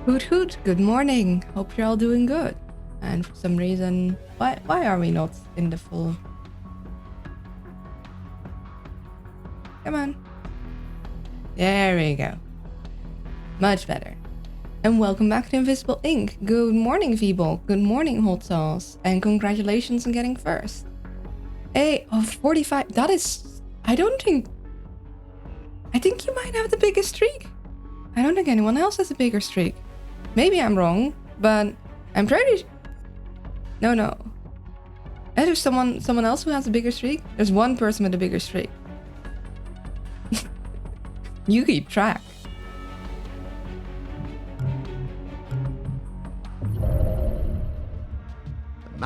Hoot hoot, good morning. Hope you're all doing good. And for some reason, why are we not in the full? Come on. There we go. Much better. And welcome back to Invisible Ink. Good morning, Feeble. Good morning, Hot Sauce. And congratulations on getting first. Hey, 45. That is... I think you might have the biggest streak. I don't think anyone else has a bigger streak. Maybe I'm wrong, but I'm pretty... No. There's someone else who has a bigger streak? There's one person with a bigger streak. You keep track.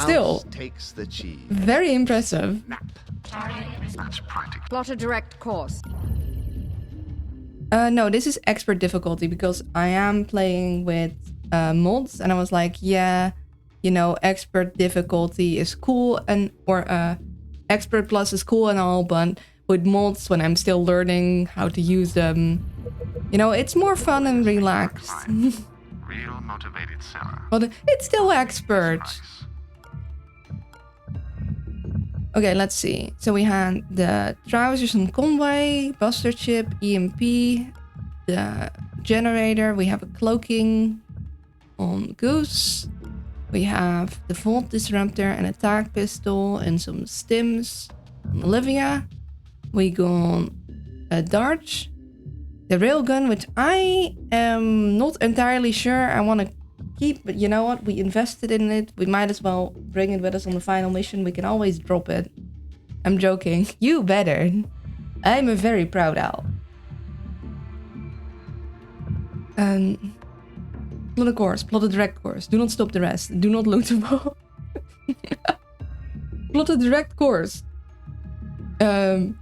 Still, takes the cheese. Very impressive. Plot a direct course. No, this is expert difficulty because I am playing with mods, and I was like, yeah, you know, expert difficulty is cool, or expert plus is cool and all, but with mods, when I'm still learning how to use them, you know, it's more fun and relaxed. Real motivated seller. But it's still expert. Okay, let's see. So we had the trousers on Conway, Buster Chip, EMP, the generator. We have a cloaking on Goose. We have the Vault Disruptor, an attack pistol, and some stims on Olivia. We got a dart, the railgun, which I am not entirely sure I want to keep, but you know what? We invested in it. We might as well bring it with us on the final mission. We can always drop it. I'm joking. You better. I'm a very proud owl. Plot a course. Plot a direct course. Do not stop the rest. Do not loot the vault. Plot a direct course. To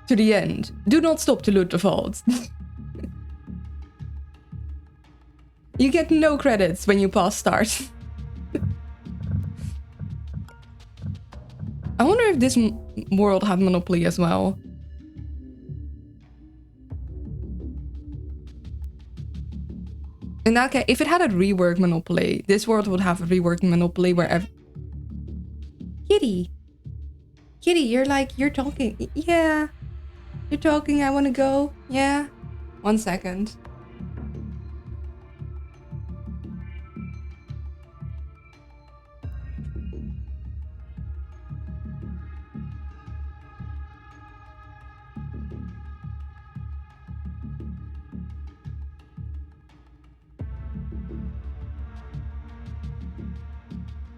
the end. Do not stop to loot the vault. You get no credits when you pass start. I wonder if this world had Monopoly as well. In that case, if it had a reworked Monopoly, this world would have a reworked Monopoly where Kitty, you're talking. Yeah. You're talking, I want to go. Yeah. 1 second.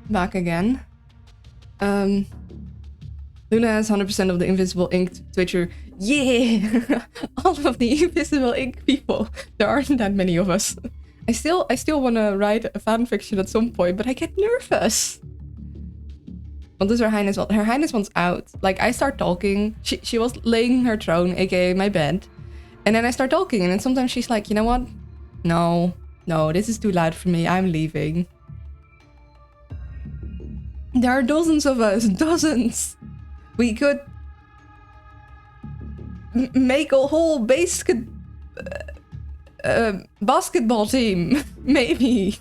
Back again. Luna has 100% of the Invisible Ink Twitcher. Yeah! All of the Invisible Ink people. There aren't that many of us. I still want to write a fanfiction at some point, but I get nervous. What does Her Highness want? Her Highness wants out. Like, I start talking. She was laying in her throne, aka my bed. And then I start talking, and then sometimes she's like, you know what? No, this is too loud for me. I'm leaving. There are dozens of us. Dozens. We could make a whole basketball team. Maybe.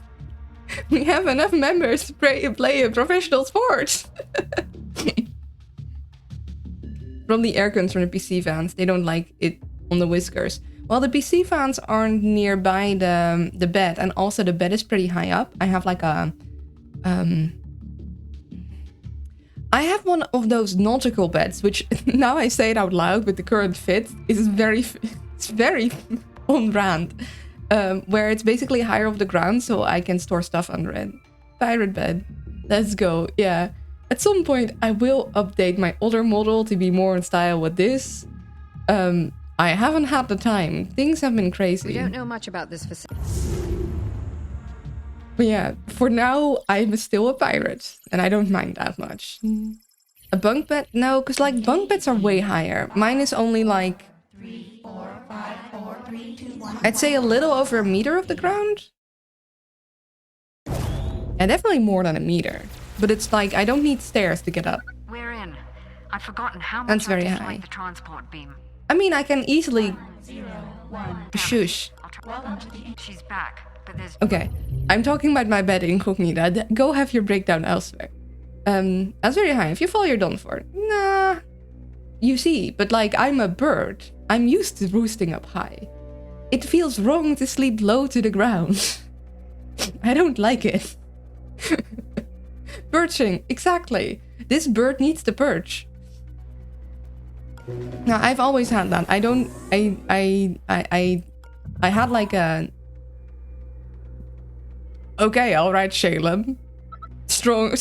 We have enough members to play a professional sport. From the air guns from the PC fans. They don't like it on the whiskers. Well, the PC fans aren't nearby the bed. And also the bed is pretty high up. I have like a... I have one of those nautical beds, which now I say it out loud with the current fit, is very on brand. Where it's basically higher off the ground, so I can store stuff under it. Pirate bed. Let's go. Yeah. At some point, I will update my older model to be more in style with this. I haven't had the time. Things have been crazy. We don't know much about this facility. But yeah, for now, I'm still a pirate, and I don't mind that much. A bunk bed? No, because like bunk beds are way higher. Mine is only like... 3, 4, 5, 4, 3, 2, 1. I'd say a little over a meter off the ground. Yeah, definitely more than a meter. But it's like, I don't need stairs to get up. We're in. I've forgotten how much That's very I high. dislike the transport beam. I mean, I can easily... 0, 1. Shush. I'll try Welcome to the She's back, but there's Okay, I'm talking about my bed incognita. Go have your breakdown elsewhere. That's very high. If you fall, you're done for. Nah. You see, but like, I'm a bird. I'm used to roosting up high. It feels wrong to sleep low to the ground. I don't like it. Perching, exactly. This bird needs to perch. Now, I've always had that. I had like a... Okay, alright, Shalem. Strong...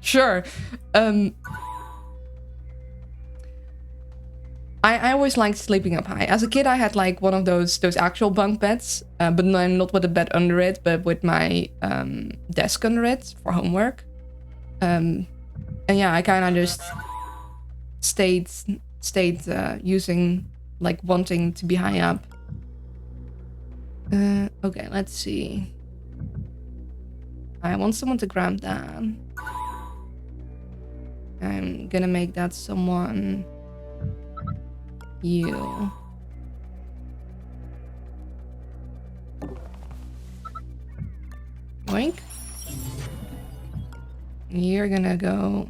Sure. I always liked sleeping up high. As a kid, I had like one of those actual bunk beds, but not with a bed under it, but with my desk under it for homework. And yeah, I kind of just stayed using, like, wanting to be high up. Okay, let's see. I want someone to grab that. I'm gonna make that someone... You. Boink. You're gonna go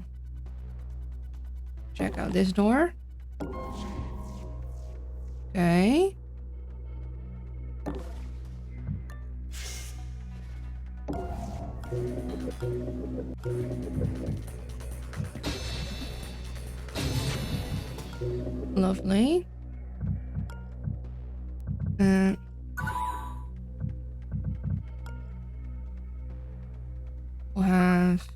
check out this door. Okay. Lovely. We'll have...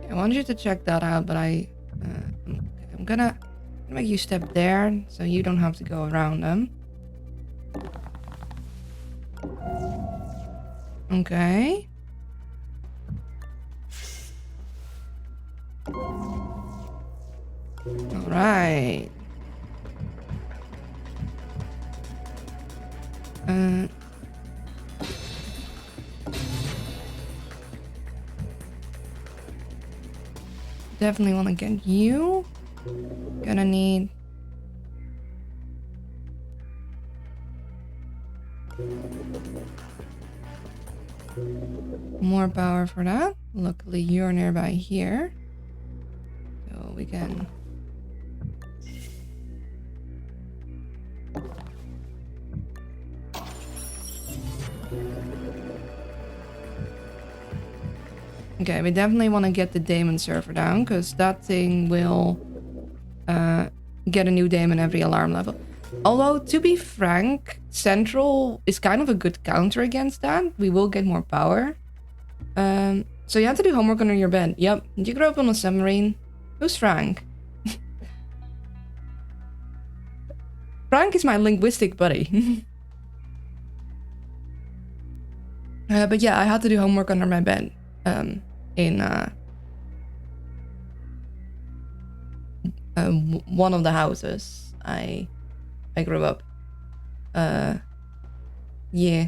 I want you to check that out, but I'm gonna make you step there so you don't have to go around them. Okay. All right. Definitely want to get you. Gonna need... more power for that. Luckily, you're nearby here. So we can... Okay, we definitely want to get the daemon server down, because that thing will get a new daemon every alarm level. Although, to be frank, Central is kind of a good counter against that. We will get more power. So you have to do homework under your bed. Yep, you grew up on a submarine. Who's Frank? Frank is my linguistic buddy. But yeah, I had to do homework under my bed. In one of the houses I grew up. Yeah.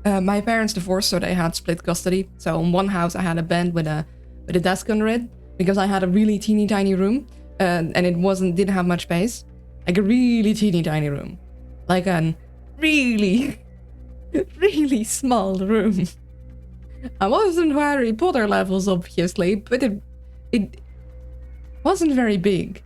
My parents divorced, so they had split custody. So in one house I had a bed with a desk under it, because I had a really teeny tiny room, and it didn't have much space. Like a really teeny tiny room, like a really really small room. I wasn't Harry Potter levels, obviously, but it wasn't very big.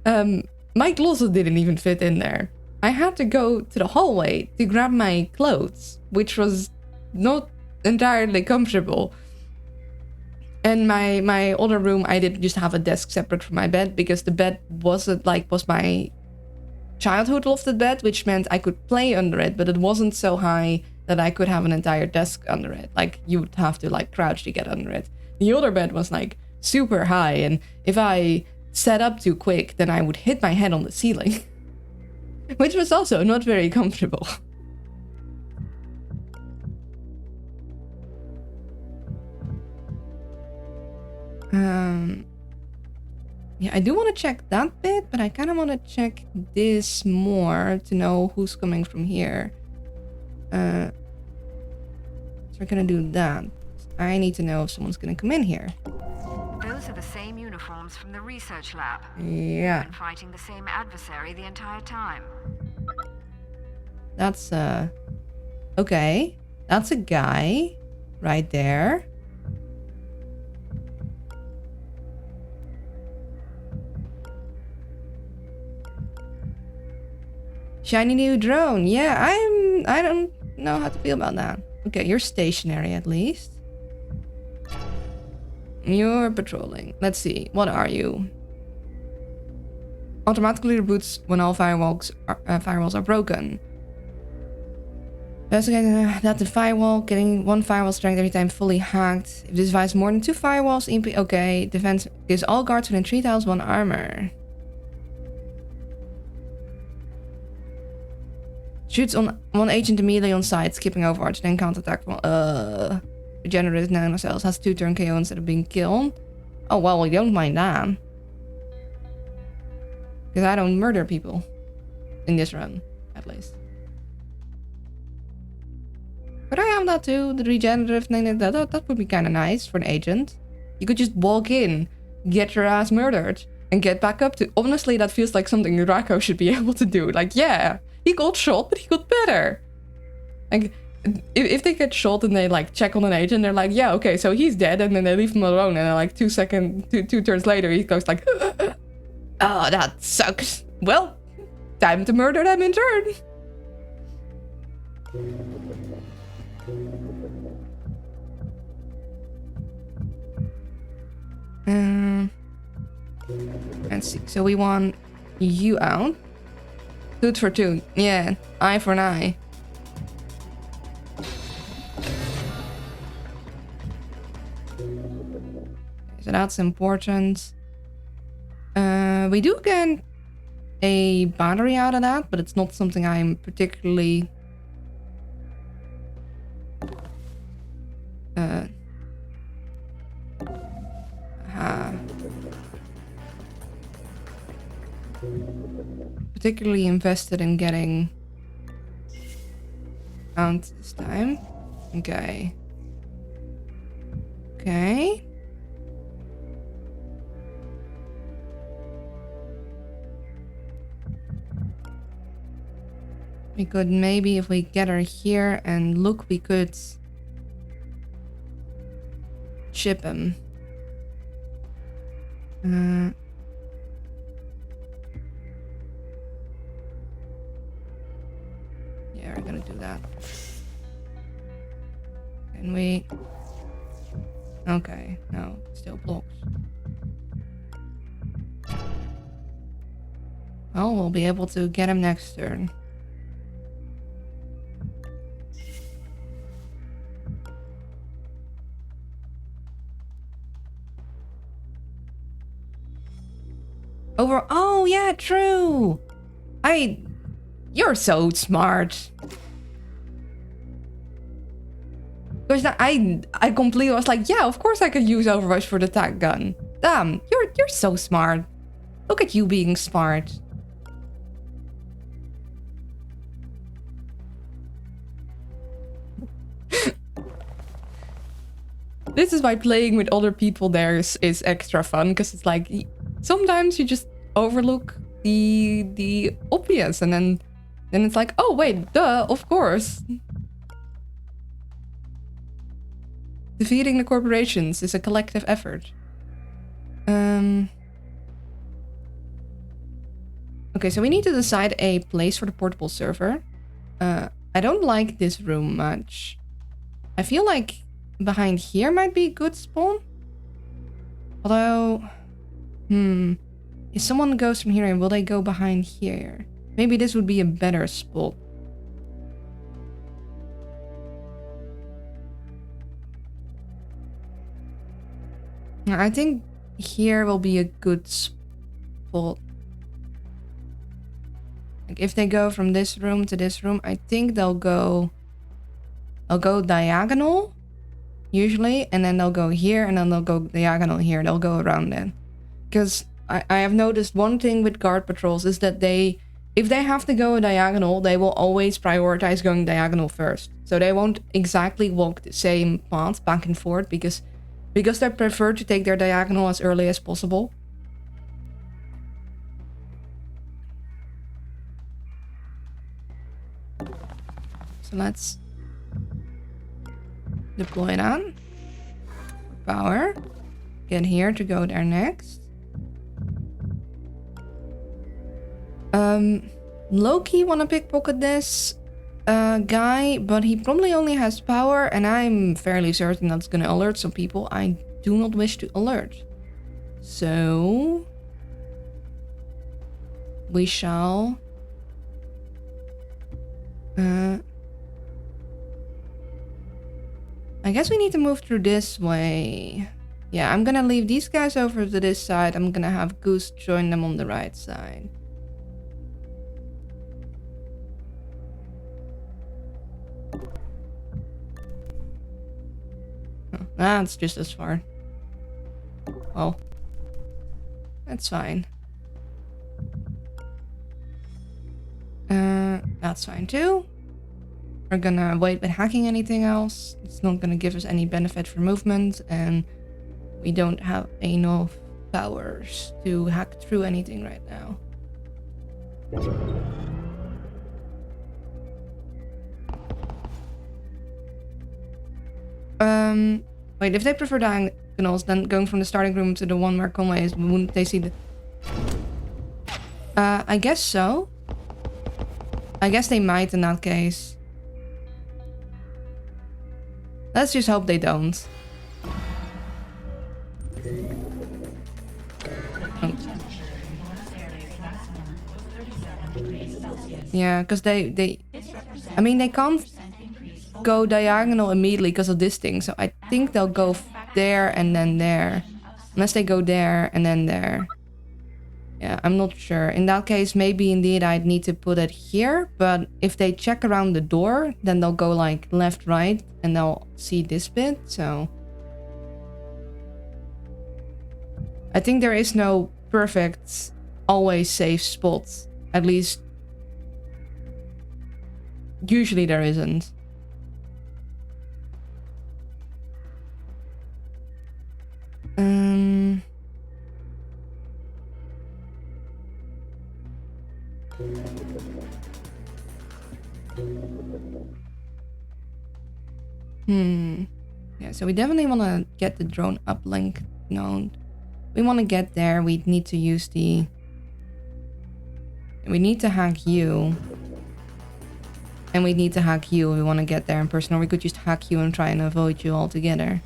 My closet didn't even fit in there. I had to go to the hallway to grab my clothes, which was not entirely comfortable. And my other room, I did just have a desk separate from my bed, because the bed was my childhood lofted bed, which meant I could play under it, but it wasn't so high that I could have an entire desk under it. Like, you would have to like crouch to get under it. The other bed was like super high, and if I sat up too quick, then I would hit my head on the ceiling, which was also not very comfortable. Yeah, I do want to check that bit, but I kind of want to check this more to know who's coming from here. So we're gonna do that. I need to know if someone's gonna come in here. Those are the same uniforms from the research lab. Yeah. Been fighting the same adversary the entire time. That's, okay. That's a guy right there. Shiny new drone. Yeah, I don't know how to feel about that. Okay, you're stationary at least. You're patrolling. Let's see. What are you? Automatically reboots when all firewalls are broken. Investigate that the firewall, getting one firewall strength every time fully hacked. If this device more than 2 firewalls, EMP. Okay, defense gives all guards within 3 tiles 1 armor. Shoots on one agent immediately on site, skipping Overwatch, then counterattack from regenerative nanocells. Has 2 turn KO instead of being killed. Oh well, we don't mind that. Because I don't murder people. In this run, at least. Could I have that too? The regenerative thing? That would be kind of nice for an agent. You could just walk in, get your ass murdered, and get back up to... Honestly, that feels like something Draco should be able to do. Like, yeah, he got shot, but he got better. Like, if they get shot and they, like, check on an agent, they're like, yeah, okay, so he's dead, and then they leave him alone, and then, like, 2 turns later, he goes like, oh, that sucks. Well, time to murder them in turn. Let's see. So we want you out. Tooth for tooth. Yeah. Eye for an eye. So that's important. We do get a battery out of that, but it's not something I'm particularly... particularly invested in getting out this time. Okay. Okay. We could maybe, if we get her here and look, we could ship him. Yeah, we're gonna do that. Can we? Okay, no, still blocks. Well, we'll be able to get him next turn. Oh yeah, true. You're so smart. Because I completely was like, yeah, of course I could use Overwatch for the tag gun. Damn, you're so smart. Look at you being smart. This is why playing with other people there is extra fun, because it's like sometimes you just overlook the obvious, and then it's like, oh wait, duh, of course. Defeating the corporations is a collective effort. Okay, so we need to decide a place for the portable server. I don't like this room much. I feel like behind here might be a good spawn. Although, if someone goes from here, and will they go behind here? Maybe this would be a better spot. I think here will be a good spot. Like if they go from this room to this room, I think they'll go diagonal usually, and then they'll go here, and then they'll go diagonal here. They'll go around then. Because I have noticed one thing with guard patrols is that if they have to go a diagonal, they will always prioritize going diagonal first. So they won't exactly walk the same path back and forth because they prefer to take their diagonal as early as possible. So let's deploy that. Power. Get here to go there next. Low-key wanna pickpocket this guy, but he probably only has power, and I'm fairly certain that's gonna alert some people I do not wish to alert. So we shall I guess we need to move through this way. Yeah, I'm gonna leave these guys over to this side. I'm gonna have Goose join them on the right side. Oh, that's just as far. Oh. That's fine. That's fine too. We're gonna wait with hacking anything else. It's not gonna give us any benefit for movement, and we don't have enough powers to hack through anything right now. Wait, if they prefer diagonals, then going from the starting room to the one where Conway is, wouldn't they see the... I guess so. I guess they might in that case. Let's just hope they don't. Oh. Yeah, because I mean, they can't go diagonal immediately because of this thing, so I think they'll go there and then there. Unless they go there and then there. Yeah, I'm not sure. In that case, maybe indeed I'd need to put it here, but if they check around the door, then they'll go like left, right, and they'll see this bit, so... I think there is no perfect, always safe spot. At least... usually there isn't. Yeah, so we definitely want to get the drone uplink node. We want to get there. We need to use the... We need to hack you. And we need to hack you if we want to get there in person. Or we could just hack you and try and avoid you altogether.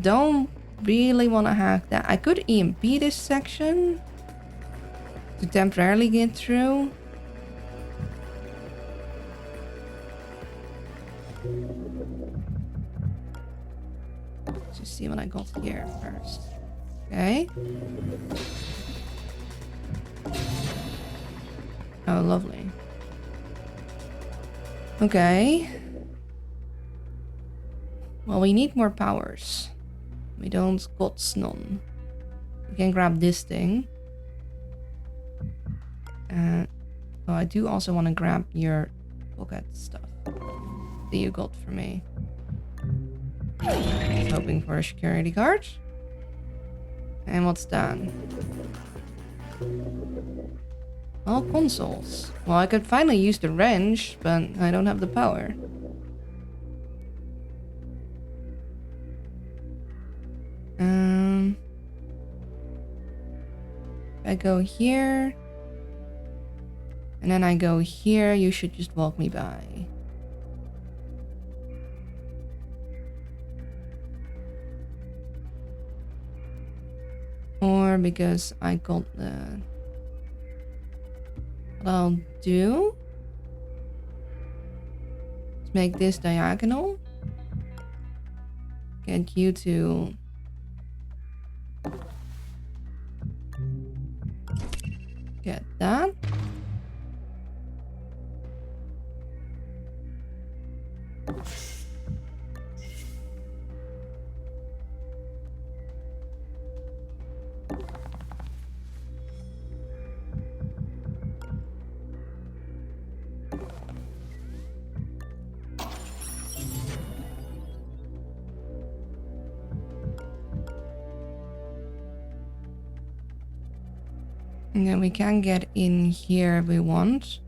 Don't really want to hack that. I could EMP this section to temporarily get through. Let's just see what I got here first. Okay. Oh, lovely. Okay. Well, we need more powers. We don't got none. We can grab this thing. Oh, I do also want to grab your pocket stuff that you got for me. Just hoping for a security guard. And what's that? All consoles. Well, I could finally use the wrench, but I don't have the power. I go here. And then I go here. You should just walk me by. Or because I got the... What I'll do is make this diagonal. Get you to... Get that. And then we can get in here if we want.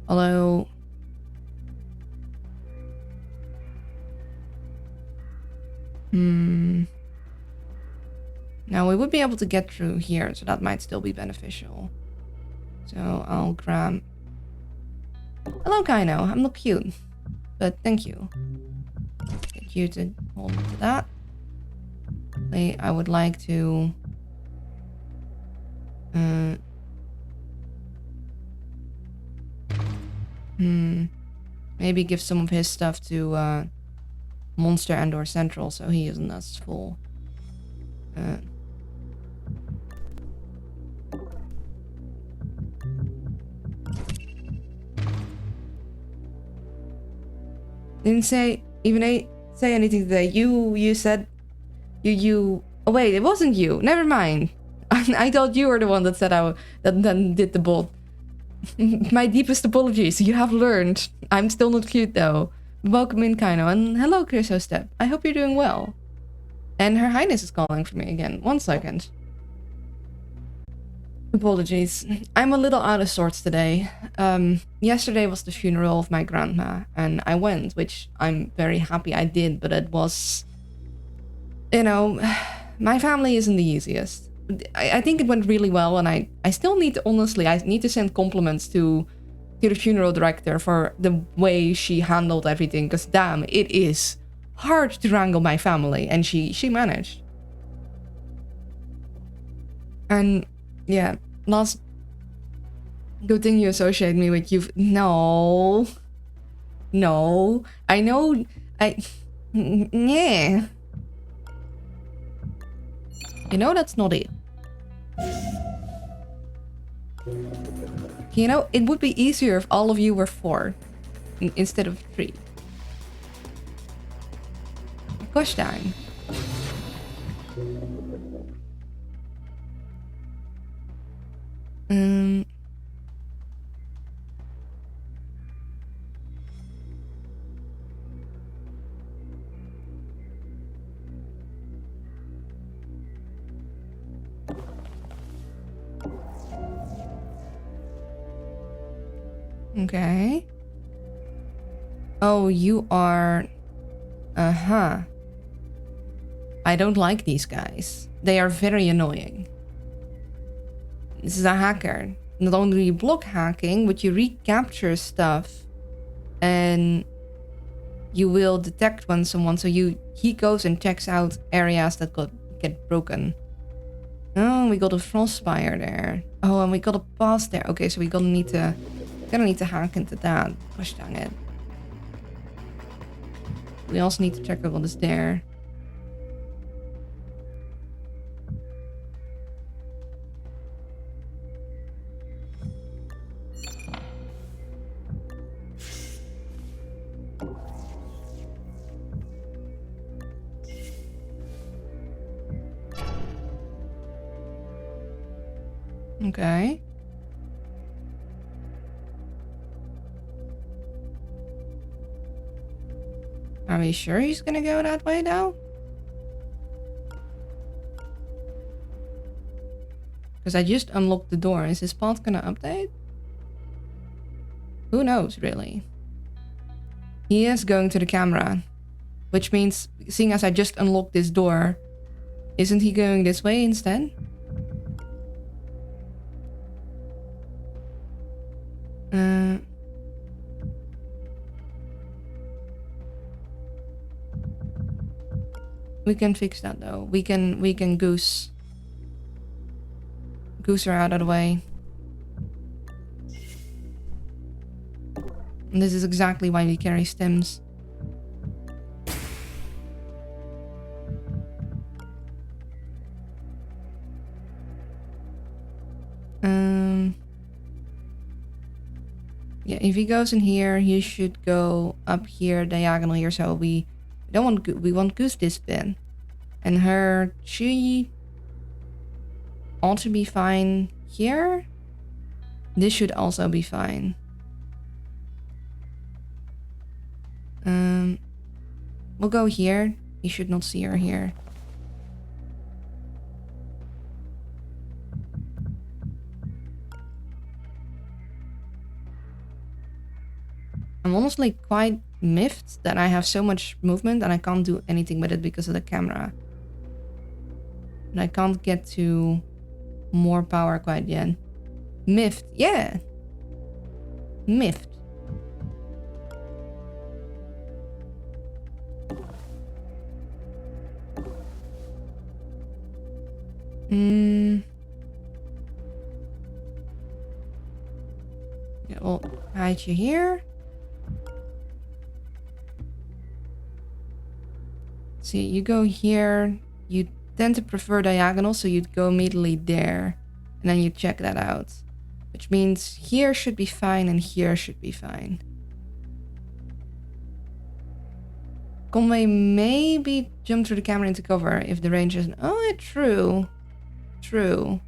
Although... Now we would be able to get through here, so that might still be beneficial. So I'll grab... Hello, Kaino. I'm not cute. But thank you. Get you to hold on to that. I would like to... Maybe give some of his stuff to Monster and/or Central, so he isn't as full. Didn't say say anything today. You said you. Oh wait, it wasn't you. Never mind. I thought you were the one that said that did the bolt. My deepest apologies. You have learned. I'm still not cute though. Welcome in, Kaino, and hello, Step. I hope you're doing well. And Her Highness is calling for me again. 1 second. Apologies. I'm a little out of sorts today. Yesterday was the funeral of my grandma, and I went, which I'm very happy I did, but it was... You know, my family isn't the easiest. I think it went really well, and I still need to, honestly, I need to send compliments to the funeral director for the way she handled everything, because damn, it is hard to wrangle my family, and she managed. And yeah, last good thing you associate me with you. No, I know. Yeah. You know that's not it. You know, it would be easier if all of you were 4 instead of 3. Gosh dang. Okay. Oh, you are... Uh-huh. I don't like these guys. They are very annoying. This is a hacker. Not only do you block hacking, but you recapture stuff. And you will detect when someone... So he goes and checks out areas that get broken. Oh, we got a Frostspire there. Oh, and we got a pass there. Okay, so we're gonna need to hack into that. Gosh dang it. We also need to check out what is there. Okay. Are we sure he's gonna go that way now? Because I just unlocked the door. Is his path gonna update? Who knows, really? He is going to the camera. Which means, seeing as I just unlocked this door, isn't he going this way instead? We can fix that though. We can goose her out of the way. And this is exactly why we carry stems. Yeah, if he goes in here, he should go up here, diagonal here. So we want Goose this bin, and she ought to be fine here. This should also be fine. We'll go here. He should not see her here. I'm honestly quite miffed that I have so much movement and I can't do anything with it because of the camera. And I can't get to more power quite yet. Miffed, yeah. Miffed. Yeah, we'll hide you here. See, you go here. You tend to prefer diagonal, so you'd go immediately there. And then you check that out. Which means here should be fine and here should be fine. Conway maybe jump through the camera into cover if the range isn't... Oh, yeah, true. True.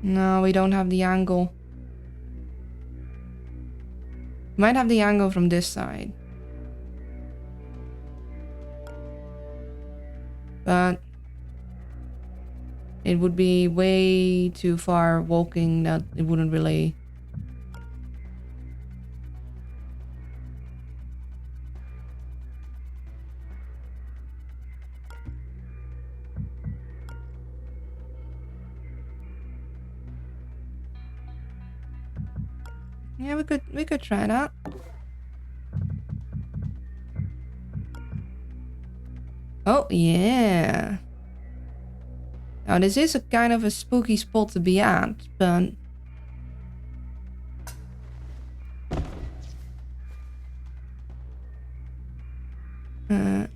No, we don't have the angle. Might have the angle from this side. But it would be way too far walking that it wouldn't really... Yeah, we could try that. Oh, yeah. Now, this is a kind of a spooky spot to be at, but... and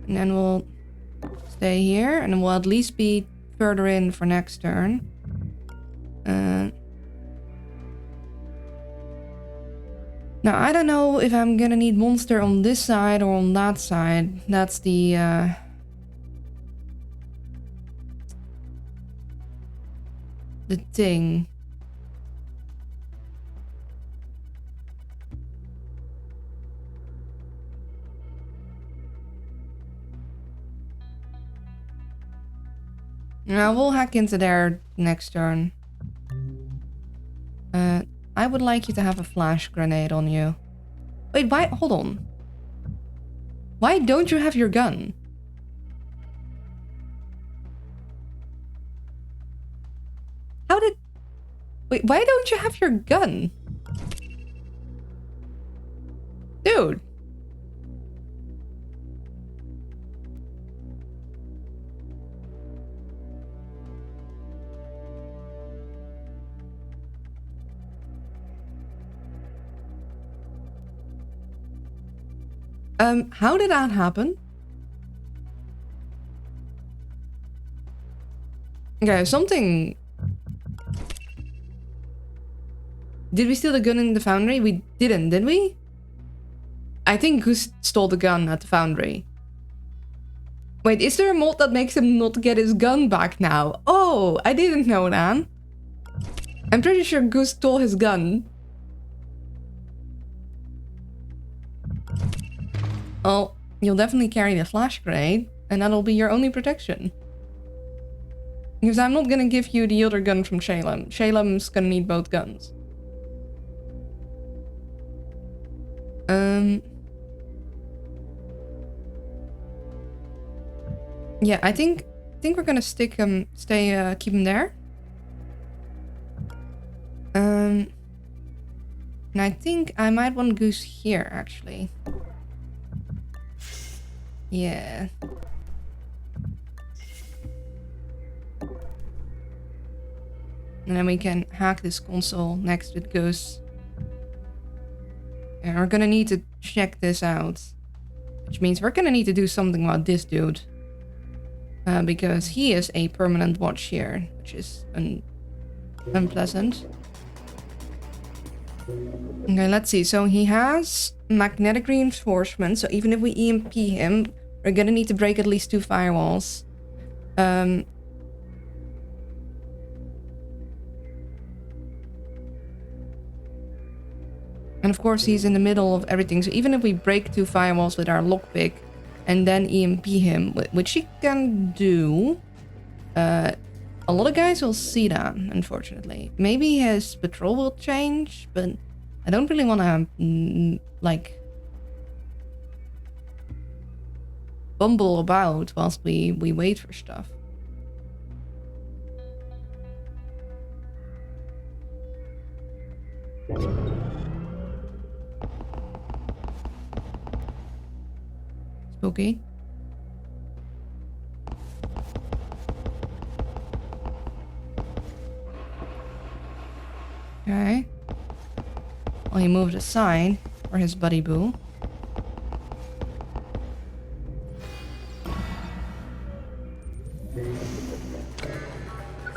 then we'll stay here, and then we'll at least be further in for next turn. Now, I don't know if I'm gonna need monster on this side or on that side. That's the thing. Now, we'll hack into there next turn. I would like you to have a flash grenade on you. Wait, why? Hold on. Why don't you have your gun? How did... Wait, why don't you have your gun? Dude. How did that happen? Okay, something... Did we steal the gun in the foundry? We didn't, did we? I think Goose stole the gun at the foundry. Wait, is there a mod that makes him not get his gun back now? Oh, I didn't know that. I'm pretty sure Goose stole his gun. Well, you'll definitely carry the flash grenade, and that'll be your only protection. Because I'm not gonna give you the other gun from Shalem. Shalem's gonna need both guns. Yeah, I think we're gonna keep him there. And I think I might want Goose here, actually. Yeah. And then we can hack this console next with Goose. And we're gonna need to check this out. Which means we're gonna need to do something about this dude. Because he is a permanent watch here, which is unpleasant. Okay, let's see. So he has magnetic reinforcement. So even if we EMP him, we're gonna need to break at least 2 firewalls. And of course he's in the middle of everything. So even if we break 2 firewalls with our lockpick, and then EMP him, which he can do. A lot of guys will see that, unfortunately. Maybe his patrol will change, but I don't really want to, like, bumble about whilst we wait for stuff. Spooky. Okay. Well, he moved aside for his buddy Boo.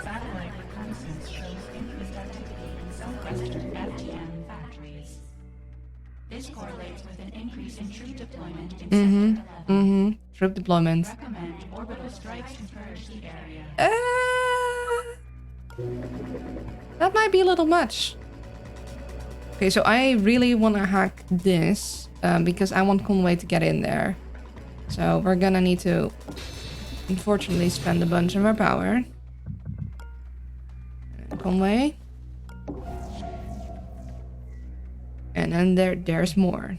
Satellite reconnaissance shows increased activity in southwestern FTM factories. This correlates with an increase in troop deployment in Sector 11. Troop deployment. Recommend orbital strikes to purge the area. That might be a little much. Okay, so I really want to hack this because I want Conway to get in there. So we're gonna need to, unfortunately, spend a bunch of our power. Conway. And then there's more.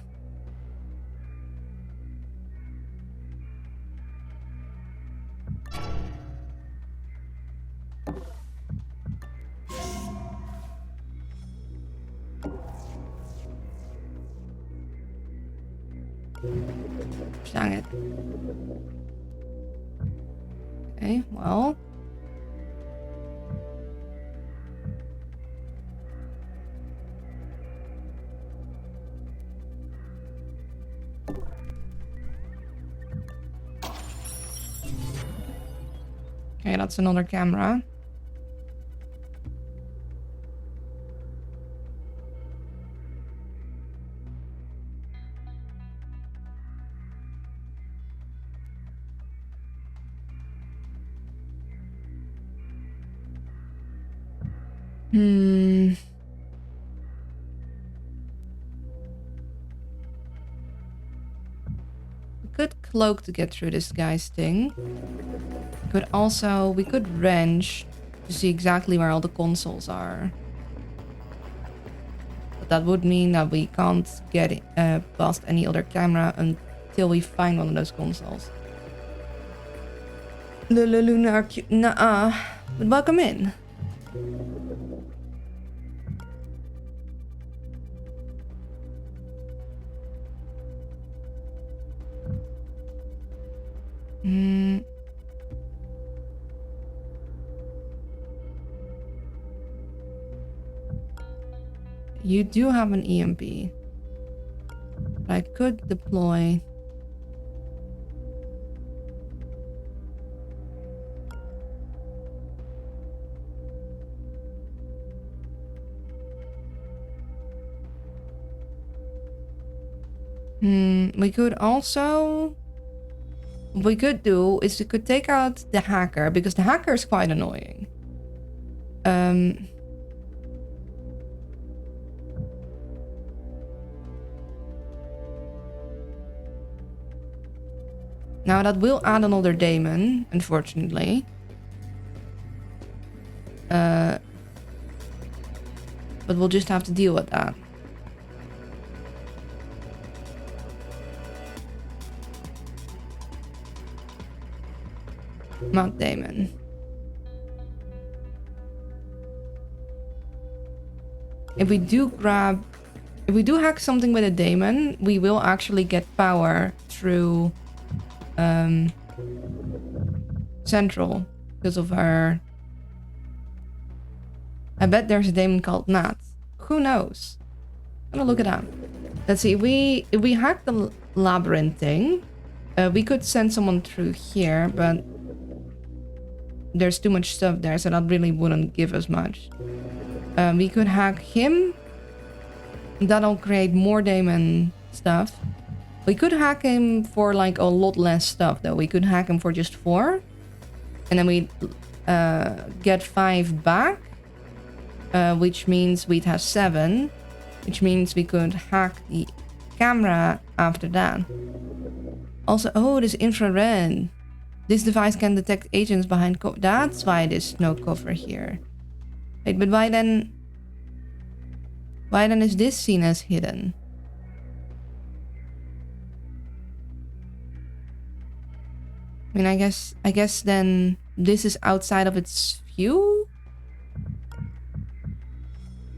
Dang it. Okay, well. Okay, that's another camera. Good cloak to get through this guy's thing. We could wrench to see exactly where all the consoles are. But that would mean that we can't get past any other camera until we find one of those consoles. Nuh-uh. But welcome in. You do have an EMP. But I could deploy. We could also. What we could do is we could take out the hacker, because the hacker is quite annoying. Now that will add another daemon, unfortunately. But we'll just have to deal with that. Not daemon. If we do hack something with a daemon, we will actually get power through Central because of our. I bet there's a daemon called Nat. Who knows? I'm gonna look it up. Let's see. If we hack the labyrinth thing, we could send someone through here, but there's too much stuff there, so that really wouldn't give us much. We could hack him. That'll create more daemon stuff. We could hack him for like a lot less stuff, though. We could hack him for just 4. And then we'd get 5 back. Which means we'd have 7. Which means we could hack the camera after that. Also, oh, this infrared. This device can detect agents behind cover. That's why there's no cover here. Wait, but why then? Why then is this seen as hidden? I mean, I guess then this is outside of its view?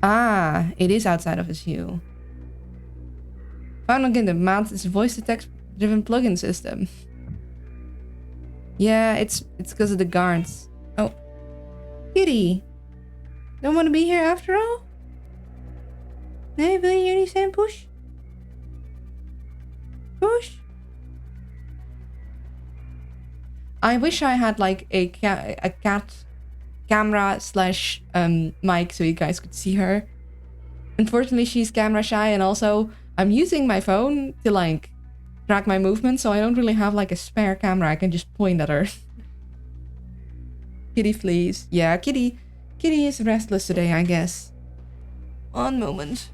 Ah, it is outside of its view. Found again the mount is a voice to text driven plugin system. Yeah, it's because of the guards. Oh. Kitty. Don't want to be here after all? Nee, wil je hier niet zijn, Push? Push? I wish I had like a cat camera slash mic so you guys could see her. Unfortunately, she's camera shy, and also I'm using my phone to like track my movements, so I don't really have like a spare camera I can just point at her. Kitty flees. Yeah, Kitty is restless today, I guess. One moment.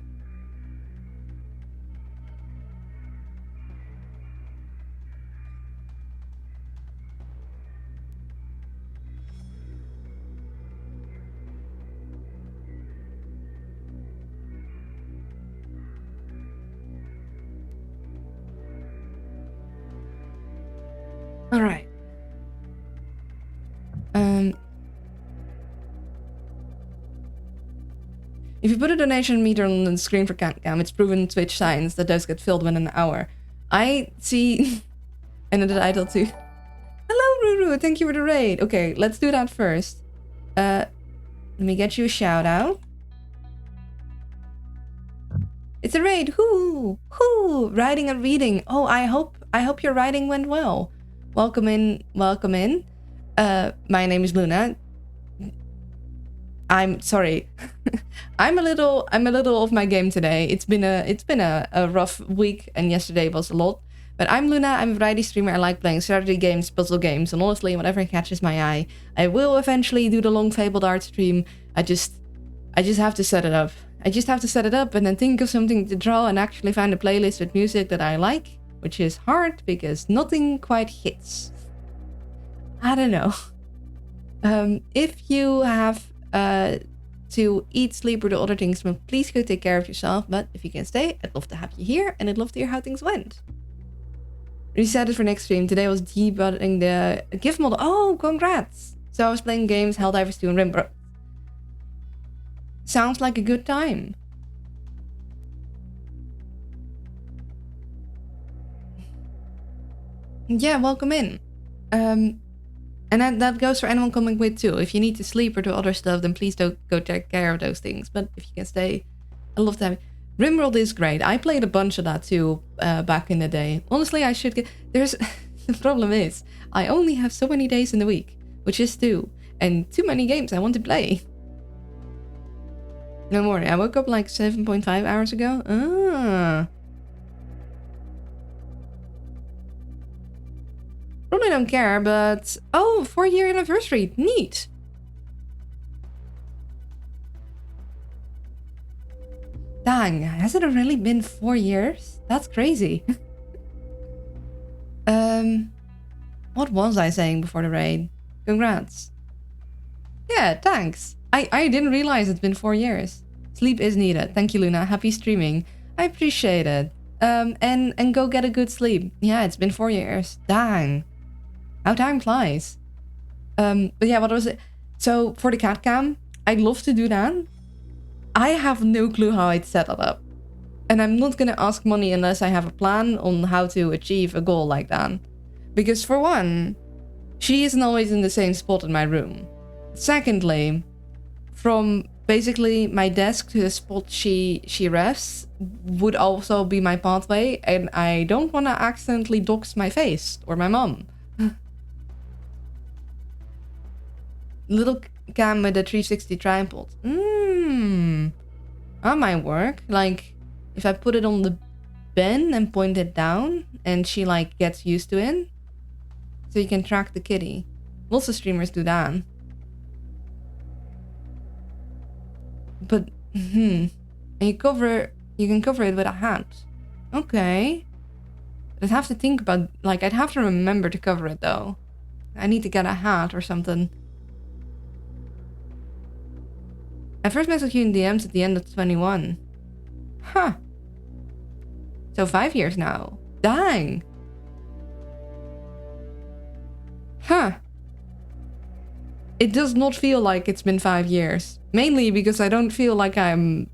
All right. If you put a donation meter on the screen for CatCam, it's proven Twitch science that does get filled within an hour. I see. And then the title too. Hello, Ruru. Thank you for the raid. Okay, let's do that first. Let me get you a shout out. It's a raid. Whoo! Writing and reading. Oh, I hope your writing went well. Welcome in. My name is Luna. I'm sorry. I'm a little off my game today. It's been a rough week, and yesterday was a lot. But I'm Luna. I'm a variety streamer. I like playing strategy games, puzzle games, and honestly, whatever catches my eye, I will eventually do the long fabled art stream. I just have to set it up. I just have to set it up and then think of something to draw and actually find a playlist with music that I like, which is hard because nothing quite hits. I don't know. If you have to eat, sleep, or do other things, well, please go take care of yourself. But if you can stay, I'd love to have you here, and I'd love to hear how things went. Reset it for next stream. Today I was debugging the GIF model. Oh, congrats! So I was playing games, Helldivers 2 and Rimworld. Sounds like a good time. Yeah, welcome in. And that goes for anyone coming with too. If you need to sleep or do other stuff, then please don't go take care of those things. But if you can stay, I love to have it. Rimworld is great. I played a bunch of that too back in the day. Honestly, I should get... There's... The problem is, I only have so many days in the week, which is 2. And too many games I want to play. No more. I woke up like 7.5 hours ago. Probably don't care, but... Oh, 4-year anniversary. Neat. Dang, has it really been 4 years? That's crazy. What was I saying before the raid? Congrats. Yeah, thanks. I didn't realize it's been 4 years. Sleep is needed. Thank you, Luna. Happy streaming. I appreciate it. And go get a good sleep. Yeah, it's been 4 years. Dang. How time flies. But yeah, what was it? So for the cat cam, I'd love to do that. I have no clue how I'd set it up. And I'm not gonna ask money unless I have a plan on how to achieve a goal like that. Because for one, she isn't always in the same spot in my room. Secondly, from basically my desk to the spot she rests would also be my pathway, and I don't want to accidentally dox my face or my mom. Little cam with a 360 tripod. That might work. Like, if I put it on the bin and point it down, and she like gets used to it, so you can track the kitty. Lots of streamers do that. But and you can cover it with a hat. Okay. I'd have to think about, like, I'd have to remember to cover it though. I need to get a hat or something. I first messaged you in DMs at the end of 21. Huh. So 5 years now. Dang. Huh. It does not feel like it's been 5 years. Mainly because I don't feel like I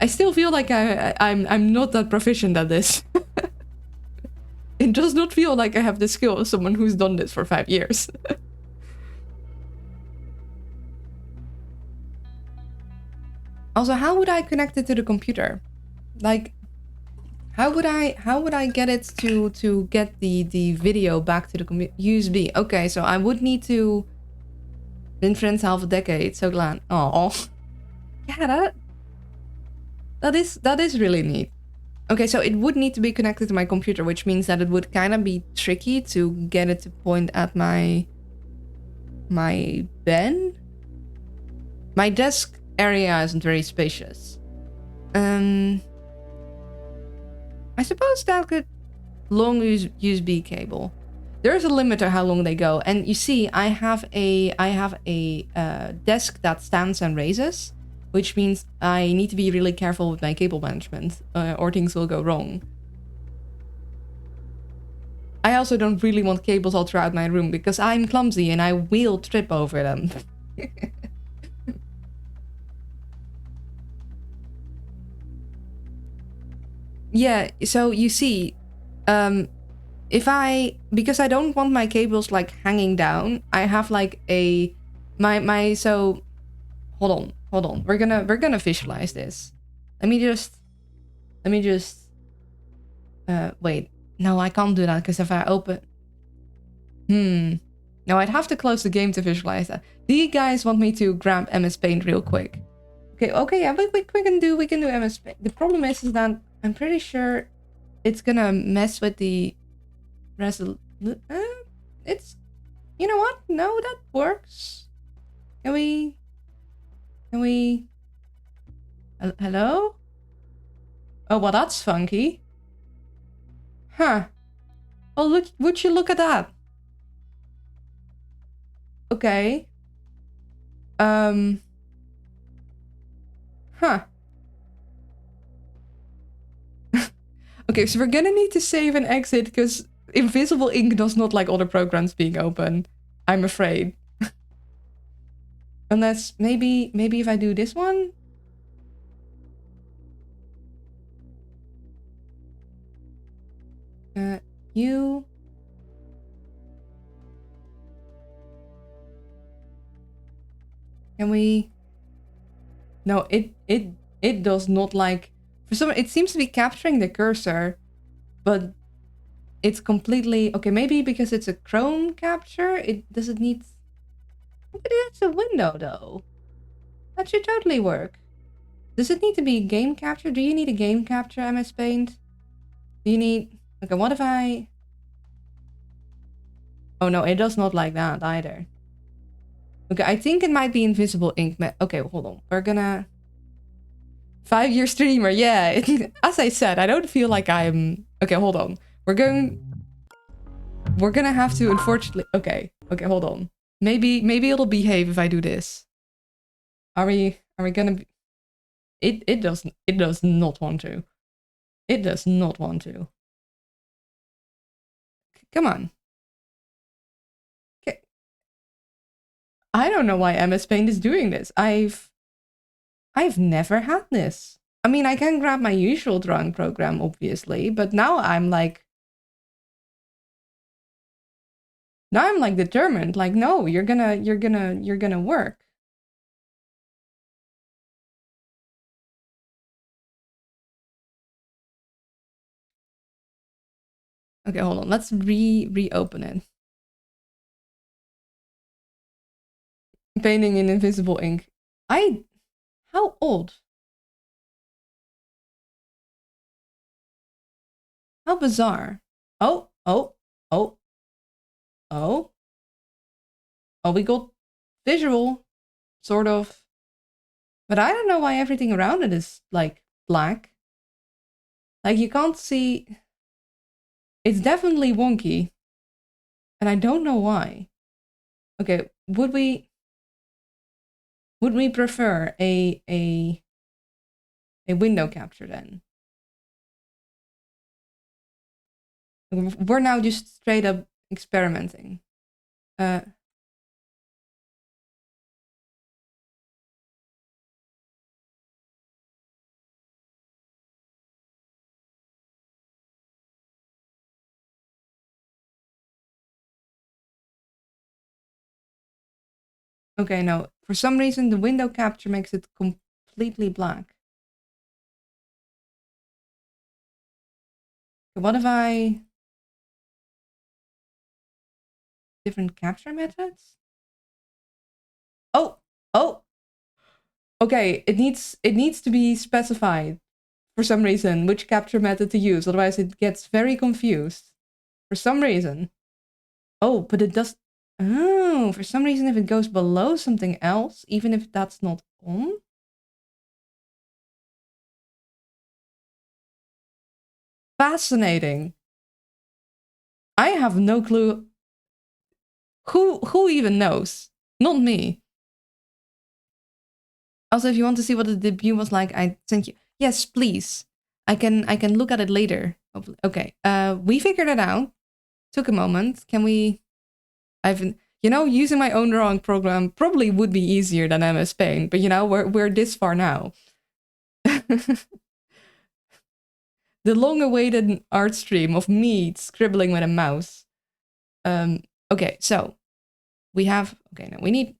still feel like I'm not that proficient at this. It does not feel like I have the skill of someone who's done this for 5 years. Also, how would I connect it to the computer? Like, how would I get it to get the video back to the USB? Okay, so I would need to been friends half a decade. So glad. Oh, yeah, that is really neat. Okay, so it would need to be connected to my computer, which means that it would kind of be tricky to get it to point at my bed. My desk area isn't very spacious. I suppose that could long USB cable. There's a limit to how long they go, and you see, I have a desk that stands and raises, which means I need to be really careful with my cable management, or things will go wrong. I also don't really want cables all throughout my room because I'm clumsy and I will trip over them. Yeah, so you see, because I don't want my cables like hanging down, I have like so hold on. We're gonna visualize this. Let me just wait. No, I can't do that because if I open no, I'd have to close the game to visualize that. Do you guys want me to grab MS Paint real quick? Okay, yeah, we can do MS Paint. The problem is that I'm pretty sure it's gonna mess with the resolution. It's, you know what? No, that works. Can we? Hello? Oh, well, that's funky. Huh. Oh, look! Would you look at that? Okay. Huh. Okay, so we're gonna need to save and exit because Invisible Ink does not like other programs being open. I'm afraid. Unless maybe if I do this one? You... Can we... No, it does not like... For some, it seems to be capturing the cursor, but it's completely... Okay, maybe because it's a Chrome capture, does it need... But it's a window, though. That should totally work. Does it need to be game capture? Do you need a game capture, MS Paint? Do you need... Okay, what if I... Oh no, it does not like that either. Okay, I think it might be Invisible Ink. Okay, hold on. We're gonna... 5-year streamer, yeah. As I said, I don't feel like I'm... Okay, hold on. We're gonna have to, unfortunately... Okay, hold on. Maybe it'll behave if I do this. Are we gonna be... It does not want to. It does not want to. Come on. Okay. I don't know why MS Paint is doing this. I've never had this. I mean, I can grab my usual drawing program, obviously, but now I'm like determined. Like, no, you're gonna work. Okay, hold on. Let's reopen it. Painting in Invisible Ink. How old? How bizarre. Oh, we got visual, sort of. But I don't know why everything around it is, like, black. Like, you can't see... It's definitely wonky. And I don't know why. Okay, would we prefer a window capture then? We're now just straight up experimenting. Okay, no. For some reason, the window capture makes it completely black. What if I... different capture methods? Oh! Oh! Okay, it needs to be specified for some reason which capture method to use, otherwise it gets very confused. For some reason. Oh, but it does... Oh, for some reason if it goes below something else, even if that's not on... Fascinating. I have no clue. Who even knows? Not me. Also, if you want to see what the debut was like, I sent you. Yes, please. I can look at it later. Hopefully. Okay. We figured it out. Took a moment. Can we? Using my own drawing program probably would be easier than MS Paint, but we're this far now. The long-awaited art stream of me scribbling with a mouse. Okay, so we have. Okay, now we need.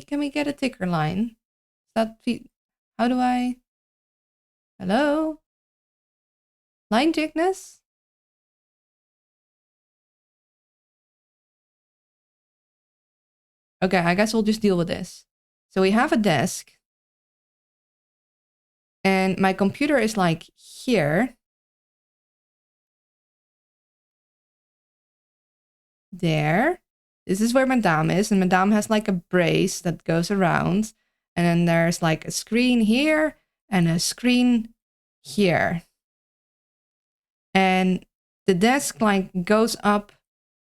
Can we get a ticker line? How do I? Hello? Line thickness? Okay, I guess we'll just deal with this. So we have a desk. And my computer is like here. There. This is where Madame is. And Madame has like a brace that goes around. And then there's like a screen here and a screen here. And the desk like goes up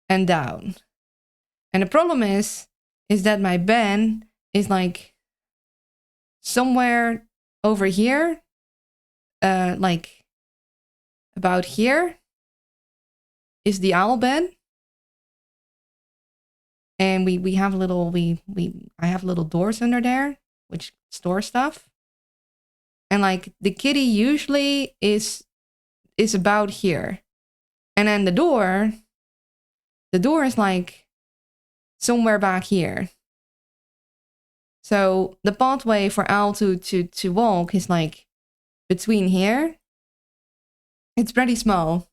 and down. And the problem is that my bed is like somewhere over here. Like about here is the owl bed. And we have little I have little doors under there which store stuff. And like the kitty usually is about here. And then the door is like somewhere back here. So the pathway for Owl to walk is like between here. It's pretty small.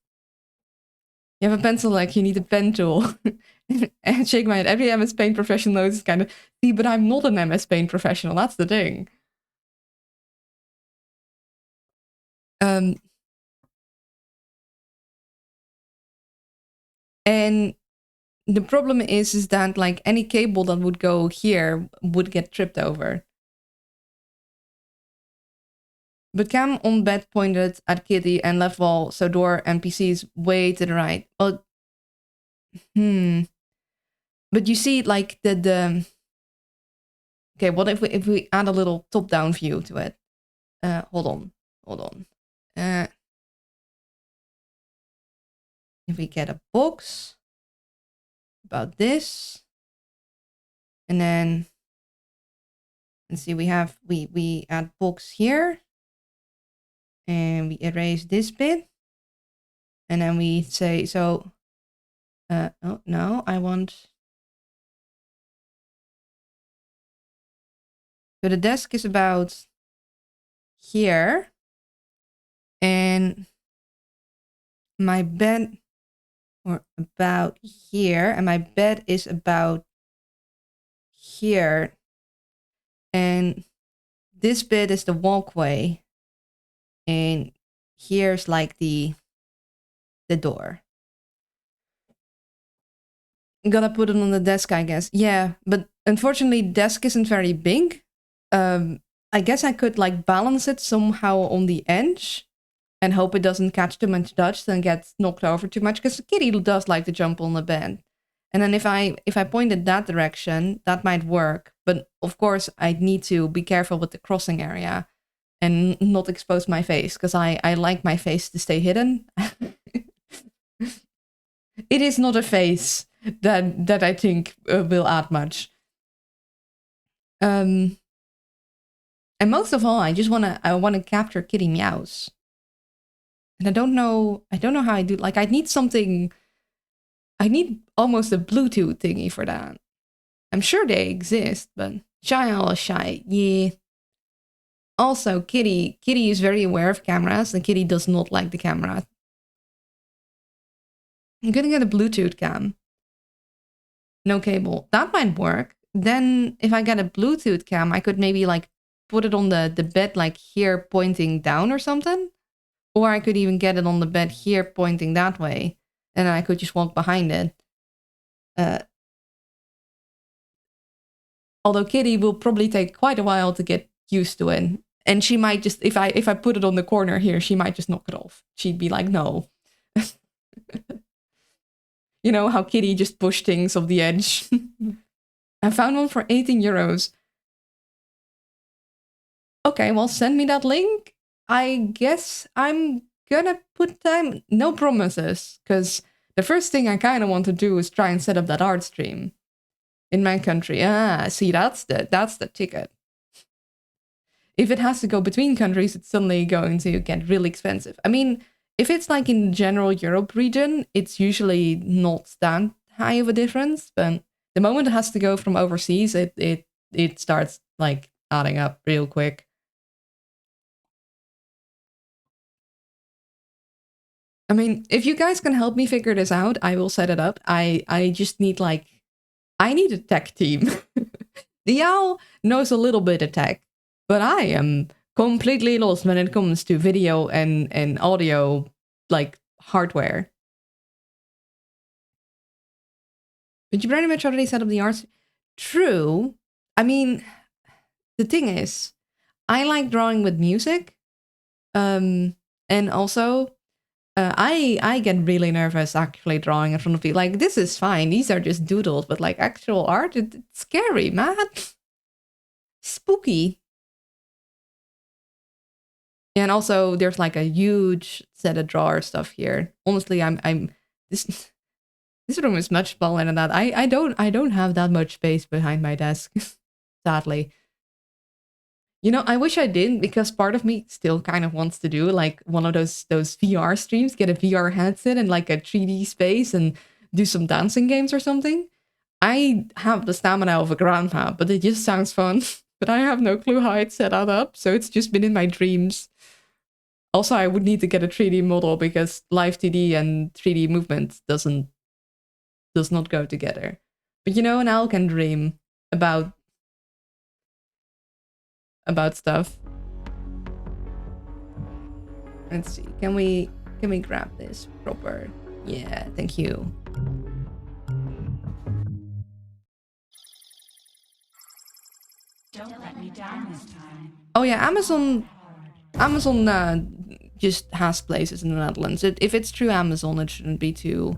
You have a pencil, like you need a pen tool. And shake my head. Every MS Paint professional knows it's kind of, see, but I'm not an MS Paint professional. That's the thing. And the problem is that like any cable that would go here would get tripped over. But cam on bed pointed at kitty and left wall, so door and PC's way to the right. Well, But you see, like the okay, what if we add a little top-down view to it? Hold on. If we get a box about this, and then let's see, we add box here, and we erase this bit, and then we say so. Oh no, I want. So the desk is about here, and my bed, or about here, and my bed is about here, and this bit is the walkway, and here's like the door. Gotta put it on the desk, I guess. Yeah, but unfortunately, desk isn't very big. I guess I could like balance it somehow on the edge, and hope it doesn't catch too much dust and get knocked over too much, because the kitty does like to jump on the bed. And then if I point it that direction, that might work. But of course, I need to be careful with the crossing area and not expose my face, because I like my face to stay hidden. It is not a face that I think will add much. And most of all, I wanna capture kitty meows. And I don't know how I do. Like, I need almost a Bluetooth thingy for that. I'm sure they exist, but shy, yeah. Also, Kitty is very aware of cameras, and Kitty does not like the camera. I'm gonna get a Bluetooth cam. No cable. That might work. Then if I get a Bluetooth cam, I could maybe like put it on the bed like here pointing down or something. Or I could even get it on the bed here pointing that way. And then I could just walk behind it. Although Kitty will probably take quite a while to get used to it. And she might just, if I put it on the corner here, she might just knock it off. She'd be like, no. You know how Kitty just pushed things off the edge. I found one for 18 euros. Okay, well, send me that link. I guess I'm gonna put time. No promises, because the first thing I kind of want to do is try and set up that art stream in my country. See, that's the ticket. If it has to go between countries, it's suddenly going to get really expensive. I mean, if it's like in general Europe region, it's usually not that high of a difference. But the moment it has to go from overseas, it starts like adding up real quick. I mean, if you guys can help me figure this out, I will set it up. I just need I need a tech team. The owl knows a little bit of tech, but I am completely lost when it comes to video and audio, like, hardware. But you pretty much already set up the art. True. I mean, the thing is, I like drawing with music. And also, I get really nervous actually drawing in front of people. Like, this is fine. These are just doodles, but like actual art, it's scary, man. Spooky. And also, there's like a huge set of drawer stuff here. Honestly, this room is much smaller than that. I don't have that much space behind my desk, sadly. You know, I wish I did, because part of me still kind of wants to do like one of those VR streams, get a VR headset and like a 3D space and do some dancing games or something. I have the stamina of a grandma, but it just sounds fun. But I have no clue how I'd set that up, so it's just been in my dreams. Also, I would need to get a 3D model because live 2D and 3D movement does not go together. But you know, an owl can dream about stuff. Let's see. Can we grab this proper? Yeah, thank you. Don't let me down this time. Oh yeah, Amazon just has places in the Netherlands. If it's through Amazon, it shouldn't be too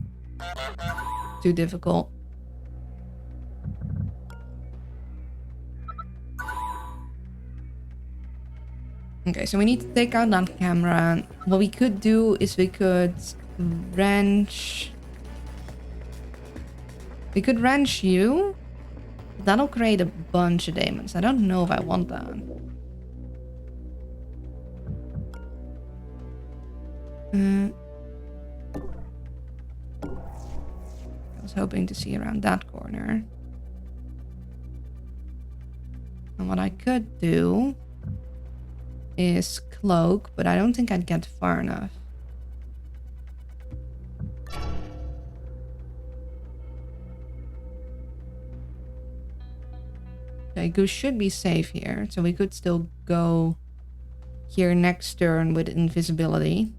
difficult. Okay, so we need to take out that camera. What we could do is we could wrench you. That'll create a bunch of demons. I don't know if I want that. I was hoping to see around that corner. And what I could do is cloak, but I don't think I'd get far enough. Okay, Goose should be safe here, so we could still go here next turn with invisibility.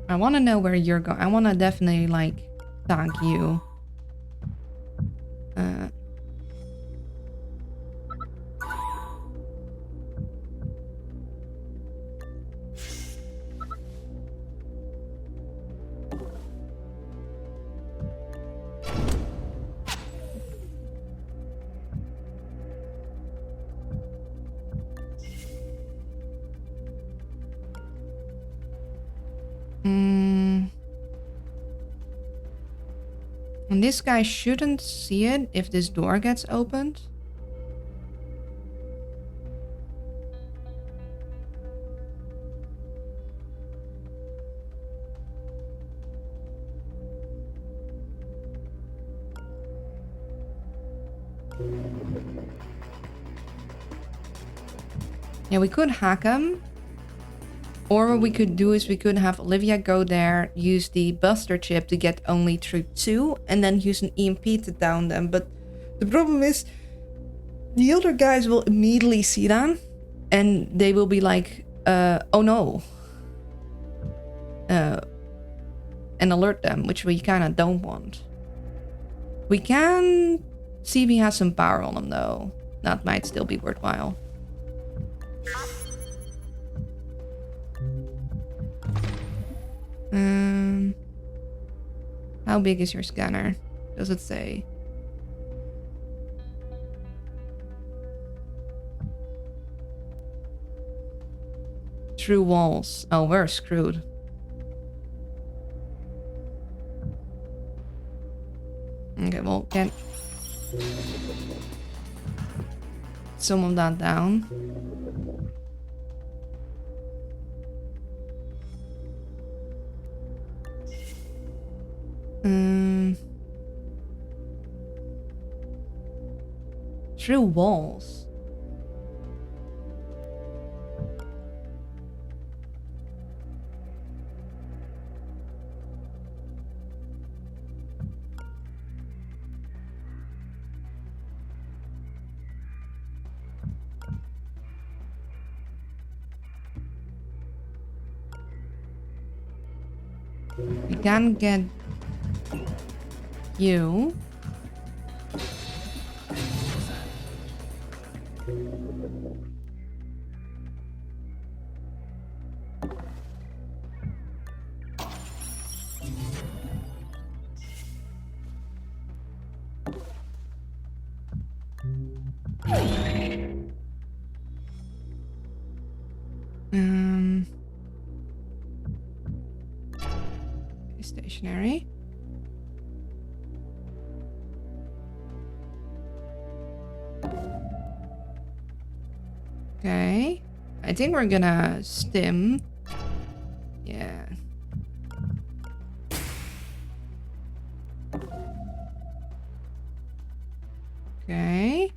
I want to know where you're going. I want to definitely like tag you. And this guy shouldn't see it if this door gets opened. Yeah, we could hack him. Or what we could do is we could have Olivia go there, use the Buster chip to get only through 2, and then use an EMP to down them. But the problem is, the other guys will immediately see that, and they will be like, oh no. And alert them, which we kind of don't want. We can see if he has some power on him, though. That might still be worthwhile. How big is your scanner? Does it say? Through walls. Oh, we're screwed. Okay, well, get some of that down. Through walls. We can get you. Stationary. Okay. I think we're gonna stim. Yeah. Okay.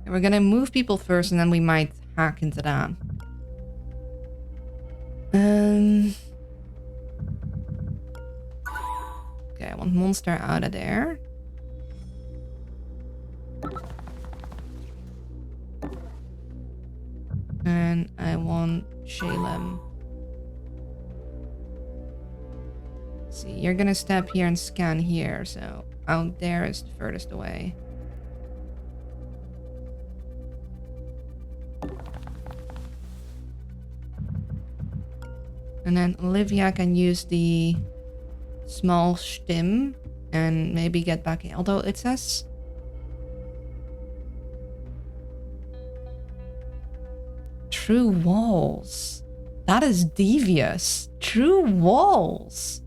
We're gonna move people first and then we might hack into that. Okay, I want Monster out of there. And I want Shalem. See, you're gonna step here and scan here, so out there is the furthest away. And then Olivia can use the small stim and maybe get back in. Although it says through walls. That is devious. Through walls.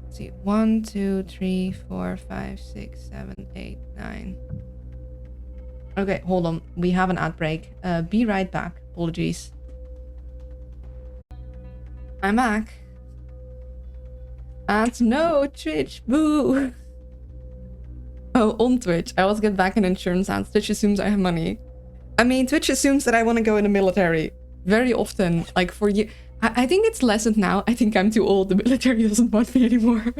Let's see. 1, 2, 3, 4, 5, 6, 7, 8, 9. Okay, hold on. We have an ad break. Be right back. Apologies. I'm back. And no, Twitch, boo. Oh, on Twitch. I always get back in insurance ads. Twitch assumes I have money. I mean, Twitch assumes that I want to go in the military. Very often, like for you. I think it's lessened now. I think I'm too old. The military doesn't want me anymore.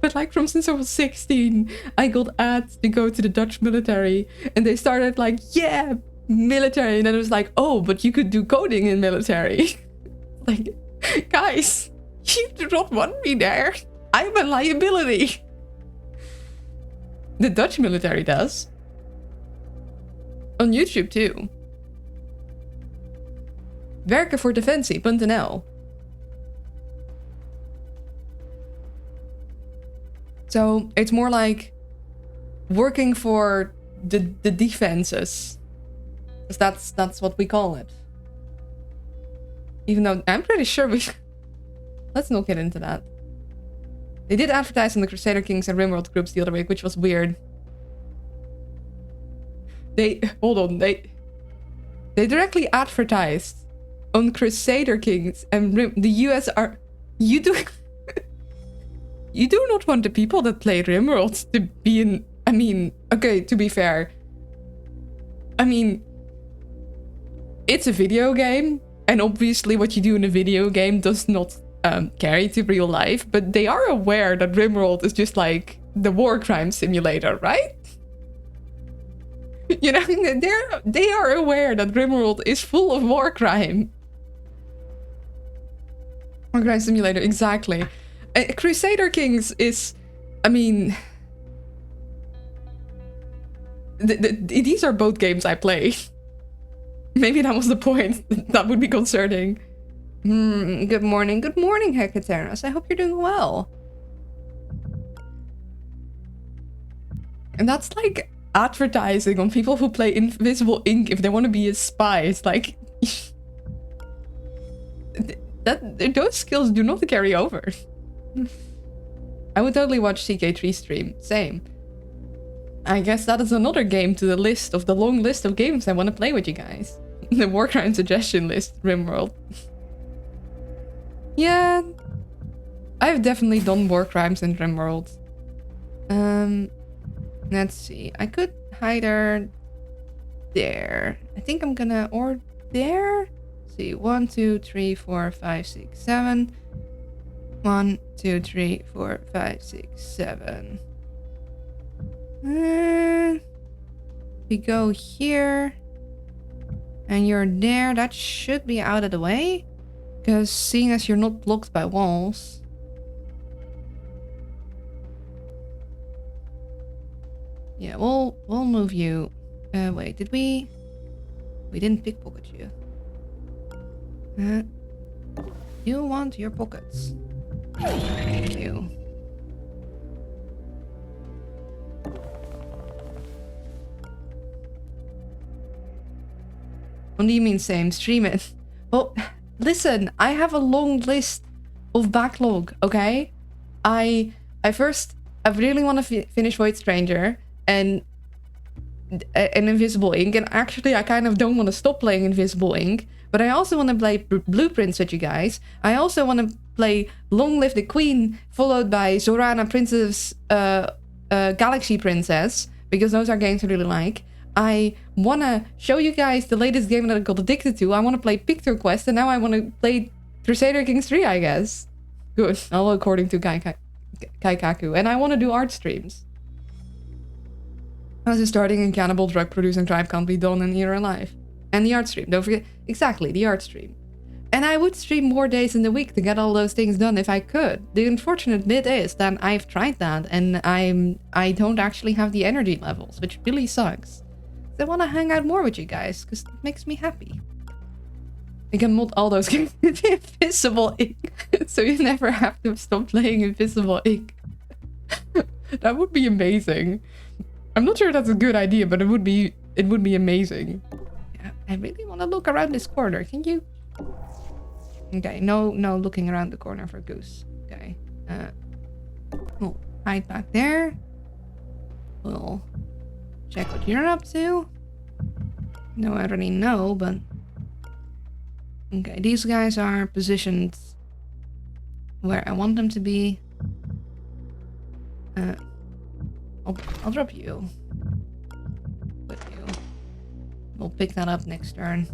But like from since I was 16, I got ads to go to the Dutch military. And they started like, yeah, military. And then it was like, oh, but you could do coding in military. Like, guys, you do not want me there. I'm a liability. The Dutch military does. On YouTube too. Werken voor defensie.nl. So it's more like working for the defenses. Because that's what we call it. Even though I'm pretty sure we... Let's not get into that. They did advertise on the Crusader Kings and RimWorld groups the other week, which was weird. Hold on, they directly advertised on Crusader Kings and the US are... You do... You do not want the people that play RimWorld to be in... I mean, okay, to be fair. I mean... It's a video game, and obviously what you do in a video game does not carry to real life, but they are aware that RimWorld is just like the war crime simulator, right? You know, they are aware that RimWorld is full of war crime. War crime simulator, exactly. Crusader Kings is, I mean... These are both games I play. Maybe that was the point. That would be concerning. Good morning. Good morning, Hecateras. I hope you're doing well. And that's like advertising on people who play Invisible Ink if they want to be a spy. It's like... those skills do not carry over. I would totally watch CK3 stream. Same. I guess that is another game to the list of the long list of games I want to play with you guys. The war crime suggestion list, RimWorld. Yeah, I've definitely done war crimes in RimWorld. Let's see. I could hide her there. I think I'm gonna... Or there? Let's see. 1, 2, 3, 4, 5, 6, 7. 1, 2, 3, 4, 5, 6, 7. We go here. And you're there. That should be out of the way. Because seeing as you're not blocked by walls. Yeah, we'll move you. Wait, did we? We didn't pickpocket you. You want your pockets. Thank you. What do you mean same? Stream it. Well, listen, I have a long list of backlog, okay? I really want to finish Void Stranger and Invisible Ink, and actually I kind of don't want to stop playing Invisible Ink, but I also want to play Blueprints with you guys. I also want to play Long Live the Queen, followed by Zorana Princess, Galaxy Princess, because those are games I really like. I want to show you guys the latest game that I got addicted to. I want to play Picture Quest, and now I want to play Crusader Kings 3, I guess. Good, all according to Kaikaku. And I want to do art streams. How's it starting in Cannibal Drug Producing Tribe can't be done in your life. And the art stream, don't forget, exactly, the art stream. And I would stream more days in the week to get all those things done if I could. The unfortunate bit is that I've tried that, and I don't actually have the energy levels, which really sucks. I want to hang out more with you guys, because it makes me happy. I can mod all those games with Invisible Ink, so you never have to stop playing Invisible Ink. That would be amazing. I'm not sure that's a good idea, but it would be amazing. Yeah, I really want to look around this corner. Can you? Okay, no looking around the corner for Goose. Okay. We'll hide back there. We'll check what you're up to. No, I already know, but... Okay, these guys are positioned where I want them to be. I'll drop you. Put you. We'll pick that up next turn.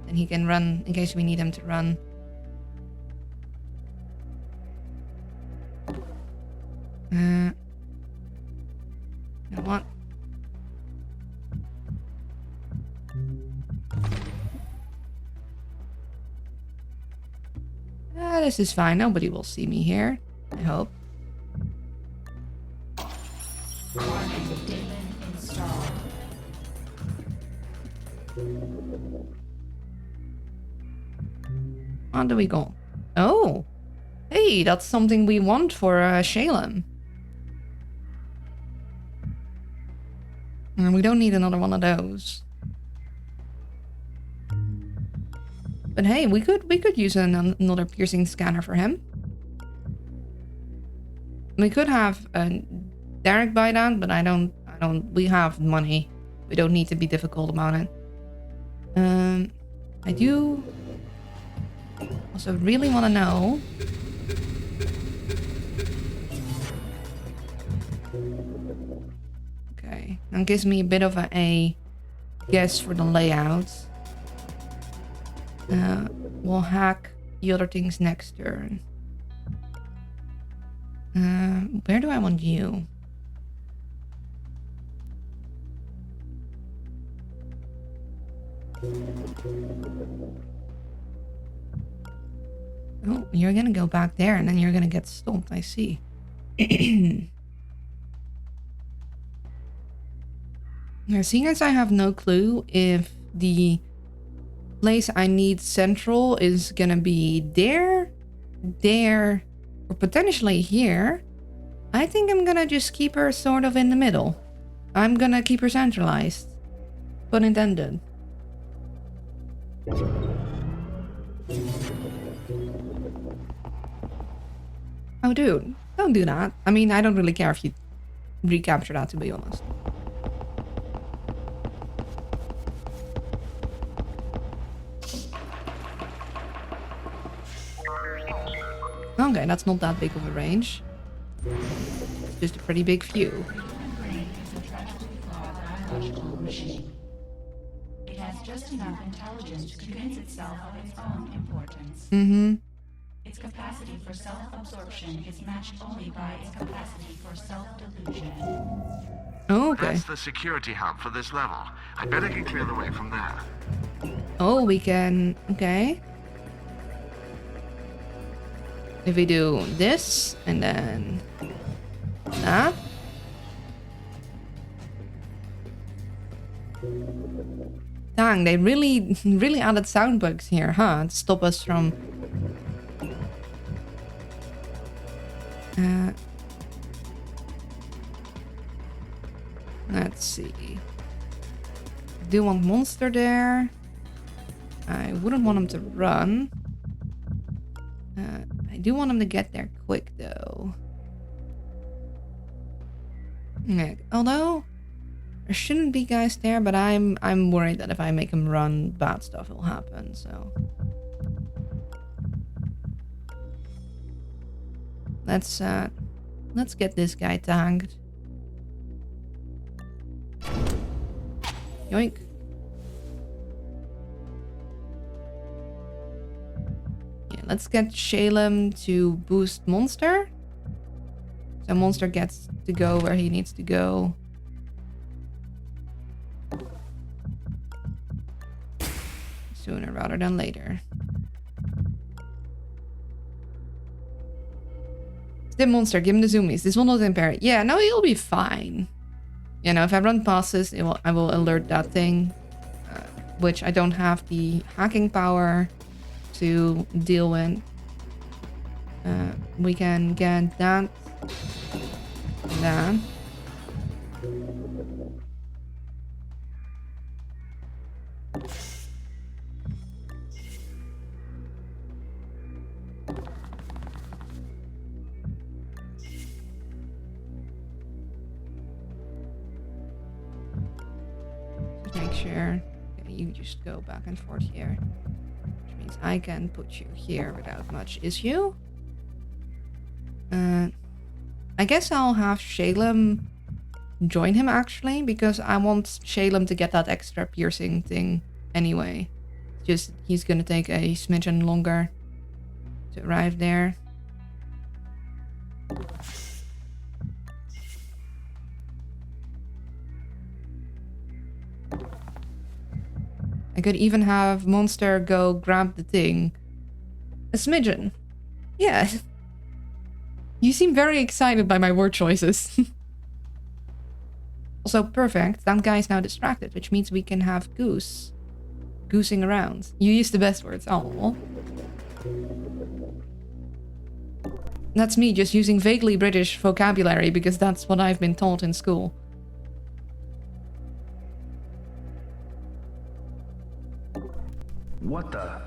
And he can run in case we need him to run. You know what? This is fine. Nobody will see me here. I hope. How do we go? Oh. Hey, that's something we want for Shalem. And we don't need another one of those. But hey, we could use another piercing scanner for him. We could have Derek buy that, but I don't. We have money. We don't need to be difficult about it. I do also really want to know. Okay, that gives me a bit of a guess for the layout. We'll hack the other things next turn. Where do I want you? Oh, you're gonna go back there and then you're gonna get stomped, I see. Now, seeing as I have no clue if the place I need central is gonna be there, or potentially here, I think I'm gonna just keep her sort of in the middle. I'm gonna keep her centralized. Pun intended. Oh, dude, don't do that. I mean, I don't really care if you recapture that, to be honest. Okay, that's not that big of a range. It's just a pretty big few. It has just enough intelligence to convince itself of its own importance. Mm-hmm. Its capacity for self-absorption is matched only by its capacity for self-delusion. Oh, okay. That's the security hub for this level. I'd better get clear the way from there. Oh, we can... Okay. If we do this, and then... that. Dang, they really added sound bugs here, huh? To stop us from... let's see. Do want monster there. I wouldn't want him to run. I do want him to get there quick though. Yeah, although there shouldn't be guys there, but I'm worried that if I make him run, bad stuff will happen. So let's get this guy tagged. Yoink. Yeah, let's get Shalem to boost Monster. So Monster gets to go where he needs to go. Sooner rather than later. Stim Monster, give him the zoomies. This will not impair it. Yeah, no, he'll be fine. You know, if I run past this, I will alert that thing. Which I don't have the hacking power to deal with. We can get that. That. Make sure you just go back and forth here, which means I can put you here without much issue. I guess I'll have Shalem join him actually, because I want Shalem to get that extra piercing thing anyway. Just he's gonna take a smidgen longer to arrive there. I could even have Monster go grab the thing. A smidgen. Yeah. You seem very excited by my word choices. Also, perfect. That guy's now distracted, which means we can have Goose. Goosing around. You used the best words. Oh. That's me just using vaguely British vocabulary because that's what I've been taught in school. What the?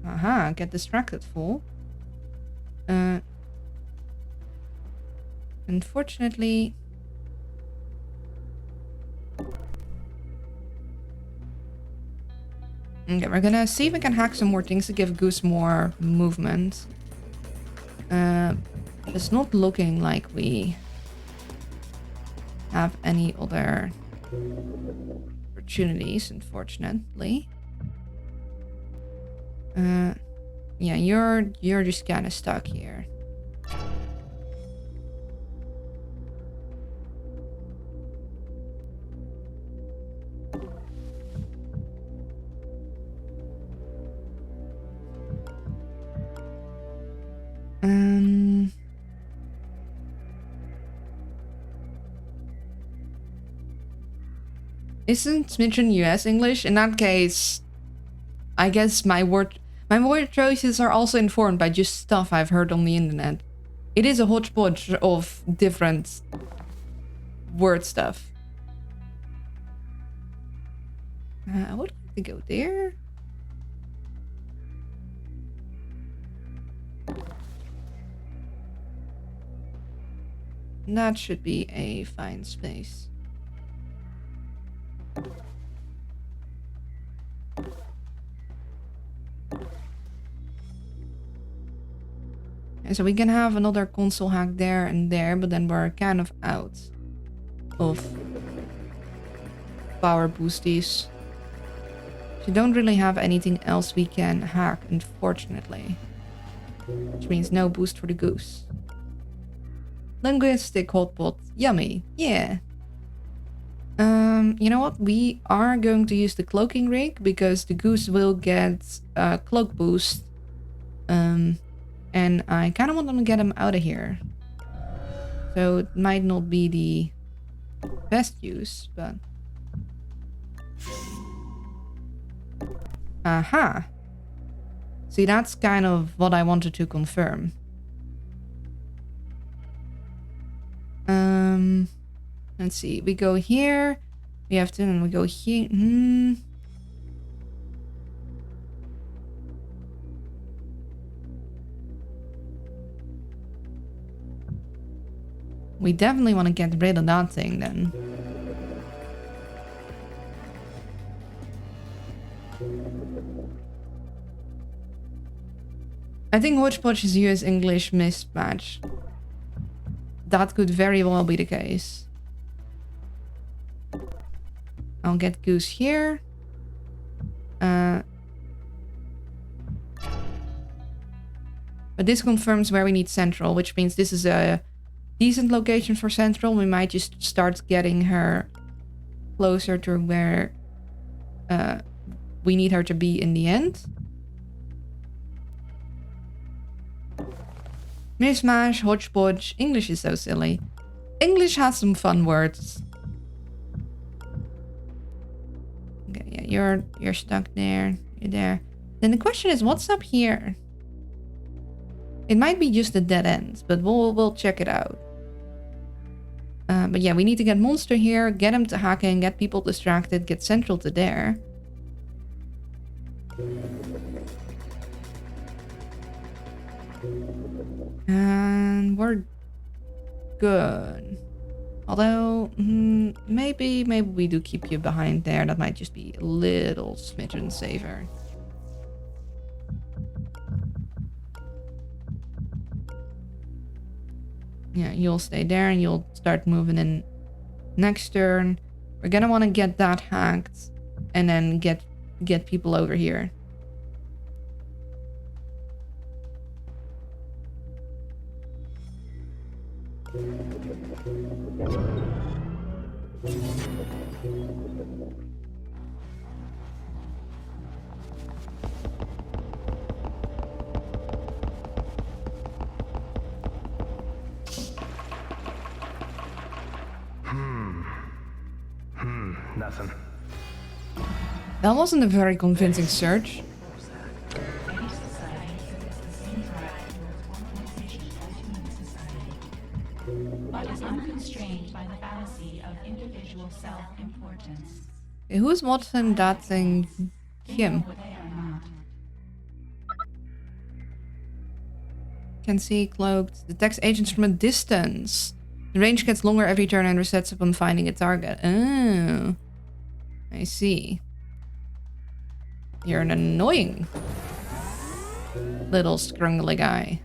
Aha, get distracted, fool. Unfortunately... Okay, we're gonna see if we can hack some more things to give Goose more movement. It's not looking like we have any other opportunities, unfortunately. Yeah, you're just kind of stuck here. Isn't Smitchen US English? In that case, I guess my word choices are also informed by just stuff I've heard on the internet. It is a hodgepodge of different word stuff. I would like to go there. That should be a fine space. And so we can have another console hack there and there, but then we're kind of out of power boosties. So we don't really have anything else we can hack, unfortunately. Which means no boost for the Goose. Linguistic hotpot. Yummy. Yeah. You know what? We are going to use the cloaking rig because the Goose will get a cloak boost. And I kind of want them to get him out of here. So it might not be the best use, but... Aha! See, that's kind of what I wanted to confirm. Let's see. We go here. We have to, and we go here. We definitely want to get rid of that thing then. I think Hodgepodge is US English mismatch. That could very well be the case. I'll get Goose here. But this confirms where we need Central, which means this is a decent location for Central. We might just start getting her closer to where we need her to be in the end. Mishmash, hodgepodge. English is so silly. English has some fun words. Okay, yeah, you're stuck there. You're there. Then the question is, what's up here? It might be just a dead end, but we'll check it out. But yeah, we need to get Monster here, get him to hacking, get people distracted, get Central to there. And we're good. Although, maybe we do keep you behind there. That might just be a little smidgen safer. Yeah, you'll stay there and you'll start moving in next turn. We're gonna want to get that hacked and then get people over here. Nothing. That wasn't a very convincing search. individual self-importance. Who's watching that thing? Him. Who they are not. Can see cloaked. Detects agents from a distance. The range gets longer every turn and resets upon finding a target. Oh. I see. You're an annoying little scrungly guy.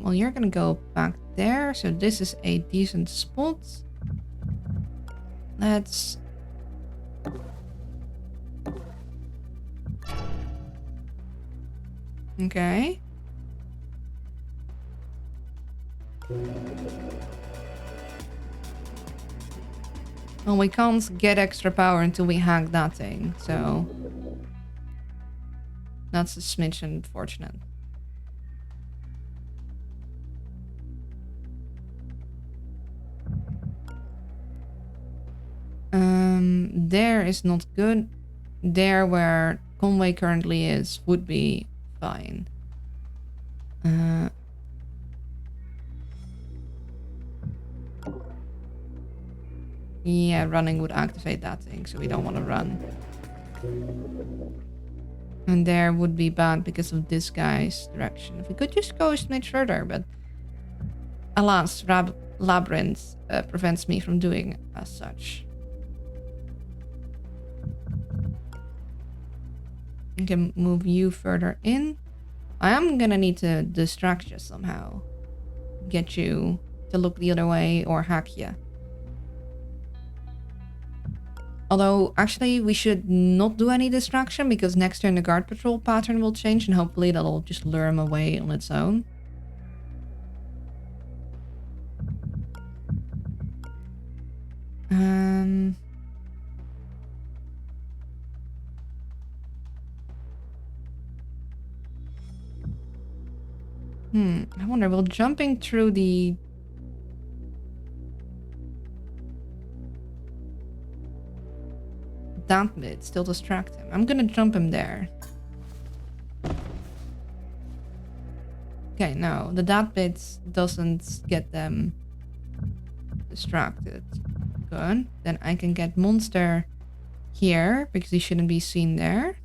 Well, you're gonna go back there, so this is a decent spot. Let's... Okay. Well, we can't get extra power until we hack that thing, so... That's a smidge unfortunate. There is not good. There where Conway currently is would be fine. Yeah, running would activate that thing, so we don't want to run. And there would be bad because of this guy's direction. If we could just go a smidge further, but alas, Labyrinth prevents me from doing as such. I can move you further in. I am gonna need to distract you somehow. Get you to look the other way or hack you. Although, actually, we should not do any distraction because next turn the guard patrol pattern will change and hopefully that'll just lure him away on its own. I wonder, will jumping through the... that bit still distract him? I'm gonna jump him there. Okay, no, the that bit doesn't get them distracted. Good. Then I can get Monster here because he shouldn't be seen there.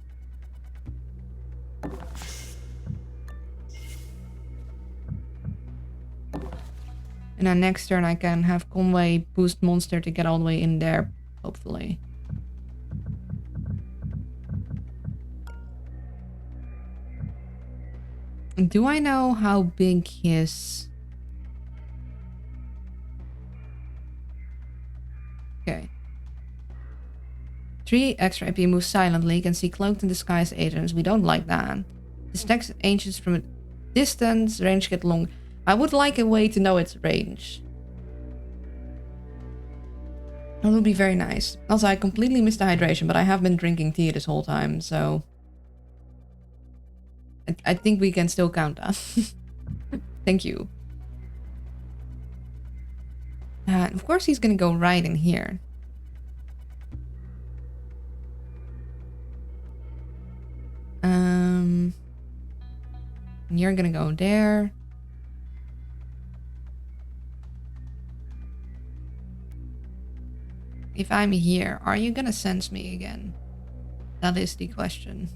And then next turn I can have Conway boost Monster to get all the way in there, hopefully. Do I know how big his... Okay. 3 extra AP moves silently, can see cloaked and disguised agents. We don't like that. Detects agents from a distance, range get long. I would like a way to know its range. That would be very nice. Also, I completely missed the hydration, but I have been drinking tea this whole time, so... I think we can still count that. Thank you. Of course he's gonna go right in here. You're gonna go there. If I'm here, are you gonna sense me again? That is the question.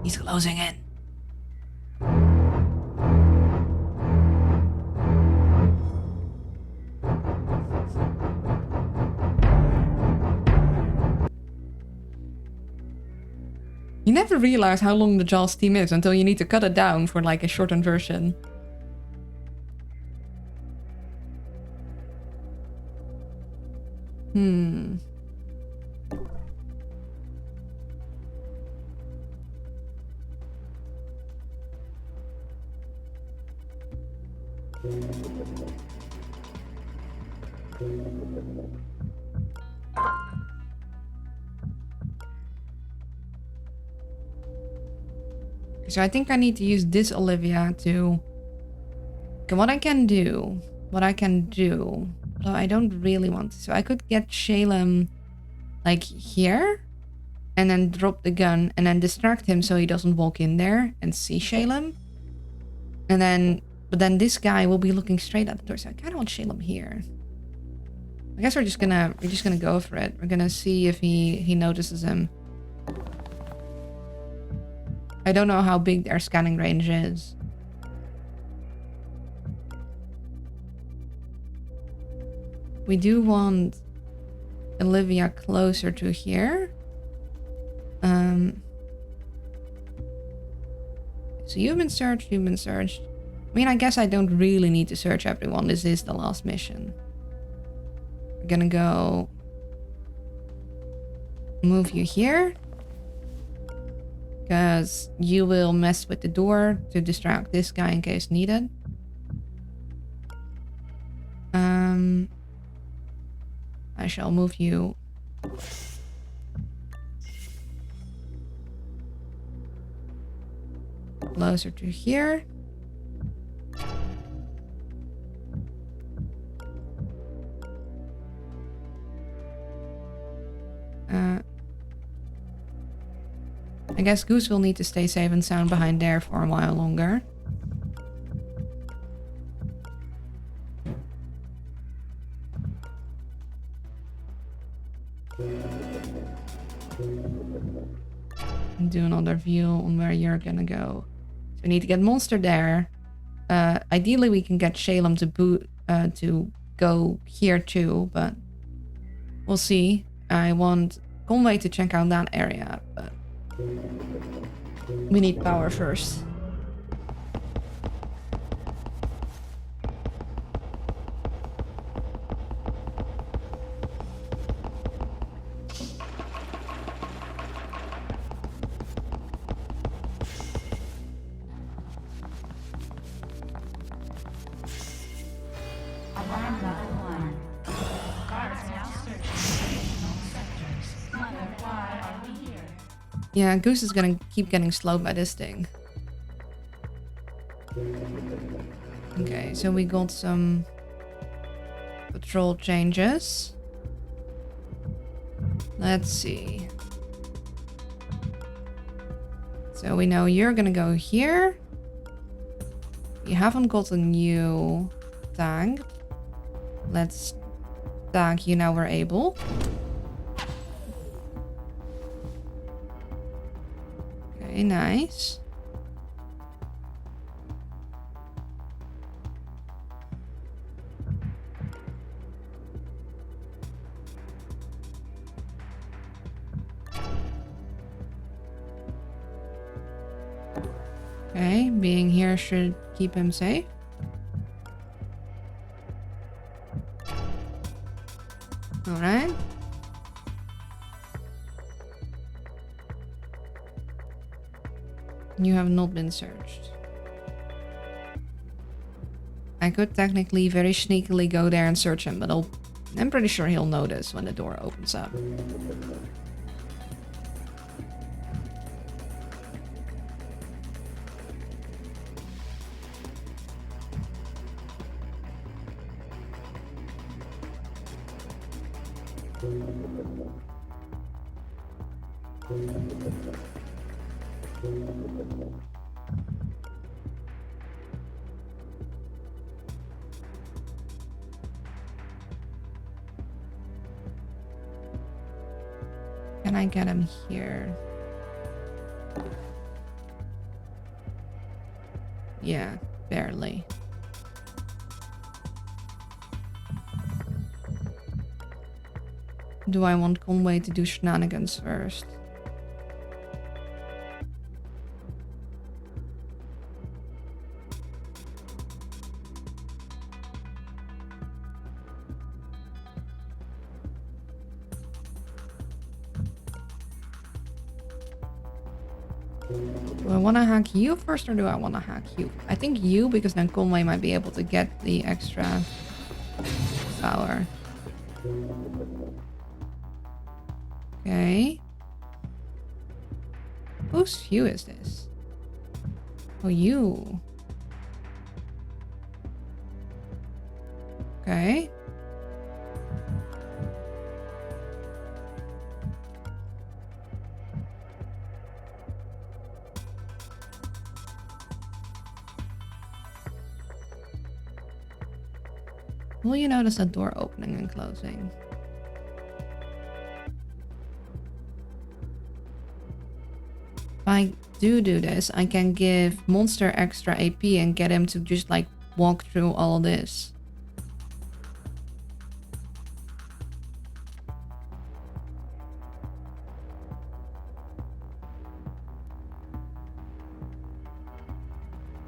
He's closing in. You never realize how long the Jaws team is until you need to cut it down for like a shortened version. So I think I need to use this Olivia to... Okay, what I can do... Well, I don't really want to. So I could get Shalem like here. and then drop the gun and then distract him so he doesn't walk in there and see Shalem. And then, but then this guy will be looking straight at the door. So I kind of want Shalem here. I guess we're just gonna go for it. We're gonna see if he notices him. I don't know how big their scanning range is. We do want Olivia closer to here. So you've been searched. I mean, I guess I don't really need to search everyone. This is the last mission. We're gonna go move you here. Because you will mess with the door to distract this guy in case needed. I shall move you closer to here. I guess Goose will need to stay safe and sound behind there for a while longer. And do another view on where you're gonna go. So we need to get Monster there. Ideally we can get Shalem to go here too, but we'll see. I want Conway to check out that area, but we need power first. Alarm level 1. Guards now searching additional sectors. Mother, why are we here? Yeah, Goose is gonna keep getting slowed by this thing. Okay, so we got some patrol changes. Let's see. So we know you're gonna go here. You haven't got a new tag. Let's tag you now we're able. Okay, nice. Okay, being here should keep him safe. Alright. You have not been searched. I could technically very sneakily go there and search him, but I'm pretty sure he'll notice when the door opens up. Can I get him here? Yeah, barely. Do I want Conway to do shenanigans first? Do I want to hack you first or do I want to hack you? I think you, because then Conway might be able to get the extra power. Okay. Whose view is this? Oh, you. Okay. Will you notice that door opening and closing? If I do this, I can give Monster extra AP and get him to just like walk through all of this.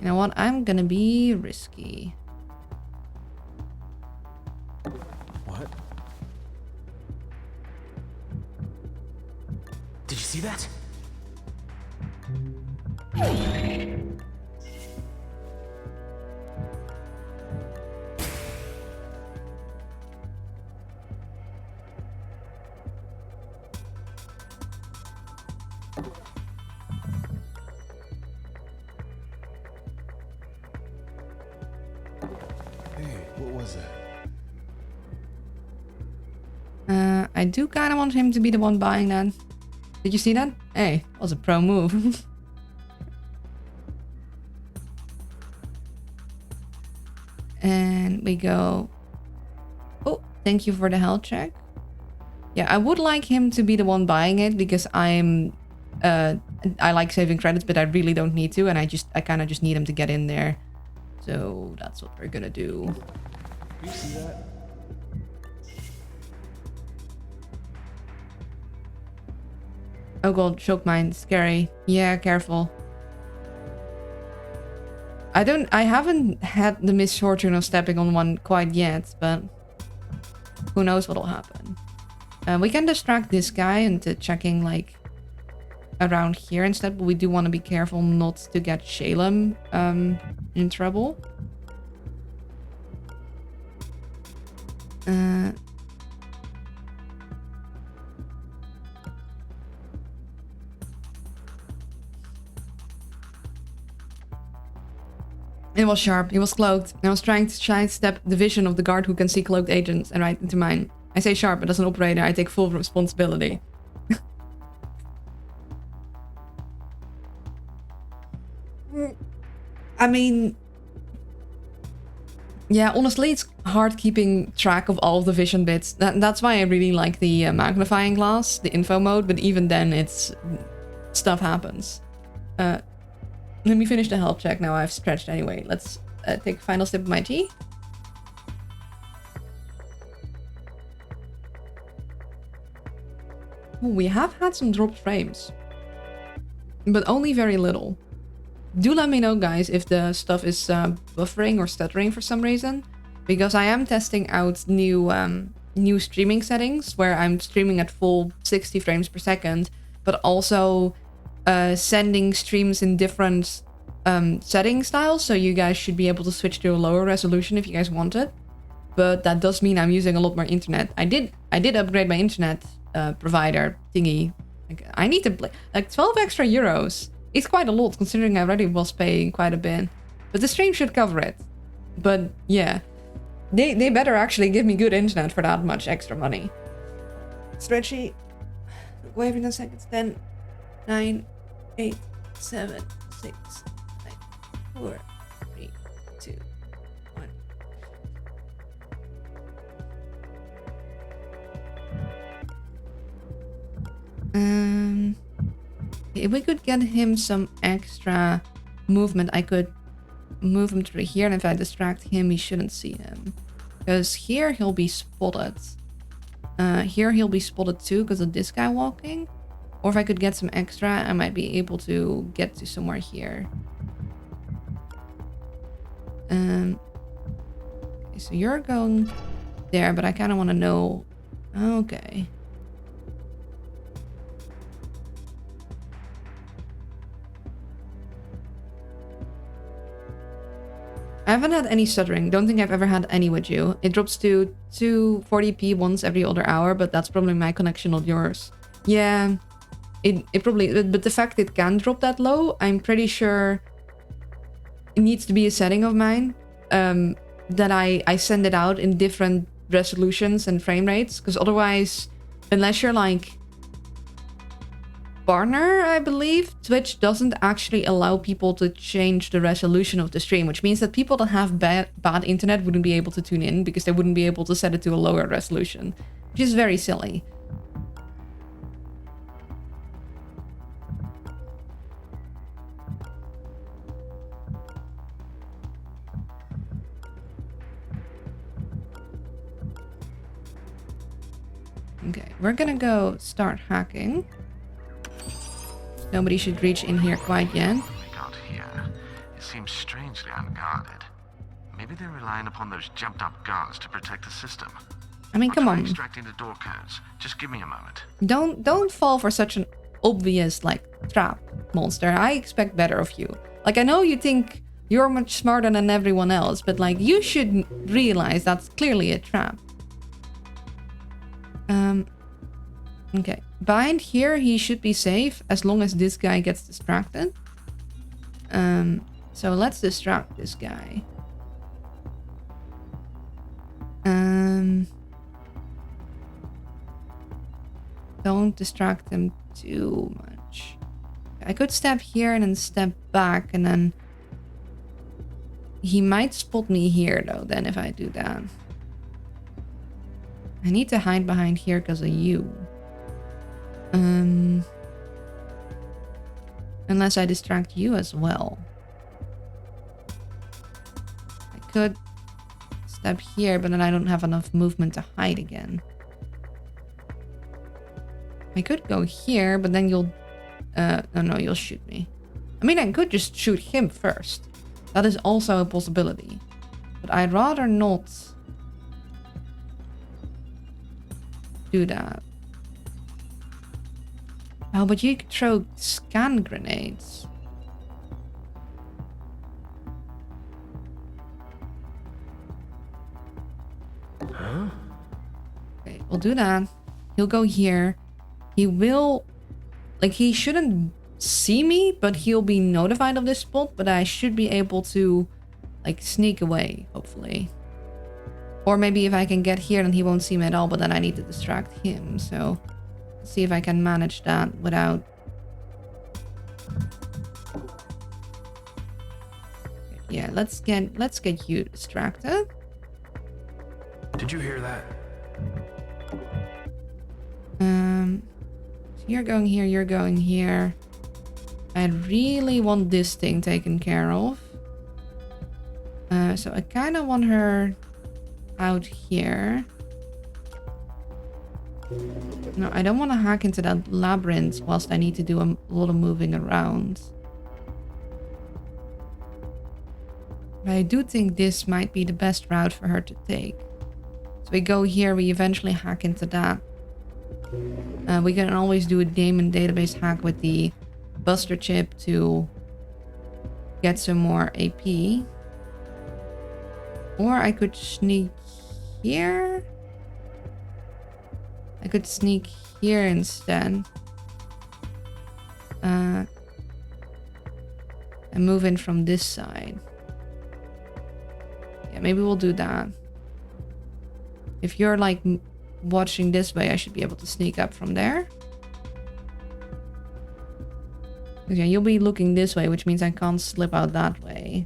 You know what? I'm gonna be risky. What? Did you see that? I do kind of want him to be the one buying that. Did you see that? Hey, that was a pro move. And we go... Oh, thank you for the health check. Yeah, I would like him to be the one buying it because I like saving credits, but I really don't need to, and I kind of just need him to get in there. So that's what we're gonna do. You see that? Oh god, choke mine, scary. Yeah, careful. I haven't had the misfortune of stepping on one quite yet, but who knows what'll happen. We can distract this guy into checking like around here instead, but we do want to be careful not to get Shalem in trouble. It was sharp, it was cloaked. I was trying to sidestep the vision of the guard who can see cloaked agents and right into mine. I say sharp, but as an operator, I take full responsibility. I mean... Yeah, honestly, it's hard keeping track of all of the vision bits. That's why I really like the magnifying glass, the info mode, but even then, it's... stuff happens. Let me finish the health check now. I've stretched anyway. Let's take a final sip of my tea. Ooh, we have had some dropped frames, but only very little. Do let me know, guys, if the stuff is buffering or stuttering for some reason, because I am testing out new streaming settings where I'm streaming at full 60 frames per second, but also sending streams in different setting styles, so you guys should be able to switch to a lower resolution if you guys want it. But that does mean I'm using a lot more internet. I did upgrade my internet provider thingy. Like, I need to play like 12 extra euros. It's quite a lot considering I already was paying quite a bit. But the stream should cover it. But yeah, they better actually give me good internet for that much extra money. Stretchy. Wait a second. 10, 9, 8, 7, 6, 5, 4, 3, 2, 1. If we could get him some extra movement, I could move him through here, and if I distract him, he shouldn't see him. Because here he'll be spotted. Here he'll be spotted too because of this guy walking. Or if I could get some extra, I might be able to get to somewhere here. Okay, so you're going there, but I kind of want to know... Okay. I haven't had any stuttering. Don't think I've ever had any with you. It drops to 240p once every other hour, but that's probably my connection, not yours. Yeah, it probably... But the fact it can drop that low, I'm pretty sure it needs to be a setting of mine. That I send it out in different resolutions and frame rates. Because otherwise, unless you're like... partner, I believe, Twitch doesn't actually allow people to change the resolution of the stream, which means that people that have bad internet wouldn't be able to tune in because they wouldn't be able to set it to a lower resolution, which is very silly. Okay, we're gonna go start hacking. Nobody should reach in here quite yet. We got here. It seems strangely unguarded. Maybe they're relying upon those jumped-up guards to protect the system. I mean, come I'll try on. extracting the door codes. Just give me a moment. Don't fall for such an obvious, like, trap, monster. I expect better of you. Like, I know you think you're much smarter than everyone else, but, like, you should realize that's clearly a trap. Okay. Behind here, he should be safe as long as this guy gets distracted. So let's distract this guy. Don't distract him too much. I could step here and then step back, and then he might spot me here though, then if I do that. I need to hide behind here because of you. Unless I distract you as well. I could step here, but then I don't have enough movement to hide again. I could go here, but then you'll... no, you'll shoot me. I mean, I could just shoot him first. That is also a possibility. But I'd rather not do that. Oh, but you could throw scan grenades. Huh? Okay, we'll do that. He'll go here. He will... Like, he shouldn't see me, but he'll be notified of this spot. But I should be able to, like, sneak away, hopefully. Or maybe if I can get here, then he won't see me at all, but then I need to distract him, so... Let's see if I can manage that without... Yeah, let's get you distracted. Did you hear that? So you're going here, you're going here. I really want this thing taken care of. So I kind of want her out here. No, I don't want to hack into that labyrinth whilst I need to do a lot of moving around. But I do think this might be the best route for her to take. So we go here, we eventually hack into that. We can always do a daemon database hack with the buster chip to get some more AP. Or I could sneak here. I could sneak here instead. And move in from this side. Yeah, maybe we'll do that. If you're like watching this way, I should be able to sneak up from there. Okay, you'll be looking this way, which means I can't slip out that way.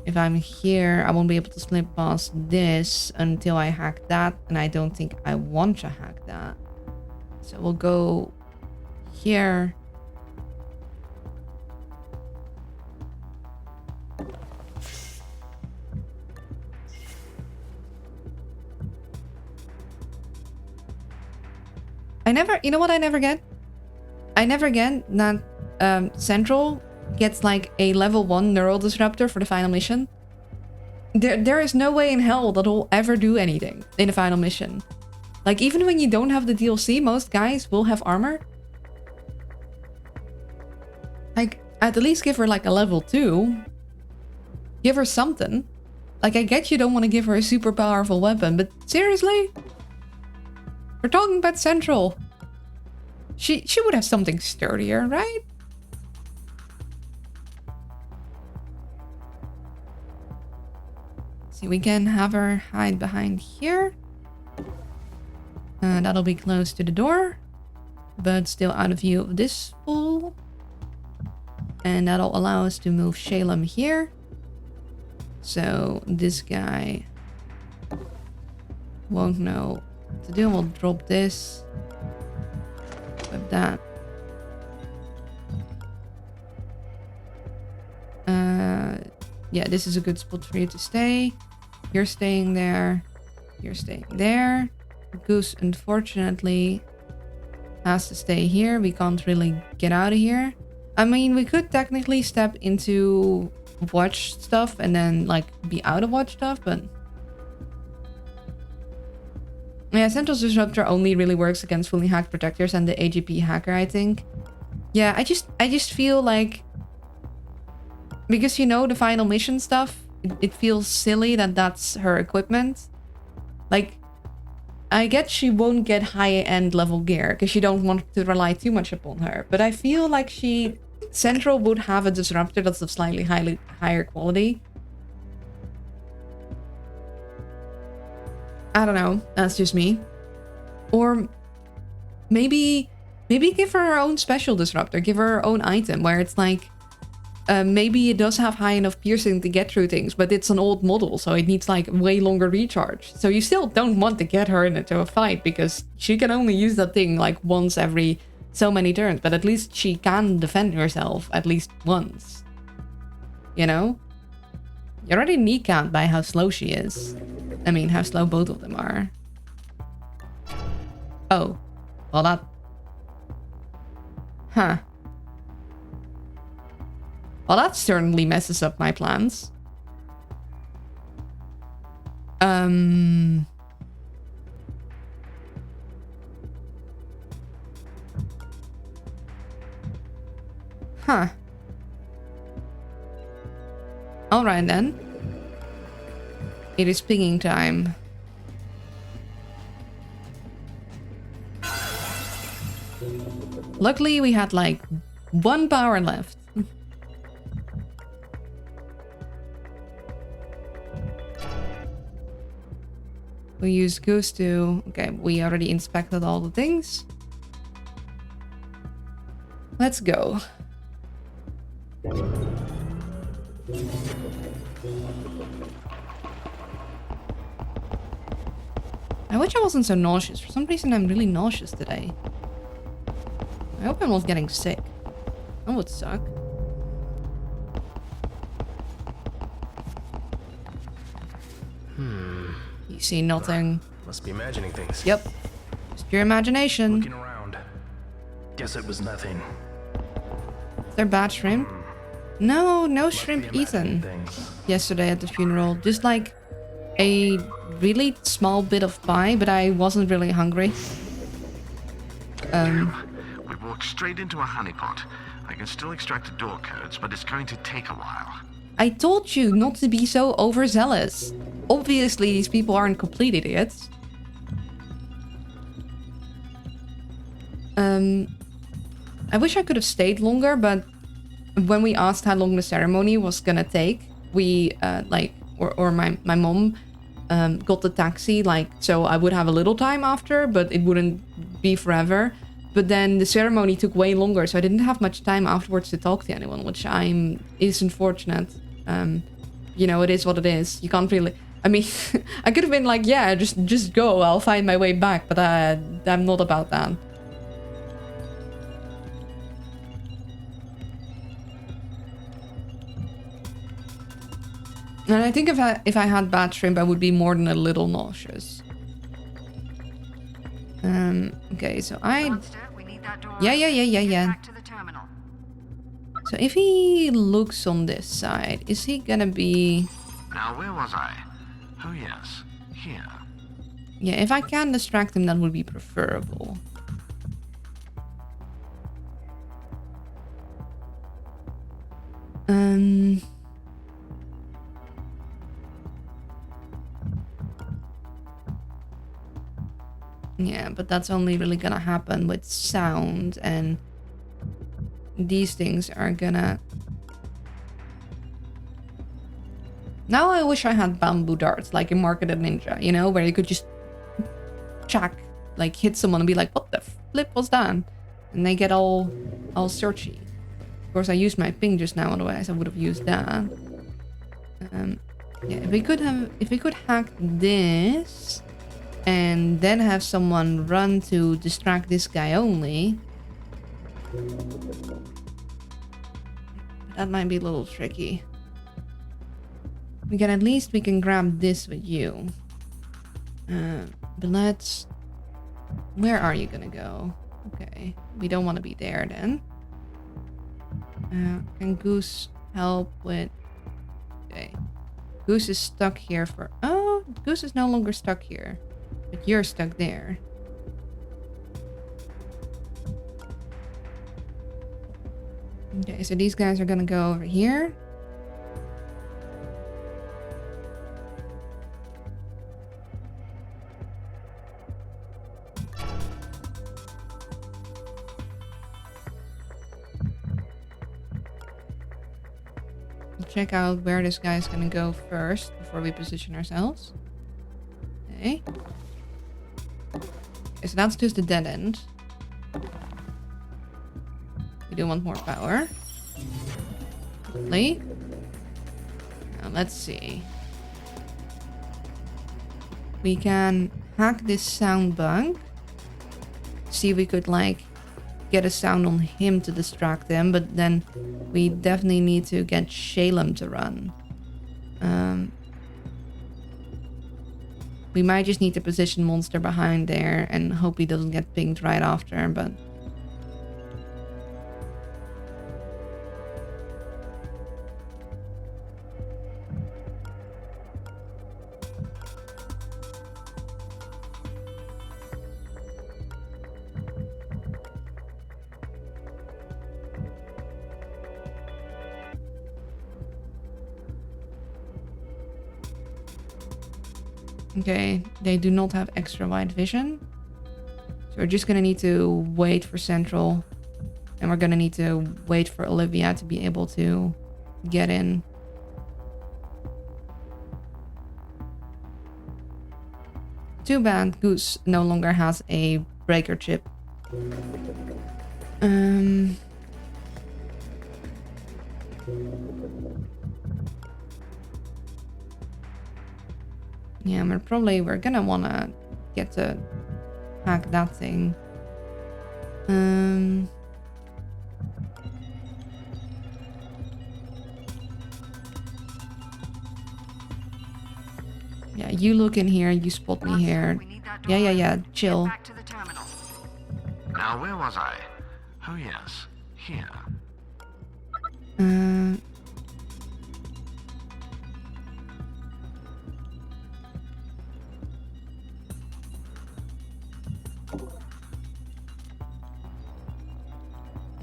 If I'm here, I won't be able to slip past this until I hack that, and I don't think I want to hack that. So we'll go here. You know what I never get? I never get that Central gets like a level 1 neural disruptor for the final mission. There is no way in hell that will ever do anything in the final mission. Like, even when you don't have the DLC, most guys will have armor. Like, at least give her like a level 2. Give her something. Like, I get you don't want to give her a super powerful weapon, but seriously? We're talking about Central. She would have something sturdier, right? See, we can have her hide behind here. That'll be close to the door, but still out of view of this fool. And that'll allow us to move Shalem here. So this guy won't know what to do. We'll drop this. Like that. Yeah, this is a good spot for you to stay. You're staying there. You're staying there. Goose, unfortunately, has to stay here. We can't really get out of here. I mean, we could technically step into watch stuff and then, like, be out of watch stuff, but... Yeah, Central Disruptor only really works against fully hacked protectors and the AGP hacker, I think. Yeah, I just feel like... Because, you know, the final mission stuff, it feels silly that that's her equipment. Like, I get she won't get high-end level gear because you don't want to rely too much upon her. But I feel like Central would have a disruptor that's of slightly higher quality. I don't know. That's just me. Or maybe give her own special disruptor. Give her her own item where it's like... maybe it does have high enough piercing to get through things, but it's an old model, so it needs like way longer recharge. So you still don't want to get her into a fight because she can only use that thing like once every so many turns, but at least she can defend herself at least once. You know? You're already kneecapped by how slow she is. I mean, how slow both of them are. Oh. Well, that... Huh. Well, that certainly messes up my plans. Huh. Alright then. It is pinging time. Luckily, we had like 1 power left. We use Goose to... Okay, we already inspected all the things. Let's go. I wish I wasn't so nauseous. For some reason, I'm really nauseous today. I hope I'm not getting sick. That would suck. You see nothing. Must be imagining things. Yep. Just your imagination. Looking around. Guess it was nothing. Is there bad shrimp? No, no shrimp Be imagining eaten things. yesterday at the funeral. Just like a really small bit of pie, but I wasn't really hungry. We walked straight into a honeypot. I can still extract the door codes, but it's going to take a while. I told you not to be so overzealous. Obviously, these people aren't complete idiots. I wish I could have stayed longer, but when we asked how long the ceremony was gonna take, we, my mom, got the taxi, like, so I would have a little time after, but it wouldn't be forever. But then the ceremony took way longer, so I didn't have much time afterwards to talk to anyone, which is unfortunate. You know, it is what it is. You can't really... I mean, I could have been like, yeah, just go, I'll find my way back, but I'm not about that. And I think if I had bad shrimp, I would be more than a little nauseous. Okay, so Monster, we need that door Yeah. back to the terminal. So if he looks on this side, is he gonna be... Now, where was I? Oh, yes. Here. Yeah, if I can distract him, that would be preferable. Yeah, but that's only really gonna happen with sound, and these things are gonna... Now I wish I had bamboo darts, like in Market of Ninja, you know, where you could just chack, like hit someone and be like, what the flip was that? And they get all searchy. Of course, I used my ping just now, otherwise I would have used that. Yeah, if we could hack this and then have someone run to distract this guy only. That might be a little tricky. We can grab this with you. But let's... Where are you gonna go? Okay, we don't want to be there then. Can Goose help with... Okay. Goose is stuck here for... Oh, Goose is no longer stuck here. But you're stuck there. Okay, so these guys are gonna go over here. Check out where this guy's gonna go first before we position ourselves. Okay. Okay, so that's just the dead end. We do want more power. Lovely. Now let's see. We can hack this sound bug. See if we could like get a sound on him to distract him, but then we definitely need to get Shalem to run. We might just need to position Monster behind there and hope he doesn't get pinged right after, but... Okay, they do not have extra wide vision. So we're just gonna need to wait for Central. And we're gonna need to wait for Olivia to be able to get in. Too bad Goose no longer has a breaker chip. Yeah, we're gonna wanna get to hack that thing. Yeah, you look in here, you spot me here. Yeah, chill. Back to the terminal. Now, where was I? Oh, yes. Here.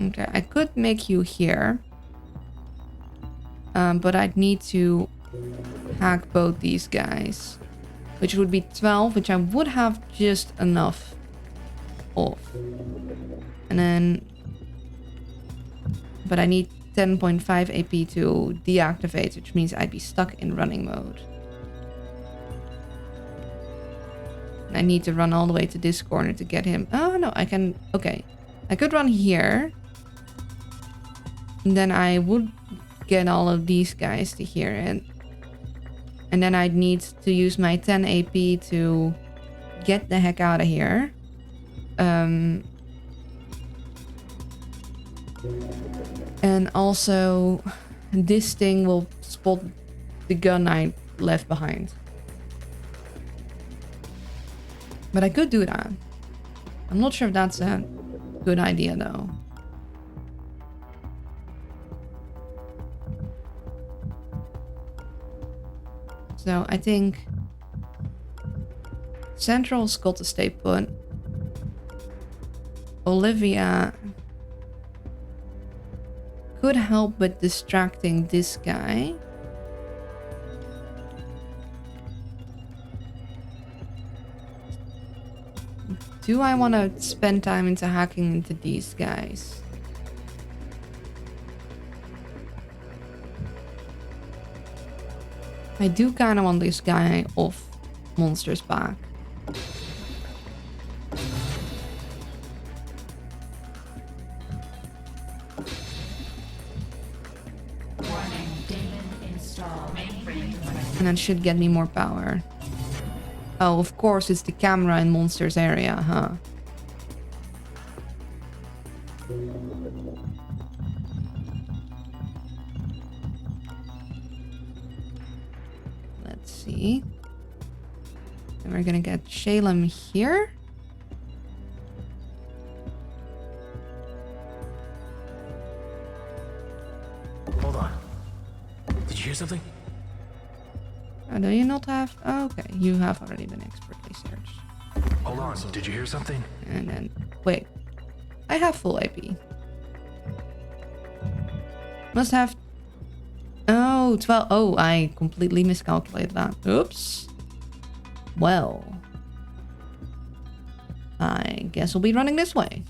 Okay, I could make you here. But I'd need to hack both these guys. Which would be 12, which I would have just enough of. And then... But I need 10.5 AP to deactivate, which means I'd be stuck in running mode. And I need to run all the way to this corner to get him. Oh, no, I can... Okay. I could run here. And then I would get all of these guys to hear it. And then I'd need to use my 10 AP to get the heck out of here. And also, this thing will spot the gun I left behind. But I could do that. I'm not sure if that's a good idea though. So I think Central's got to stay put. Olivia could help with distracting this guy. Do I want to spend time into hacking into these guys? I do kind of want this guy off Monster's back. And that should get me more power. Oh, of course, it's the camera in monsters area, huh? Let's see. And we're gonna get Shalem here. Hold on. Did you hear something? Oh, do you not have... Oh, okay, you have already been expertly searched. Hold on. Did you hear something? And then... Wait. I have full AP. Must have... Oh, 12... Oh, I completely miscalculated that. Oops. Well. I guess we'll be running this way.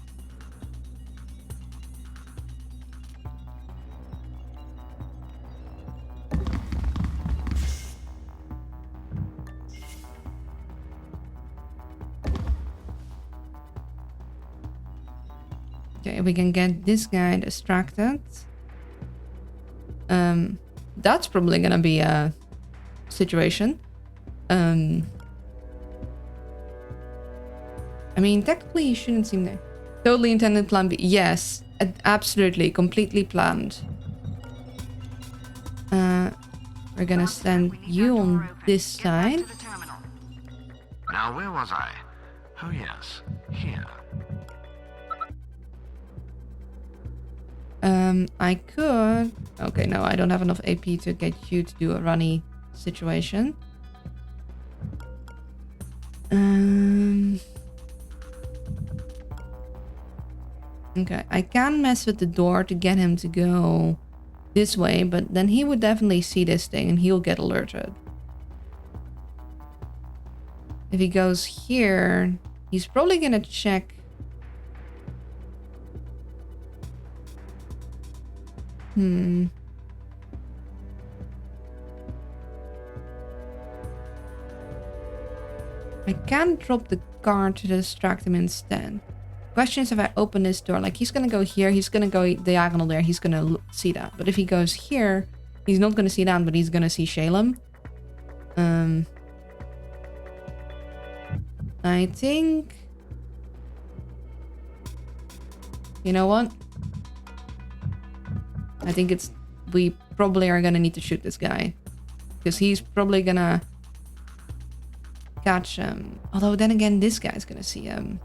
Okay, we can get this guy distracted. That's probably gonna be a situation. I mean, technically he shouldn't seem there. Totally intended plan B. Yes, absolutely, completely planned. We're gonna send you on this side. Now, where was I? Oh, yes. Here. I could... Okay, no, I don't have enough AP to get you to do a runny situation. Okay, I can mess with the door to get him to go this way, but then he would definitely see this thing and he'll get alerted. If he goes here, he's probably gonna check... I can drop the car to distract him instead. Question is if I open this door, like he's gonna go here, he's gonna go diagonal there, he's gonna see that. But if he goes here, he's not gonna see that, but he's gonna see Shalem. I think... You know what? I think it's... We probably are gonna need to shoot this guy. Because he's probably gonna... catch him. Although then again, this guy's gonna see him.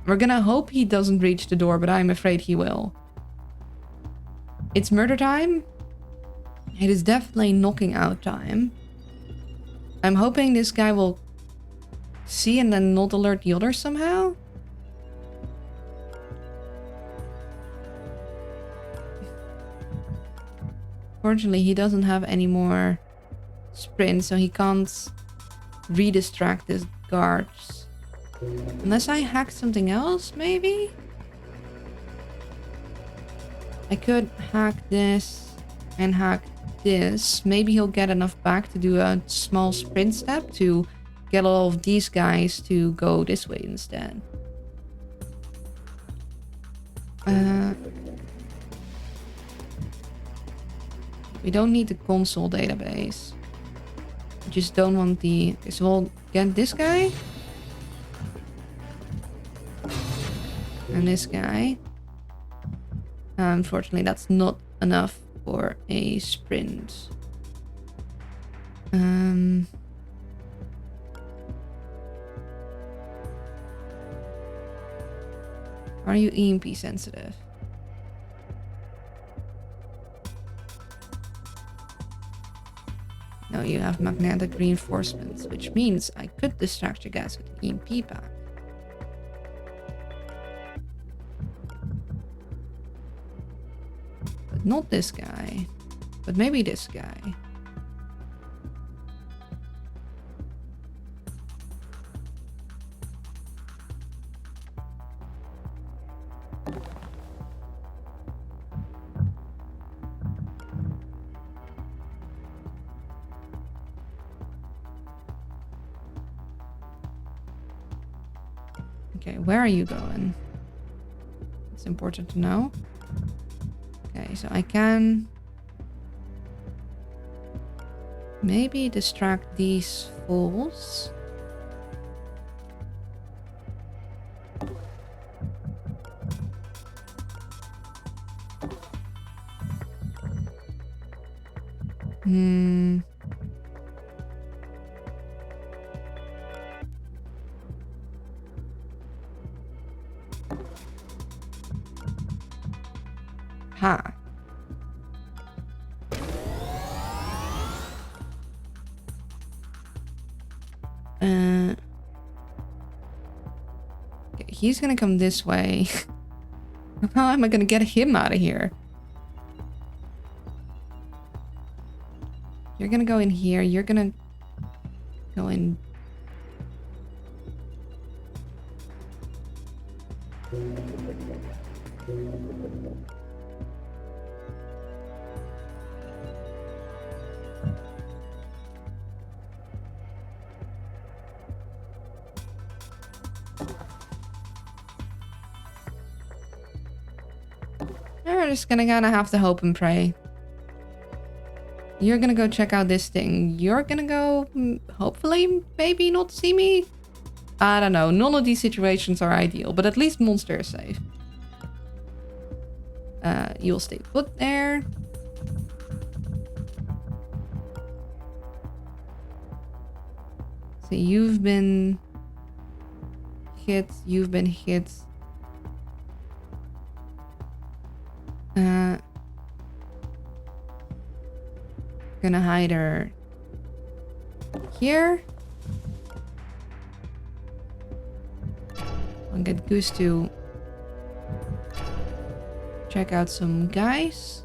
We're gonna hope he doesn't reach the door, but I'm afraid he will. It's murder time. It is definitely knocking out time. I'm hoping this guy will see and then not alert the others somehow. Fortunately, he doesn't have any more sprint, so he can't redistract his guards. Unless I hack something else, maybe? I could hack this and hack this. Maybe he'll get enough back to do a small sprint step to get all of these guys to go this way instead. We don't need the console database. We just don't want the... Okay, so we'll get this guy. And this guy. Unfortunately, that's not enough for a sprint. Are you EMP sensitive? No, you have magnetic reinforcements, which means I could distract you guys with EMP back. But not this guy. But maybe this guy. Okay, where are you going? It's important to know. Okay, Okay, so I can maybe distract these fools. Hmm. Ha. Okay, he's gonna come this way. How am I gonna get him out of here? You're gonna go in here. You're gonna go in. We're just gonna kind of have to hope and pray. You're gonna go check out this thing. You're gonna go, hopefully, maybe not see me. I don't know. None of these situations are ideal, but at least Monster is safe. You'll stay put there. So you've been hit. You've been hit. Gonna hide her here. I'll get Goose to check out some guys.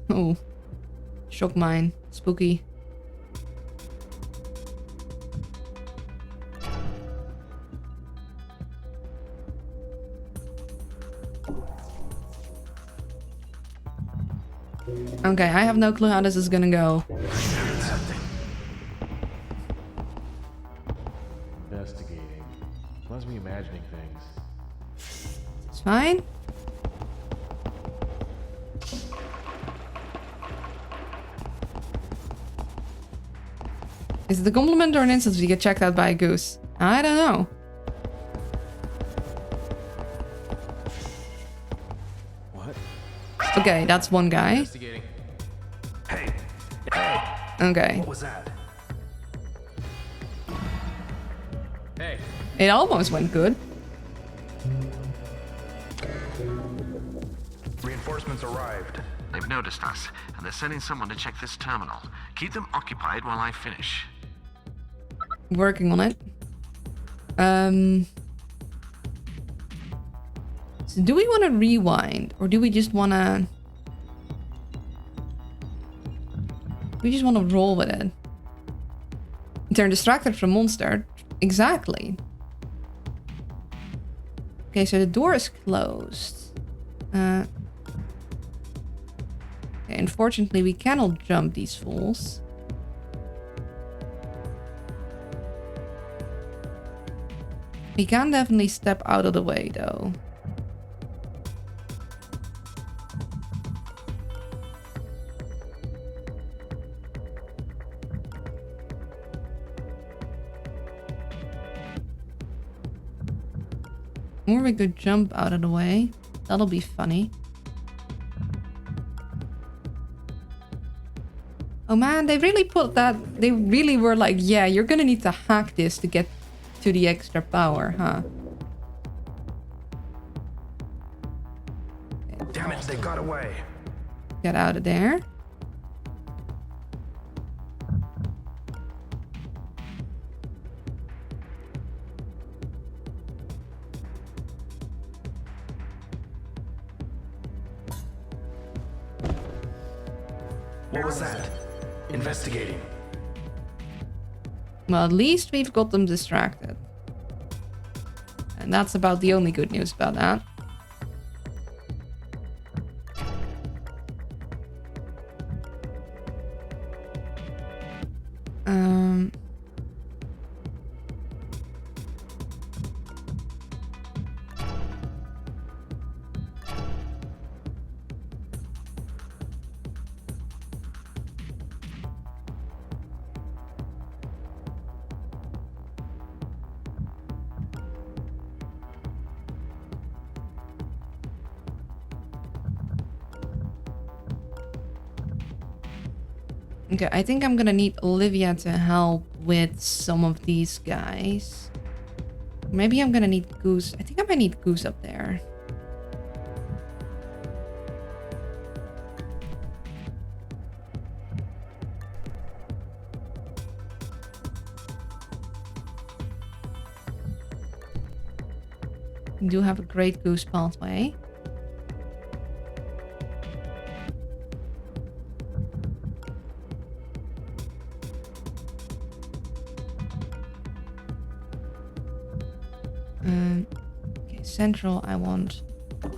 Oh, shock mine. Spooky. Okay, I have no clue how this is gonna go. Investigating. Must be imagining things. It's fine. Is it a compliment or an insult to get checked out by a goose? I don't know. What? Okay, that's one guy. Investigating. Hey! Hey! Okay. What was that? Hey! It almost went good. Reinforcements arrived. They've noticed us, and they're sending someone to check this terminal. Keep them occupied while I finish. Working on it. So do we want to rewind, or do we just want to? We just want to roll with it. They're distracted from Monster. Exactly. Okay, so the door is closed. Okay, unfortunately, we cannot jump these fools. We can definitely step out of the way, though. Or we could jump out of the way. That'll be funny. Oh man, they really put that... They really were like, yeah, you're gonna need to hack this to get to the extra power, huh? Damn it, they got away. Get out of there. What was that? Investigating. Well, at least we've got them distracted. And that's about the only good news about that. Um. Okay, I think I'm gonna need Olivia to help with some of these guys. Maybe I'm gonna need Goose. I think I might need Goose up there. We do have a great Goose pathway. Okay, central, I want to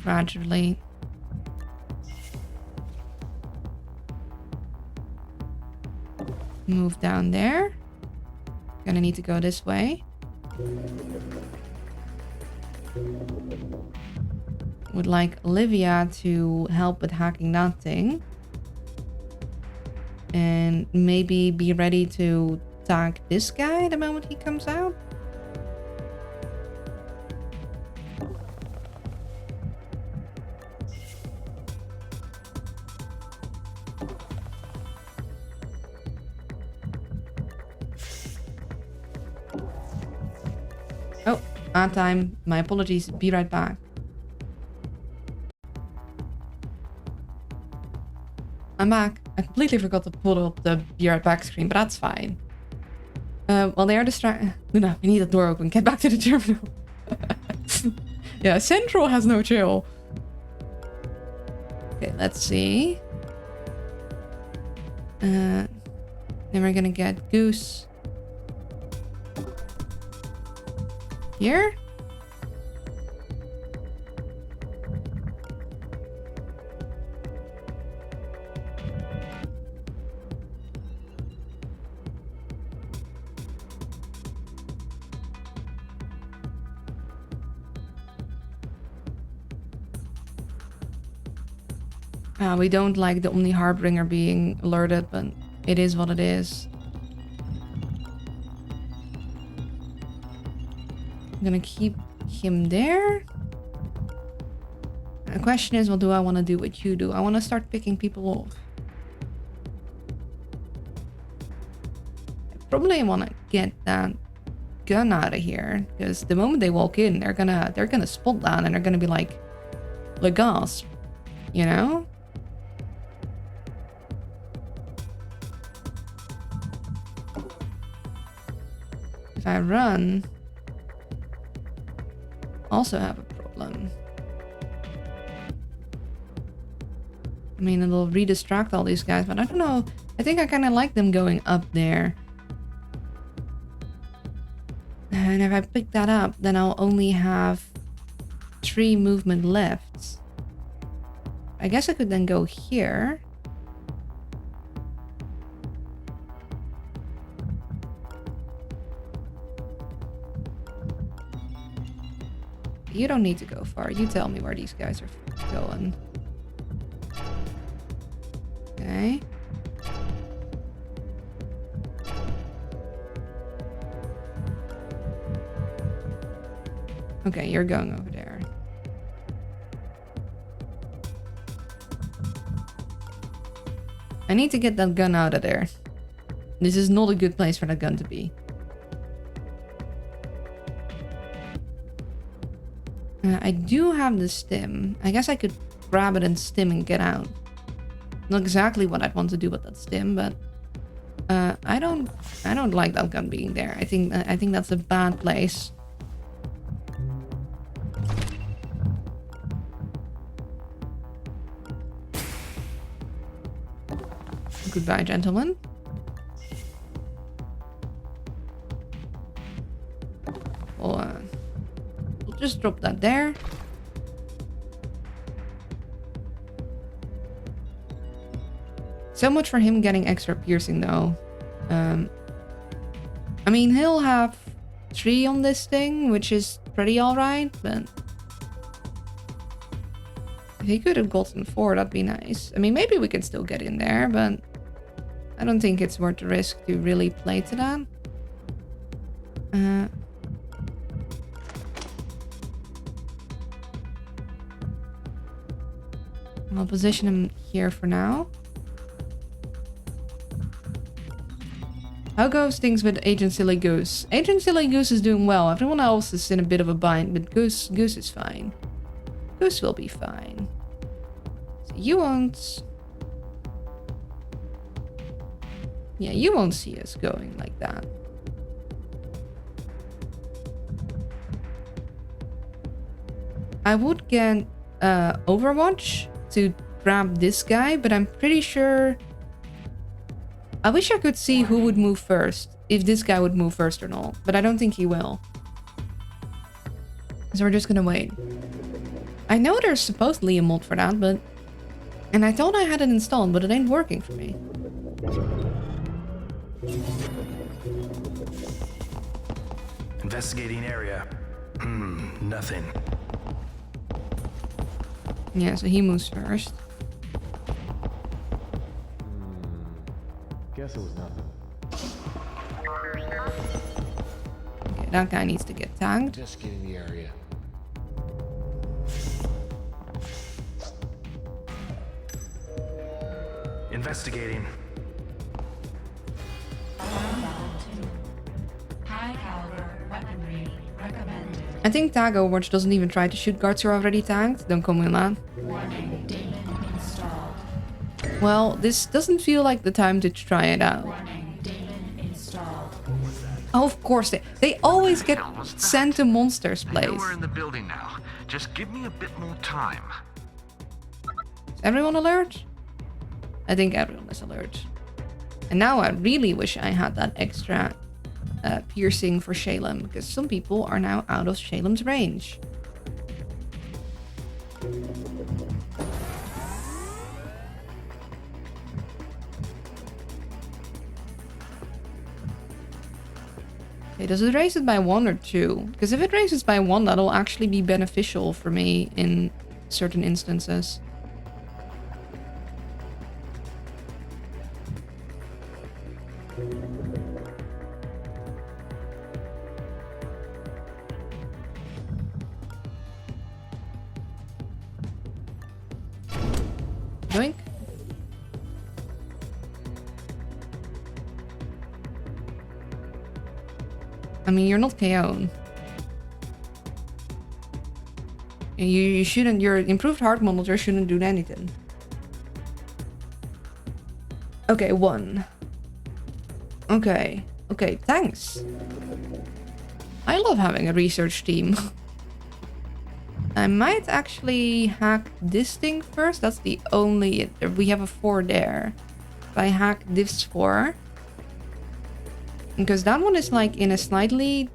gradually move down there. Gonna need to go this way. Would like Olivia to help with hacking that thing. And maybe be ready to tag this guy the moment he comes out. Oh, odd time. My apologies. Be right back. I'm back. I completely forgot to pull up the be right back screen, but that's fine. While they are distracted... Luna, we need the door open. Get back to the terminal. Yeah, Central has no chill. Okay, let's see. Then we're gonna get Goose. Here? We don't like the Omni Harbinger being alerted, but it is what it is. I'm gonna keep him there. The question is, what do I want to do what you do? I want to start picking people off. I probably want to get that gun out of here, because the moment they walk in, they're gonna spot that and they're gonna be like gasp, you know? If I run, also have a problem. I mean, it'll re-distract all these guys, but I don't know. I think I kind of like them going up there. And if I pick that up, then I'll only have 3 movement left. I guess I could then go here. You don't need to go far. You tell me where these guys are going. Okay. Okay, you're going over there. I need to get that gun out of there. This is not a good place for that gun to be. I do have the stim. I guess I could grab it and stim and get out. Not exactly what I'd want to do with that stim, but I don't like that gun being there. I think that's a bad place. Goodbye, gentlemen. We'll just drop that there. So much for him getting extra piercing though. I mean, he'll have 3 on this thing, which is pretty alright, but if he could have gotten 4, that'd be nice. I mean, maybe we can still get in there, but I don't think it's worth the risk to really play to that. I'll position him here for now. How goes things with Agent Silly Goose? Agent Silly Goose is doing well. Everyone else is in a bit of a bind, but Goose is fine. Goose will be fine. So you won't... Yeah, you won't see us going like that. I would get Overwatch to grab this guy, but I'm pretty sure... I wish I could see who would move first, if this guy would move first or not, but I don't think he will. So we're just gonna wait. I know there's supposedly a mod for that, but... And I thought I had it installed, but it ain't working for me. Investigating area. Nothing. Yeah, so he moves first. Guess it was nothing. Okay, that guy needs to get tagged. Investigating the area. Investigating. Alarm level 2. High caliber weaponry recommended. I think tag Overwatch doesn't even try to shoot guards who are already tagged. Don't come with that. Warning, daemon installed. Well, this doesn't feel like the time to try it out. Warning, daemon installed. Oh, of course, they always get hell was that? sent to monsters' I know place. we're in the building now. Just give me a bit more time. Is everyone alert? I think everyone is alert. And now I really wish I had that extra piercing for Shalem, because some people are now out of Shalem's range. Okay, does it raise it by 1 or 2? Because if it raises by 1, that'll actually be beneficial for me in certain instances. Doink. I mean, you're not KO'd. You shouldn't, your improved heart monitor shouldn't do anything. Okay, 1. Okay, thanks. I love having a research team. I might actually hack this thing first. That's the only... We have a 4 there. If I hack this 4... Because that one is like in a slightly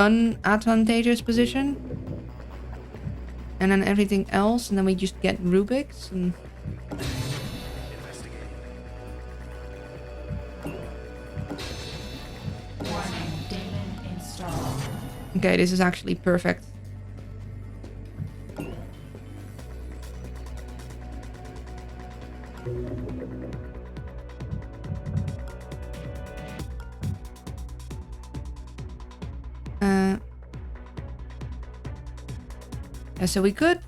unadvantageous position. And then everything else, and then we just get Rubik's and... Warning, daemon installed. Okay, this is actually perfect. Yeah, so we could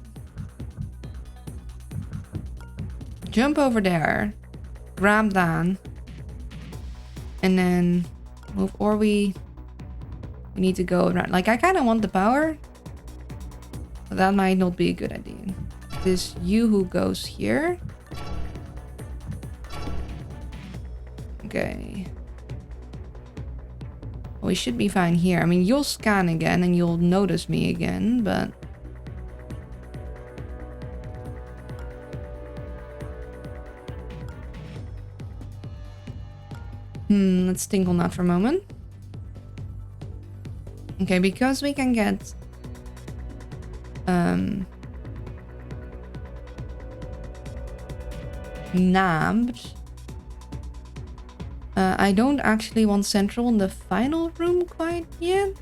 jump over there, grab that, and then move, or we need to go around. Like, I kind of want the power, but that might not be a good idea. This you who goes here. Okay. We should be fine here. I mean, you'll scan again and you'll notice me again, but... let's think on that for a moment. Okay, because we can get... nabbed I don't actually want central in the final room quite yet.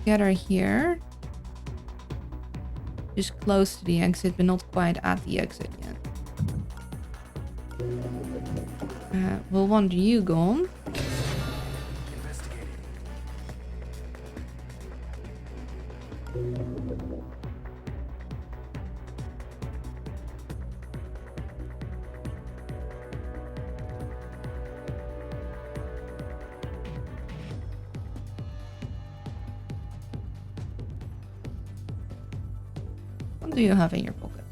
Scatter here. Just close to the exit, but not quite at the exit yet. We'll want you gone. What do you have in your pocket?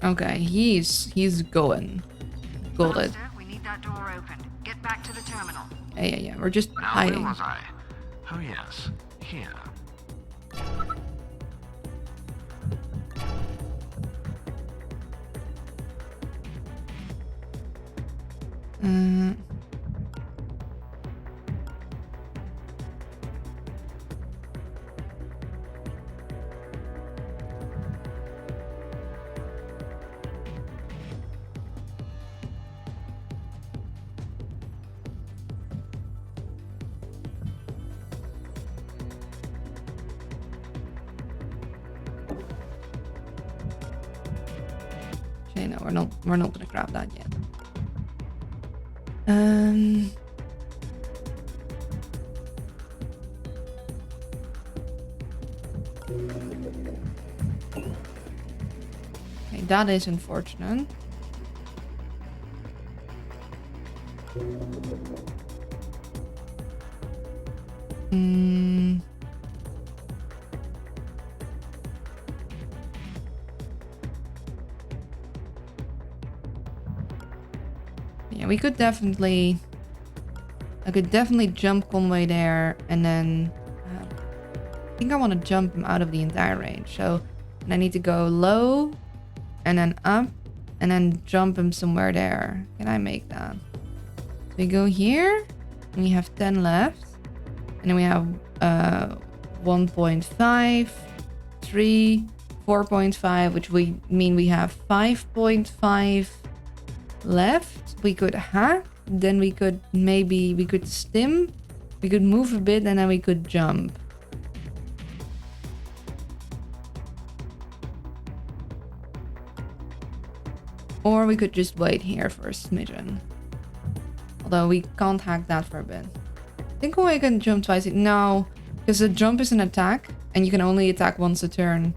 Okay, he's going. Got it. Master, we need that door open. Get back to the terminal. Yeah. We're just Now, hiding. where was I? Oh, yes. Here. Okay, no, we're not gonna grab that yet. Okay, that is unfortunate. Yeah, we could definitely... I could definitely jump Conway there, and then... I think I want to jump him out of the entire range. So and I need to go low, and then up, and then jump him somewhere there. Can I make that? So we go here, and we have 10 left. And then we have 1.5, 3, 4.5, which we mean we have 5.5 left. We could hack, then we could stim, we could move a bit, and then we could jump. Or we could just wait here for a smidgen. Although we can't hack that for a bit. I think I can jump twice. No, because a jump is an attack, and you can only attack once a turn.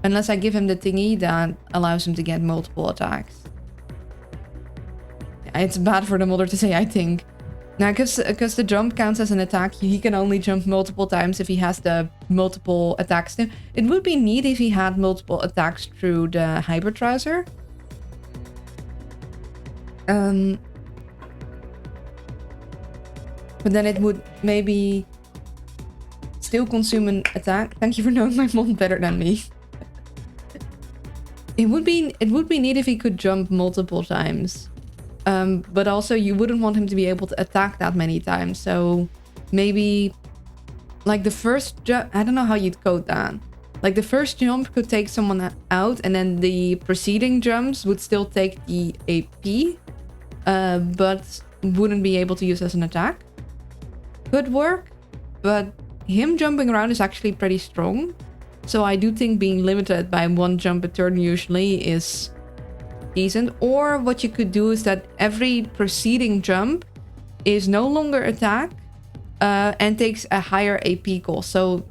Unless I give him the thingy that allows him to get multiple attacks. It's bad for the modder to say, I think. Now, because the jump counts as an attack, he can only jump multiple times if he has the multiple attacks. It would be neat if he had multiple attacks through the Hyper Trouser. But then it would maybe still consume an attack. Thank you for knowing my mod better than me. It would be neat if he could jump multiple times. But also you wouldn't want him to be able to attack that many times. So maybe like the first jump, I don't know how you'd code that. Like the first jump could take someone out, and then the preceding jumps would still take the AP, but wouldn't be able to use as an attack. Could work, but him jumping around is actually pretty strong. So I do think being limited by one jump a turn usually is decent. Or what you could do is that every preceding jump is no longer attack and takes a higher AP cost. So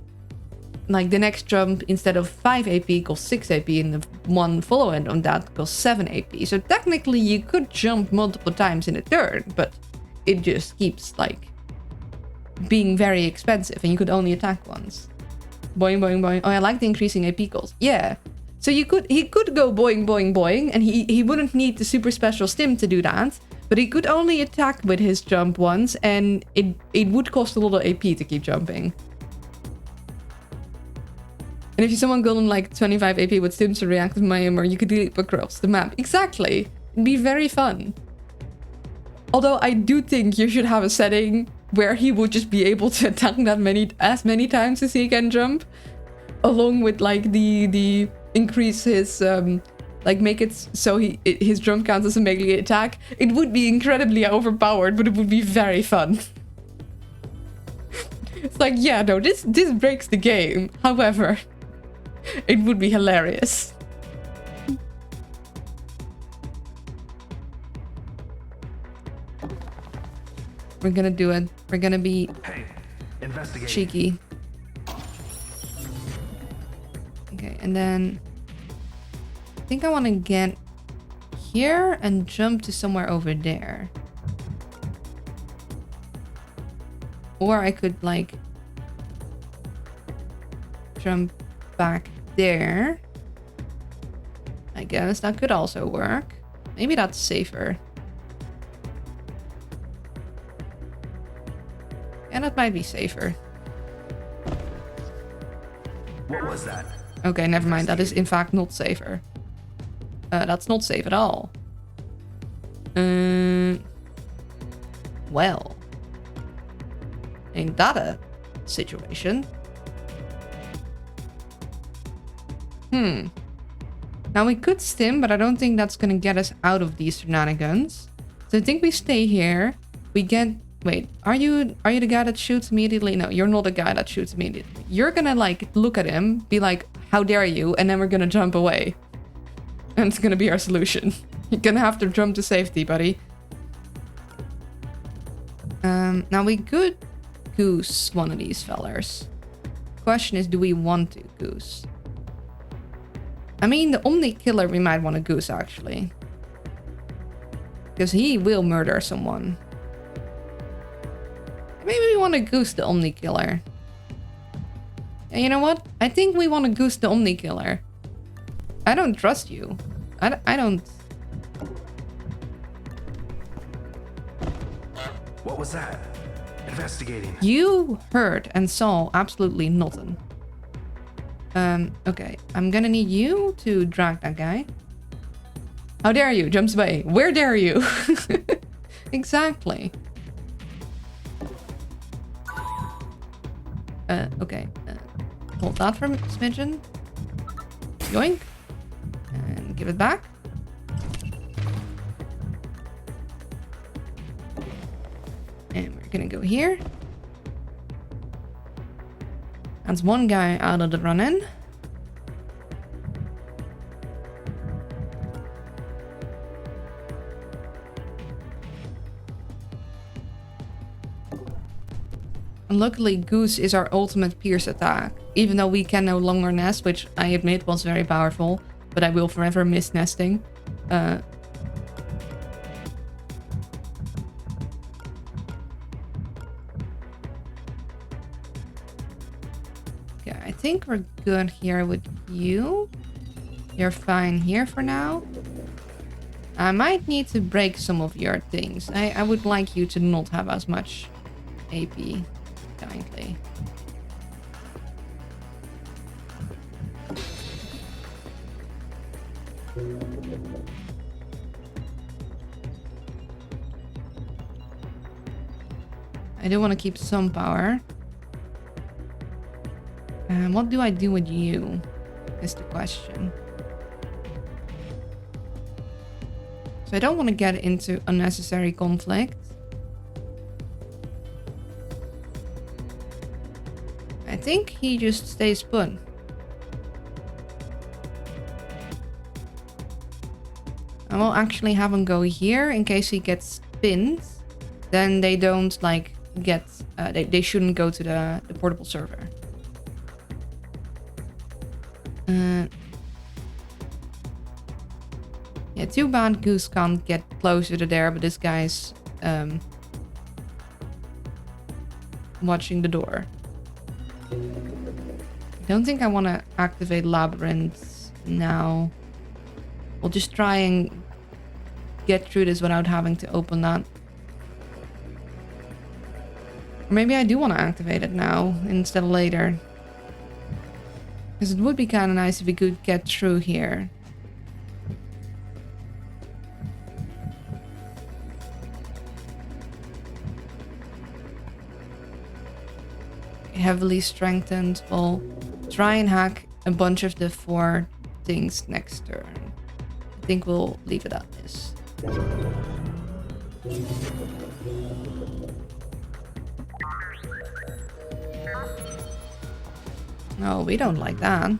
like the next jump, instead of 5 AP equals 6 AP, and the one following on that equals 7 AP. So technically you could jump multiple times in a turn, but it just keeps like being very expensive, and you could only attack once. Boing, boing, boing. Oh, I like the increasing AP cost. Yeah. So he could go boing, boing, boing, and he wouldn't need the super special stim to do that, but he could only attack with his jump once, and it would cost a lot of AP to keep jumping. And if someone got on like 25 AP with students to react with my aim, or you could leap across the map. Exactly. It'd be very fun. Although I do think you should have a setting where he would just be able to attack that as many times as he can jump. Along with like the increase his like make it so his jump counts as a melee attack. It would be incredibly overpowered, but it would be very fun. It's like, yeah, no, this breaks the game. However, it would be hilarious. We're gonna do it. We're gonna be cheeky. Okay, and then I think I want to get here and jump to somewhere over there. Or I could like jump back there. I guess that could also work. Maybe that's safer. And that might be safer. What was that? Okay, never mind. That is in fact not safer. That's not safe at all. Well. Ain't that a situation? Now we could stim, but I don't think that's gonna get us out of these shenanigans. So I think we stay here. We get... Wait, are you the guy that shoots immediately? No, you're not the guy that shoots immediately. You're gonna like look at him, be like, how dare you? And then we're gonna jump away. And it's gonna be our solution. You're gonna have to jump to safety, buddy. Now we could Goose one of these fellers. Question is, do we want to Goose? I mean, the Omni Killer we might want to Goose, actually. Because he will murder someone. Maybe we want to Goose the Omni Killer. And you know what? I think we want to Goose the Omni Killer. I don't trust you. I don't... What was that? Investigating. You heard and saw absolutely nothing. Okay. I'm gonna need you to drag that guy. How dare you? Jumps away. Where dare you? Exactly. Okay. Hold that for a smidgen. Yoink. And give it back. And we're gonna go here. That's one guy out of the run-in. And luckily, Goose is our ultimate pierce attack. Even though we can no longer nest, which I admit was very powerful. But I will forever miss nesting. Yeah, I think we're good here with you. You're fine here for now. I might need to break some of your things. I would like you to not have as much AP. Kindly. I do want to keep some power. What do I do with you? Is the question. So I don't want to get into unnecessary conflict. I think he just stays put. I will actually have him go here in case he gets pinned. Then they don't like get... they shouldn't go to the portable server. Yeah, too bad Goose can't get closer to there, but this guy's watching the door. I don't think I want to activate Labyrinth now. We'll just try and get through this without having to open that. Or maybe I do want to activate it now instead of later. Because it would be kind of nice if we could get through here. Heavily strengthened. We'll try and hack a bunch of the 4 things next turn. I think we'll leave it at this. No, we don't like that.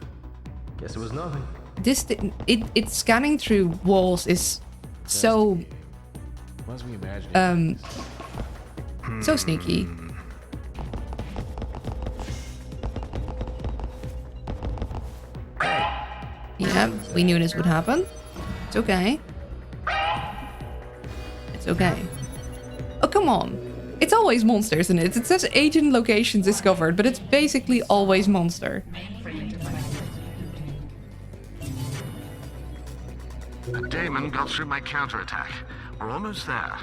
Guess it was nothing. This it's scanning through walls is so Must be imagining. so sneaky. Yeah, we knew this would happen. It's okay. It's okay. Oh, come on. It's always monsters in it. It says agent locations discovered, but it's basically always monster. The Damon got through my counterattack. We're almost there.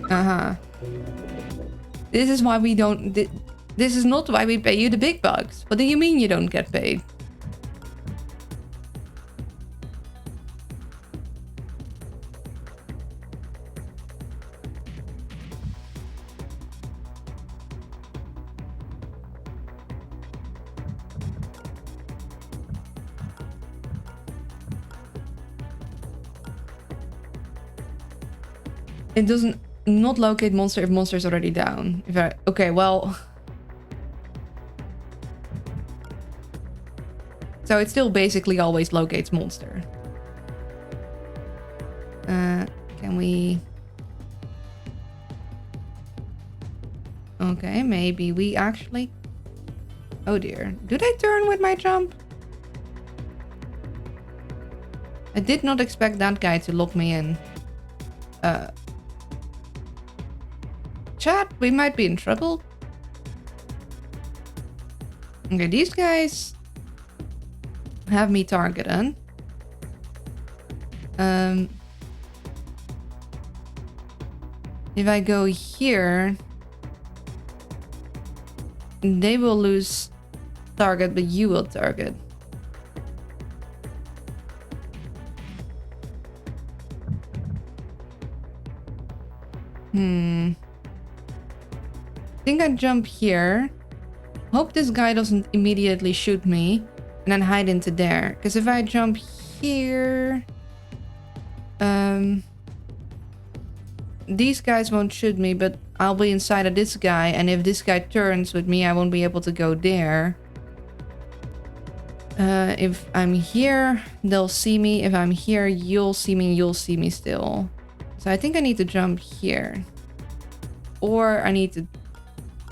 Uh-huh. This is why we don't... This is not why we pay you the big bucks. What do you mean you don't get paid? It doesn't not locate monster if monster is already down. Okay, well... So it still basically always locates monster. Can we... Okay, maybe we actually... Oh dear. Did I turn with my jump? I did not expect that guy to lock me in. Chat, we might be in trouble. Okay, these guys have me targeted. If I go here, they will lose target, but you will target. I think I jump here. Hope this guy doesn't immediately shoot me. And then hide into there. Because if I jump here... these guys won't shoot me, but I'll be inside of this guy. And if this guy turns with me, I won't be able to go there. If I'm here, they'll see me. If I'm here, you'll see me still. So I think I need to jump here. Or I need to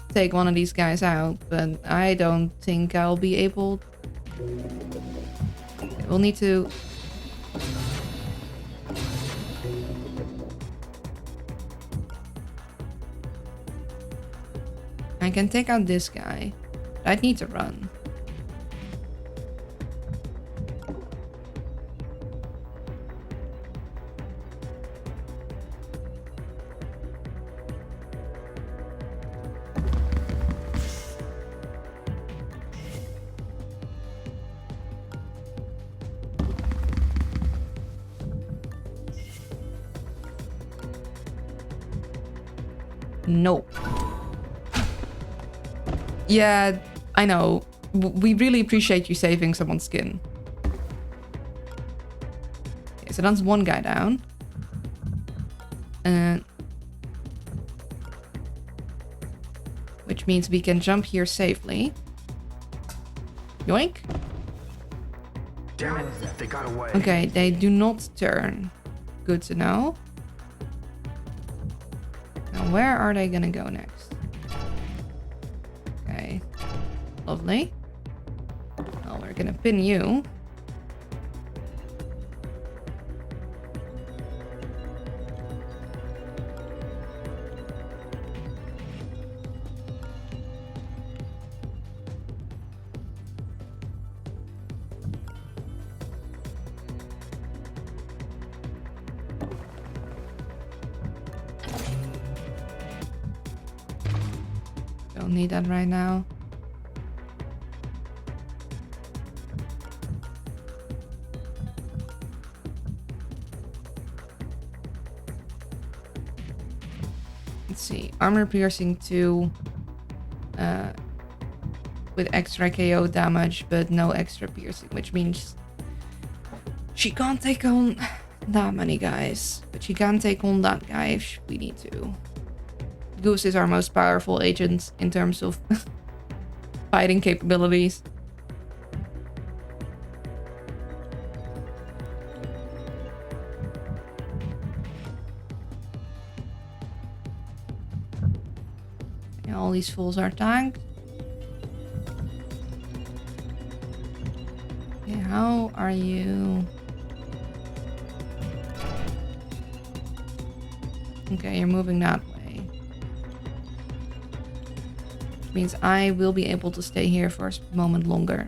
take one of these guys out, but I don't think I'll be able... We'll need to... I can take out this guy. I'd need to run. Nope. Yeah, I know. We really appreciate you saving someone's skin. Okay, so that's one guy down. Which means we can jump here safely. Yoink. Damn it, they got away. Okay, they do not turn. Good to know. Now, where are they gonna go next? Okay. Lovely. Well, we're gonna pin you. Don't need that right now. armor piercing 2 with extra KO damage, but no extra piercing, which means she can't take on that many guys, but she can take on that guy if we need to. Goose is our most powerful agent in terms of fighting capabilities. Yeah, all these fools are tagged. Okay, how are you? Okay, you're moving that way. Which means I will be able to stay here for a moment longer.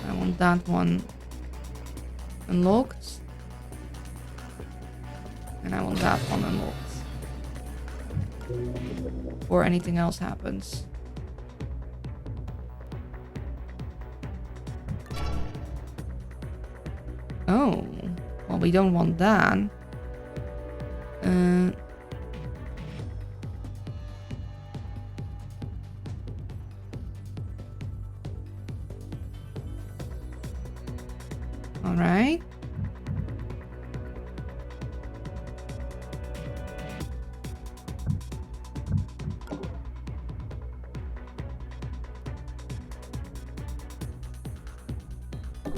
I want that one unlocked. And I want that one unlocked. Before anything else happens. Oh, well, we don't want that. All right.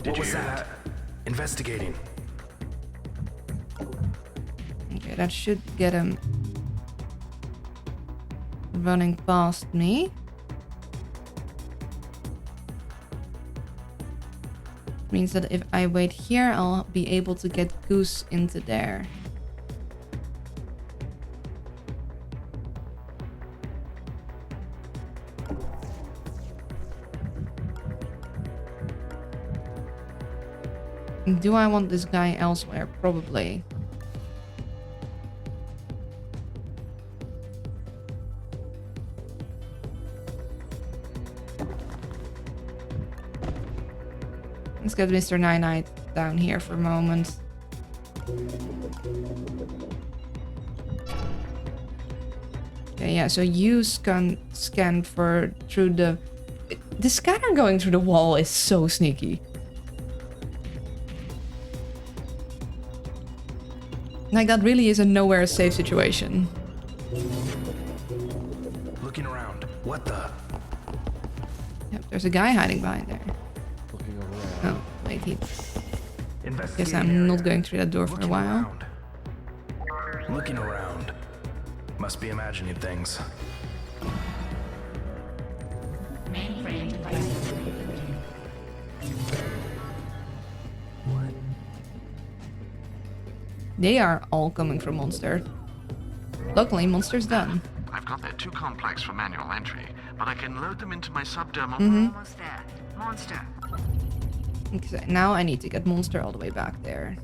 What was that? Investigating. Okay, that should get him running past me. Means that if I wait here, I'll be able to get Goose into there. Do I want this guy elsewhere? Probably. Let's get Mr. Nine-Eyed down here for a moment. Okay, yeah, so you scan for through the... The scanner going through the wall is so sneaky. Like, that really is a nowhere safe situation. Looking around. What the? Yep, there's a guy hiding behind there. Looking around. Oh, wait, he... Investigating Guess I'm not area. going through that door for a Looking while. around. Looking around. Must be imagining things. Mainframe devices rebooting. They are all coming from Monster. Luckily, Monster's done. I've got that too complex for manual entry, but I can load them into my subdermal. Almost there. Monster. Okay, now I need to get Monster all the way back there.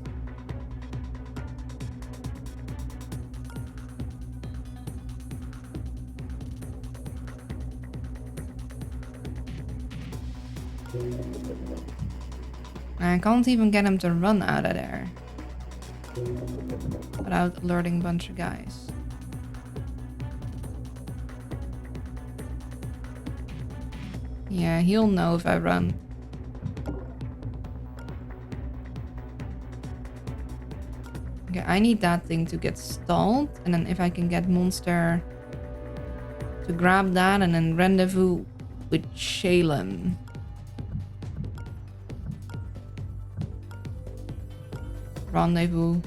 I can't even get him to run out of there without alerting a bunch of guys. Yeah, he'll know if I run. Okay, I need that thing to get stalled, and then if I can get Monster to grab that and then rendezvous with Shalem. Rendezvous.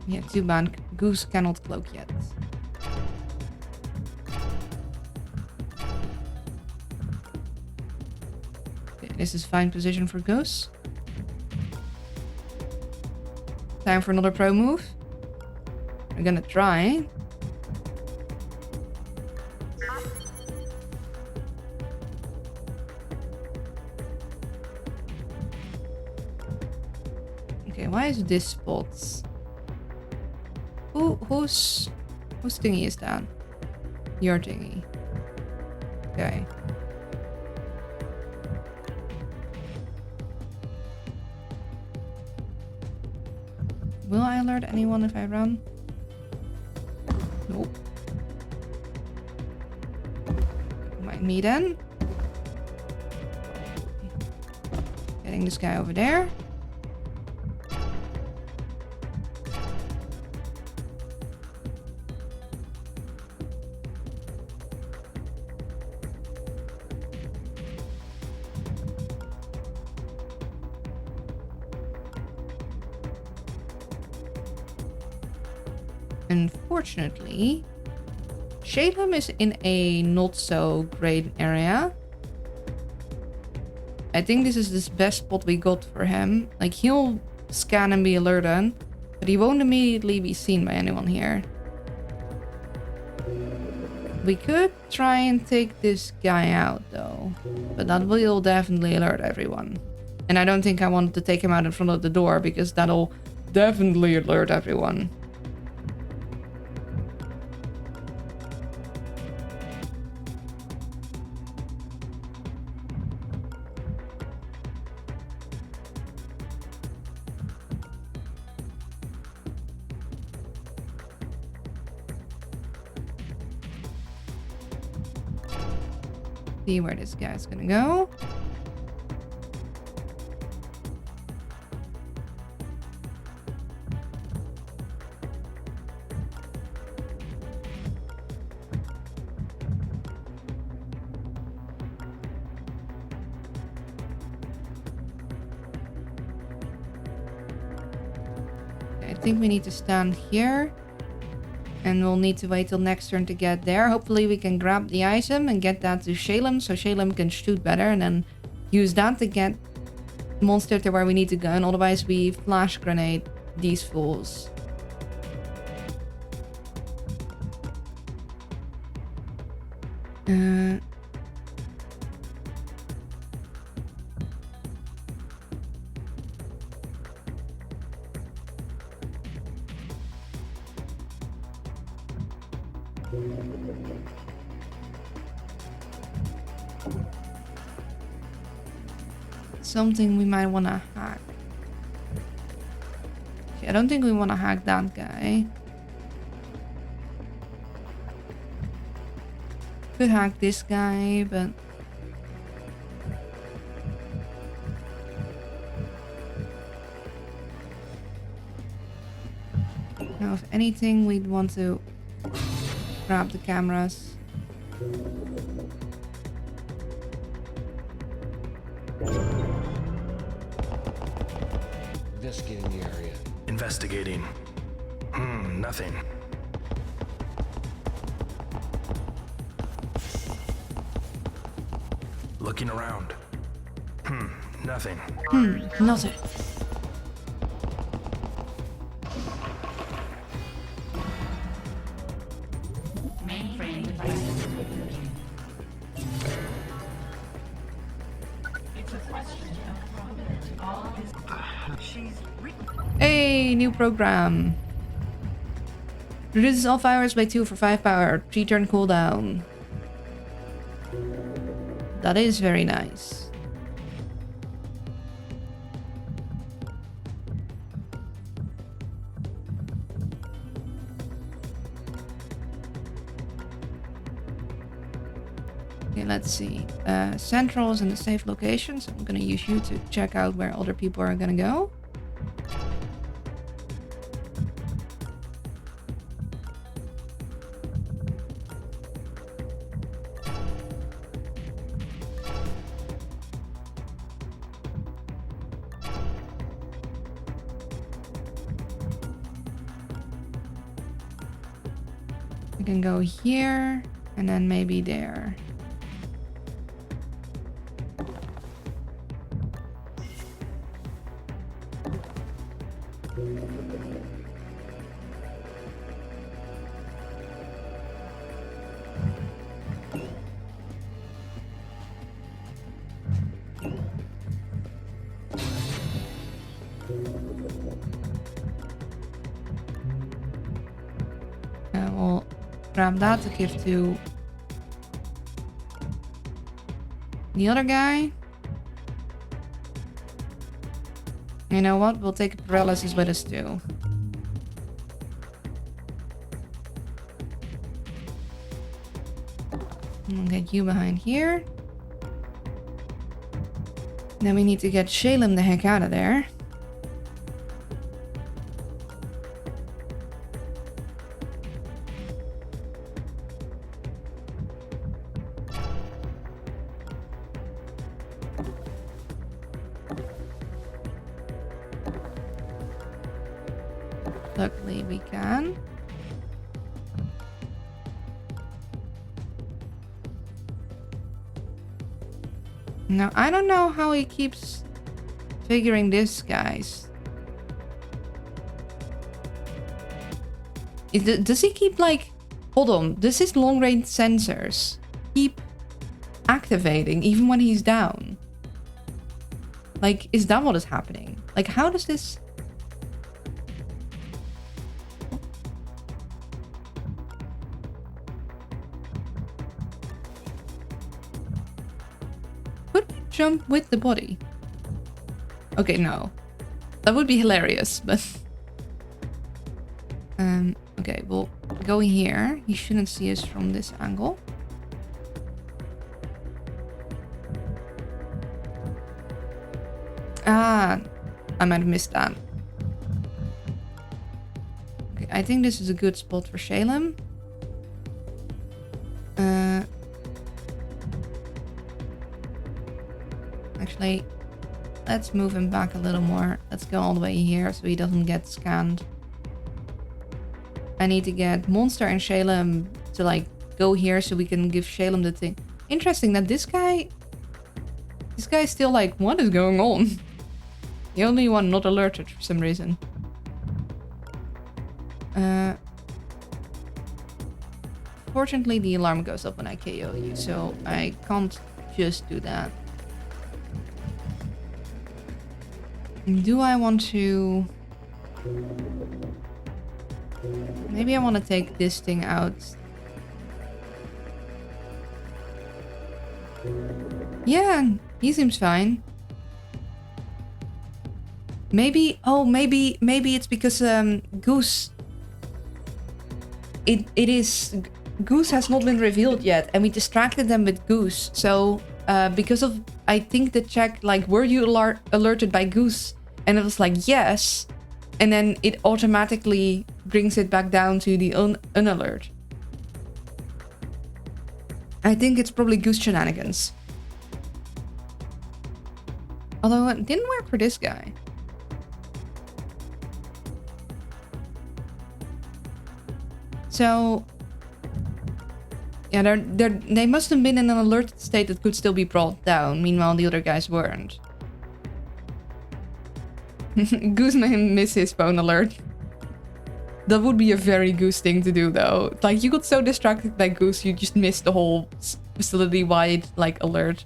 Yeah, too bad. Goose cannot cloak yet. Okay, this is fine position for Goose. Time for another pro move. We're gonna try. Okay, why is this spot? Who's Whose thingy is that? Your thingy. Okay. Will I alert anyone if I run? Nope. Mind me then. Getting this guy over there. Unfortunately, Shalem is in a not so great area. I think this is the best spot we got for him. Like, he'll scan and be alerted, but he won't immediately be seen by anyone here. We could try and take this guy out though, but that will definitely alert everyone. And I don't think I want to take him out in front of the door because that'll definitely alert everyone. See where this guy's gonna go. I think we need to stand here. And we'll need to wait till next turn to get there. Hopefully we can grab the item and get that to Shalem so Shalem can shoot better and then use that to get monster to where we need to go. And otherwise we flash grenade these fools. Something we might want to hack. Okay, I don't think we want to hack that guy. Could hack this guy, but now, if anything, we'd want to grab the cameras. Investigating the area. Investigating. Nothing. Looking around. Nothing. Nothing. Mainframe devices rebooting. It's a question of probability. All is Hey, new program. Reduces all fireworks by 2 for 5 power. 3 turn cooldown. That is very nice. Okay, let's see. Central is in a safe location, so I'm gonna use you to check out where other people are gonna go. We can go here and then maybe there. We'll grab that to give to the other guy. You know what? We'll take paralysis with us too. I'll get you behind here. Then we need to get Shalem the heck out of there. Luckily we can. Now, I don't know how he keeps figuring this, guys. Does he keep, like... Hold on. Does his long-range sensors keep activating even when he's down? Like, is that what is happening? Like, how does this... Jump with the body? Okay, no. That would be hilarious, but... okay, we'll go here. He shouldn't see us from this angle. Ah, I might have missed that. Okay, I think this is a good spot for Shalem. Actually, let's move him back a little more. Let's go all the way here so he doesn't get scanned. I need to get Monster and Shalem to like go here so we can give Shalem the thing. Interesting that this guy's still like, what is going on? The only one not alerted for some reason. Fortunately, the alarm goes off when I KO you, so I can't just do that. Do I want to... Maybe I want to take this thing out. Yeah, he seems fine. Maybe... Oh, maybe it's because Goose... It is... Goose has not been revealed yet, and we distracted them with Goose. So, because of... I think the check, like, were you alerted by Goose? And it was like, yes. And then it automatically brings it back down to the unalert. I think it's probably Goose shenanigans. Although it didn't work for this guy. So... yeah, they must have been in an alerted state that could still be brought down. Meanwhile, the other guys weren't. Goose may miss his phone alert. That would be a very Goose thing to do, though. Like, you got so distracted by Goose, you just missed the whole facility-wide, like, alert.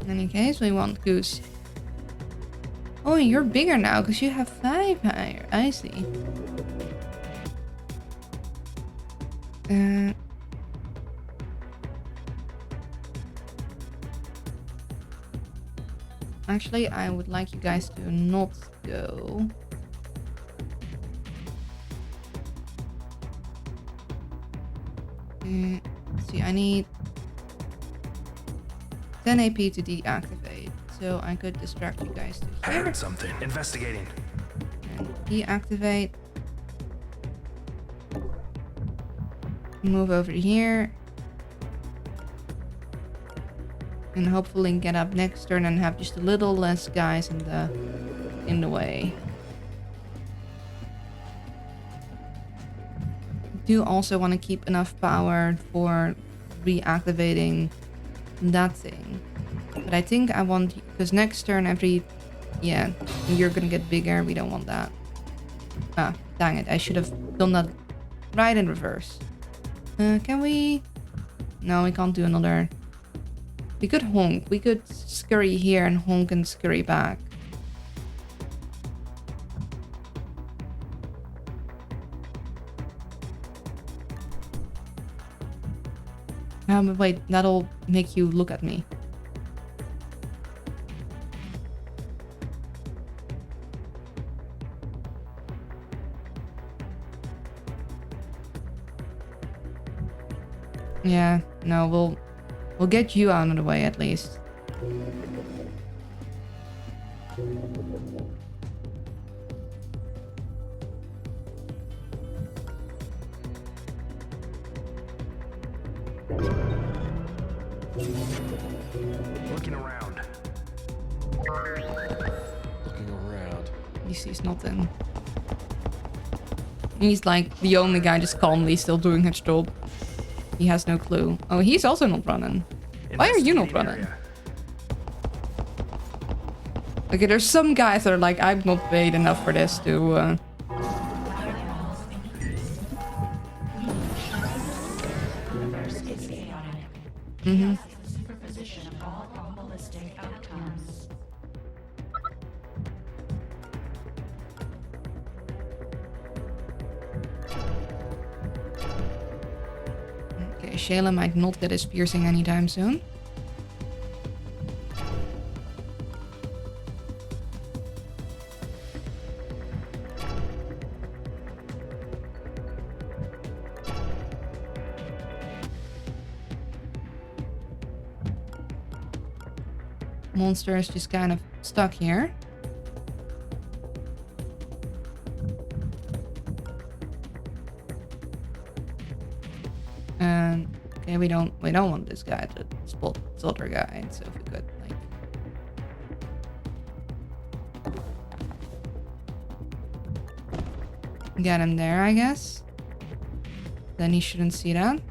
In any case, we want Goose. Oh, you're bigger now, because you have 5 higher. I see. Actually, I would like you guys to not go. Let's see, I need 10 AP to deactivate, so I could distract you guys to I here. heard something. Investigating. And deactivate. Move over here. And hopefully get up next turn and have just a little less guys in the way. Do also want to keep enough power for reactivating that thing. But I think I want, because next turn yeah, you're gonna get bigger. We don't want that. Ah, dang it. I should have done that right in reverse. Can we? No, we can't do another. We could honk. We could scurry here and honk and scurry back. But wait, that'll make you look at me. Yeah, no, we'll get you out of the way at least. Looking around. Looking around. He sees nothing. He's like the only guy just calmly still doing his job. He has no clue. Oh, he's also not running. Why are you not running? Okay, there's some guys that are like, I'm not paid enough for this to... Mm-hmm. The superposition of all probabilistic outcomes. Okay, Shayla might not get his piercing anytime soon. Monster is just kind of stuck here. And okay, we don't want this guy to spot this other guy, so if we could like get him there, I guess. Then he shouldn't see that.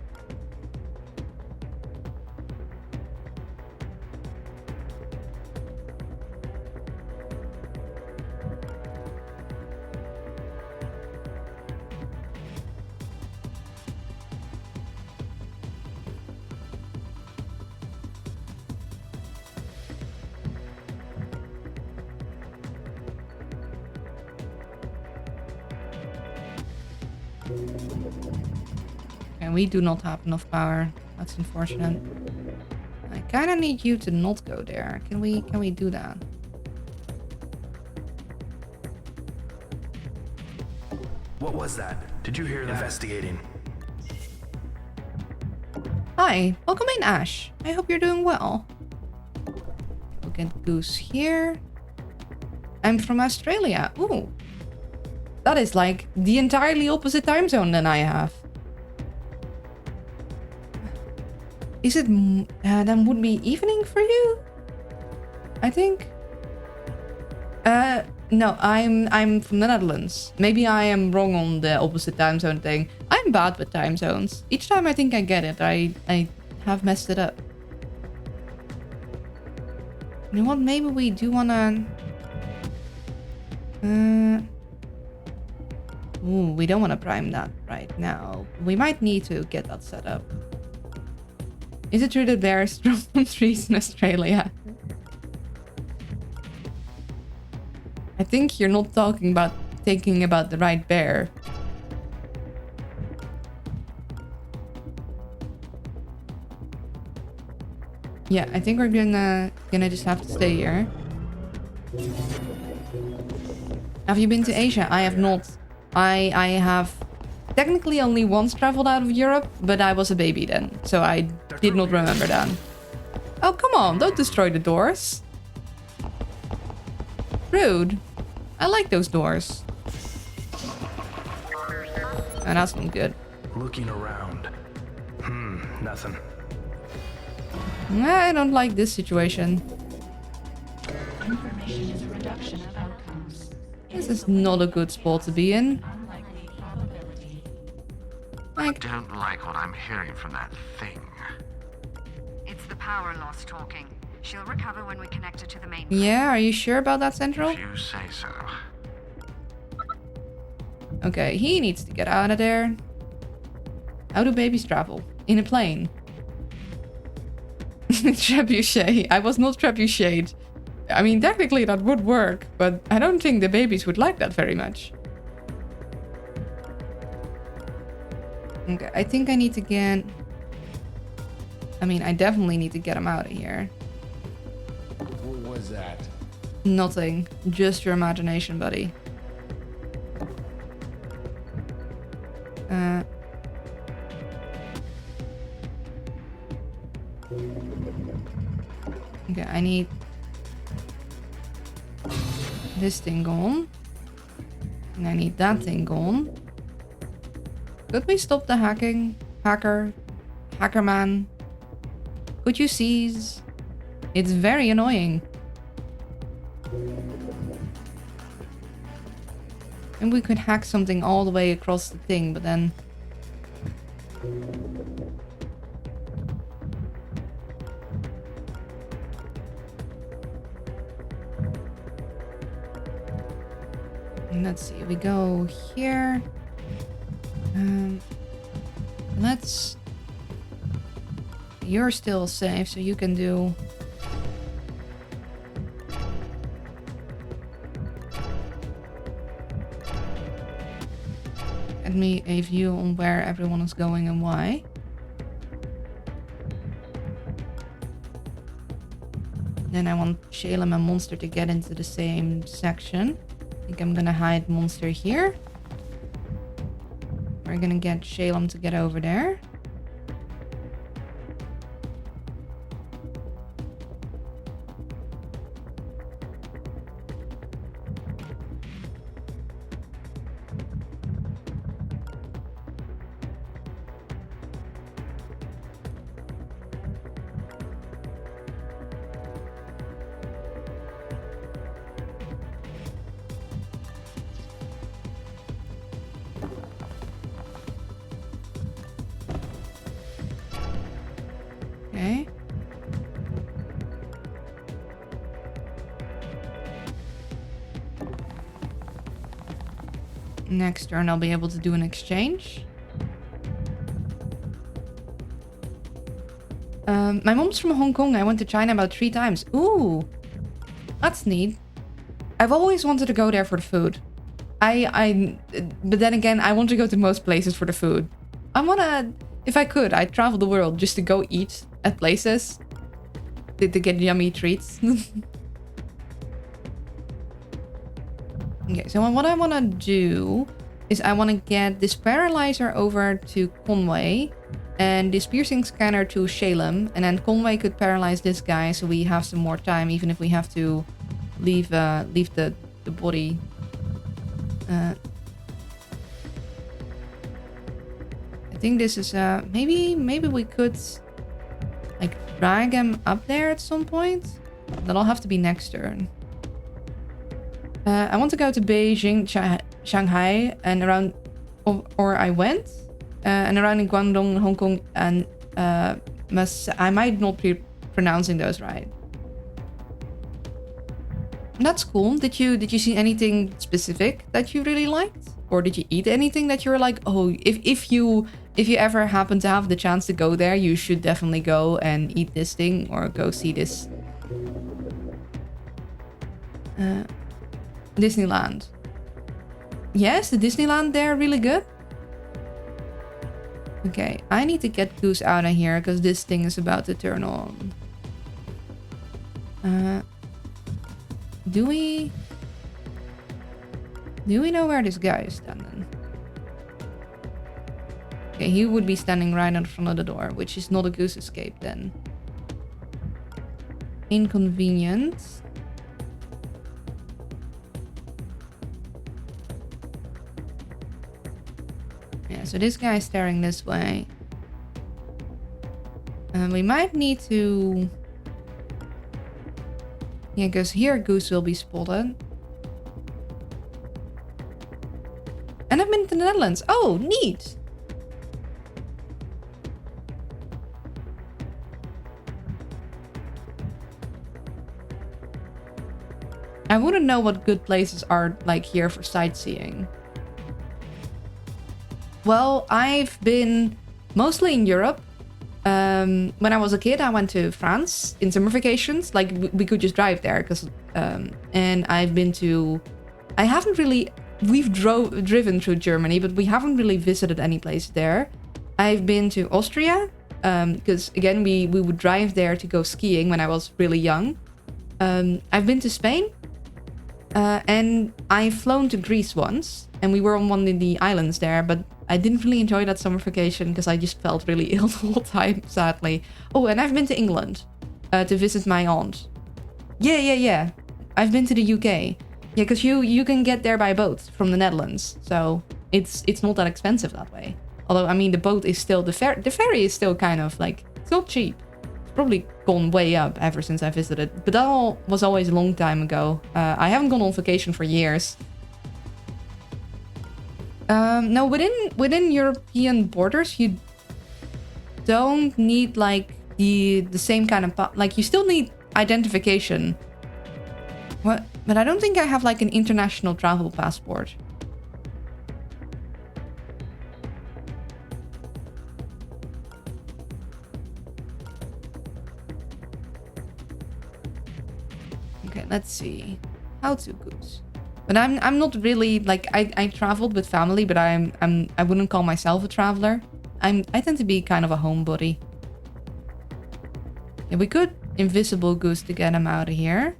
And we do not have enough power. That's unfortunate. I kind of need you to not go there. Can we do that? What was that? Did you hear that? Investigating. Hi, welcome in, Ash. I hope you're doing well. We'll get Goose here. I'm from Australia. Ooh. That is like the entirely opposite time zone than I have. Is it then would be evening for you? I think. No, I'm from the Netherlands. Maybe I am wrong on the opposite time zone thing. I'm bad with time zones. Each time I think I get it, I have messed it up. You know what? Maybe we do wanna. Ooh, we don't want to prime that right now. We might need to get that set up. Is it true that bears drop from trees in Australia? I think you're not thinking about the right bear. Yeah, I think we're gonna just have to stay here. Have you been to Asia? I have not. I have technically only once traveled out of Europe, but I was a baby then, so I did not remember that. Oh, come on, don't destroy the doors. Rude. I like those doors. And that's not good. Looking around. Nothing. I don't like this situation. Information is a reduction of outcomes. This is not a good spot to be in. Unlikely probability. I don't like what I'm hearing from that thing. It's the power loss talking. She'll recover when we connect her to the main. Yeah, are you sure about that, Central? If you say so. Okay, he needs to get out of there. How do babies travel? In a plane. Trebuchet. I was not trebucheted. I mean, technically that would work, but I don't think the babies would like that very much. Okay, I think I need to get I mean, I definitely need to get him out of here. What was that? Nothing. Just your imagination, buddy. Okay, I need this thing gone. And I need that thing gone. Could we stop the hacking? Hacker man? Could you cease? It's very annoying. And we could hack something all the way across the thing, but then... Let's see, we go here. Let's... You're still safe, so you can do... Get me a view on where everyone is going and why. Then I want Shalem and Monster to get into the same section. I think I'm gonna hide Monster here. We're gonna get Shalem to get over there. Okay. Next turn, I'll be able to do an exchange. My mom's from Hong Kong. I went to China about 3 times. Ooh, that's neat. I've always wanted to go there for the food. But then again, I want to go to most places for the food. If I could, I'd travel the world just to go eat at places to get yummy treats. Okay, so what I want to do is I want to get this paralyzer over to Conway and this piercing scanner to Shalem, and then Conway could paralyze this guy so we have some more time, even if we have to leave the body. I think this is maybe we could like drag him up there at some point. That'll have to be next turn. I want to go to Beijing, Shanghai, and around, or I went, and around in Guangdong, Hong Kong, and I might not be pronouncing those right. That's cool. Did you see anything specific that you really liked, or did you eat anything that you were like, oh, if you ever happen to have the chance to go there, you should definitely go and eat this thing or go see this Disneyland. Yes, the Disneyland there really good. Okay, I need to get Goose out of here because this thing is about to turn on. Do we know where this guy is standing? Okay, he would be standing right in front of the door, which is not a Goose escape then. Inconvenient. Yeah, so this guy is staring this way. We might need to... Yeah, because here Goose will be spotted. And I've been to the Netherlands. Oh, neat! I wouldn't know what good places are like here for sightseeing. Well, I've been mostly in Europe. When I was a kid, I went to France in summer vacations. Like, we could just drive there. And I've been to... I haven't really... We've driven through Germany, but we haven't really visited any place there. I've been to Austria. because again, we would drive there to go skiing when I was really young. I've been to Spain, and I've flown to Greece once, and we were on one of the islands there, but I didn't really enjoy that summer vacation because I just felt really ill the whole time, sadly. Oh, and I've been to England to visit my aunt. Yeah. I've been to the UK. Yeah, because you can get there by boat from the Netherlands, so it's not that expensive that way. Although, I mean, the boat is still... The ferry is still kind of, like... It's not cheap. It's probably gone way up ever since I visited. But that all was always a long time ago. I haven't gone on vacation for years. No, within European borders, you don't need, like, the same kind of... Like, you still need identification. What? But I don't think I have, like, an international travel passport. Okay, let's see. How to Goose. But I'm not really like I traveled with family, but I wouldn't call myself a traveler. I tend to be kind of a homebody. Yeah, we could invisible Goose to get him out of here.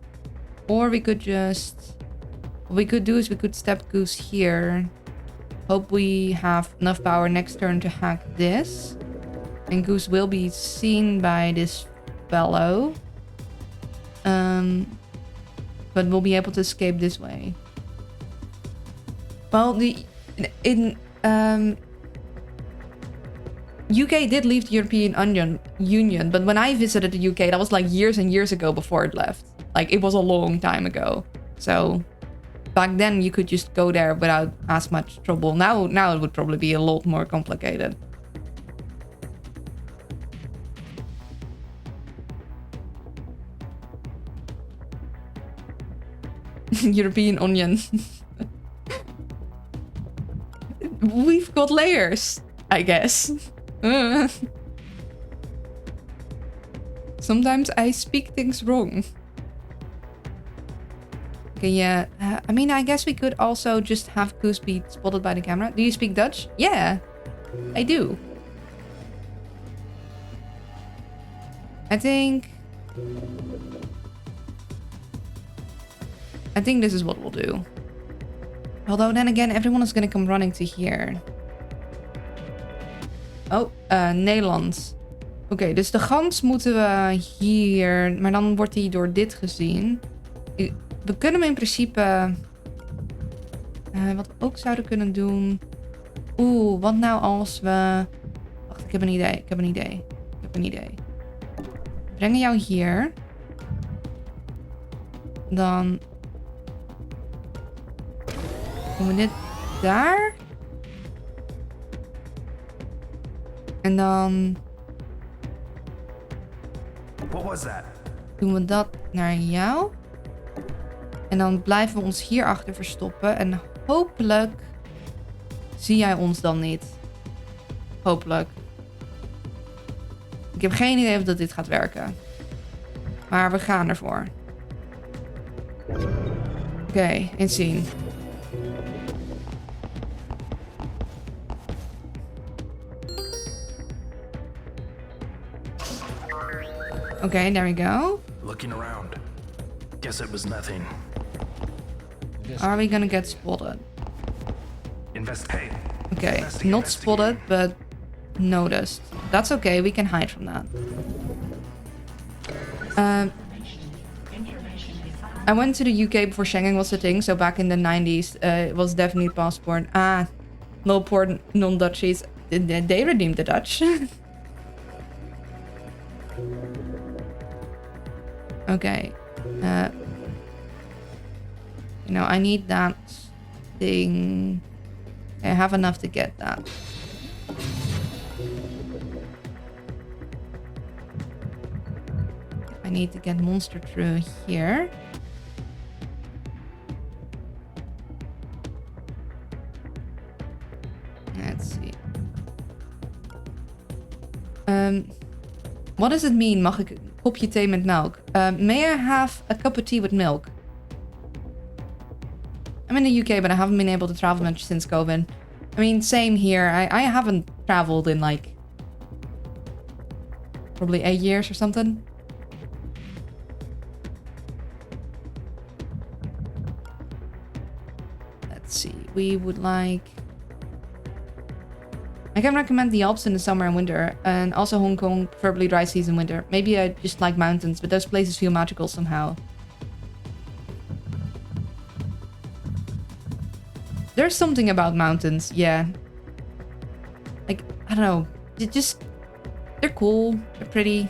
Or we could just... What we could do is we could step Goose here. Hope we have enough power next turn to hack this. And Goose will be seen by this fellow. But we'll be able to escape this way. Well, UK did leave the European Union, but when I visited the UK, that was like years and years ago before it left. Like, it was a long time ago. So back then you could just go there without as much trouble. Now it would probably be a lot more complicated. European onion. We've got layers, I guess. Sometimes I speak things wrong. Okay, yeah. I mean, I guess we could also just have Goose be spotted by the camera. Do you speak Dutch? Yeah, I do. I think this is what we'll do. Although then again, everyone is gonna come running to here. Oh, Nederland. Oké, dus de gans moeten we hier... Maar dan wordt hij door dit gezien. We kunnen hem in principe... wat we ook zouden kunnen doen... Oeh, wat nou als we... Wacht, ik heb een idee. We brengen jou hier. Dan... Doen we dit daar. En dan... What was that? Doen we dat naar jou. En dan blijven we ons hierachter verstoppen. En hopelijk zie jij ons dan niet. Hopelijk. Ik heb geen idee of dat dit gaat werken. Maar we gaan ervoor. Oké, inzien. Okay, there we go. Looking around. Guess it was nothing. Are we gonna get spotted? Investigate. Okay, not spotted, but noticed. That's okay, we can hide from that. I went to the UK before Schengen was a thing, so back in the 90s, it was definitely passport. No poor non-Dutchies. They redeemed the Dutch. Okay. You know, I need that thing. I have enough to get that. I need to get monster through here. Let's see. What does it mean? Mag ik een kopje thee met melk? May I have a cup of tea with milk? I'm in the UK, but I haven't been able to travel much since COVID. I mean, same here. I haven't traveled in like Probably 8 years or something. Let's see. We would like... I can recommend the Alps in the summer and winter. And also Hong Kong, preferably dry season winter. Maybe I just like mountains, but those places feel magical somehow. There's something about mountains, yeah. Like, I don't know. They're cool. They're pretty.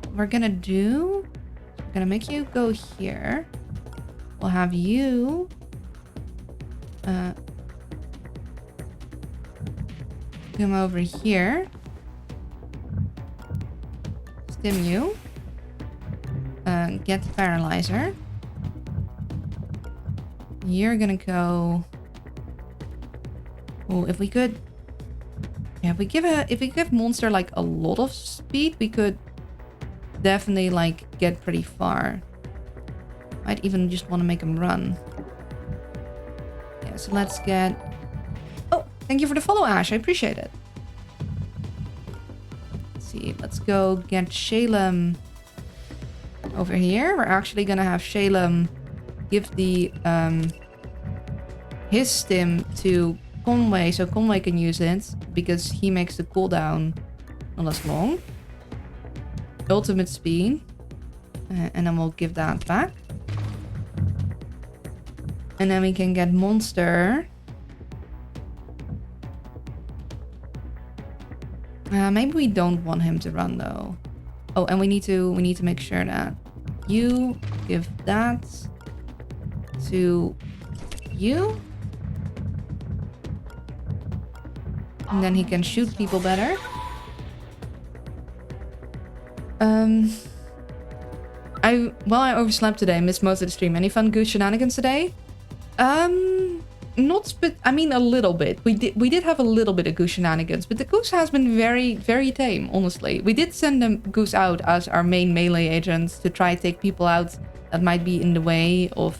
What we're gonna do... We're gonna make you go here. We'll have you... come over here. Stim you. Get the paralyzer. You're gonna go... Oh, if we could... Yeah, if we give Monster like a lot of speed, we could definitely like get pretty far. Might even just want to make him run. Yeah, so let's get... Oh, thank you for the follow, Ash. I appreciate it. Let's see, let's go get Shalem over here. We're actually gonna have Shalem give the his stim to Conway, so Conway can use it because he makes the cooldown not as long. Ultimate speed, and then we'll give that back, and then we can get Monster. Maybe we don't want him to run though. Oh, and we need to make sure that you give that to you. And then he can shoot people better. I overslept today, missed most of the stream. Any fun Goose shenanigans today? Not I mean a little bit. We did have a little bit of Goose shenanigans, but the Goose has been very, very tame, honestly. We did send them Goose out as our main melee agents to try to take people out that might be in the way of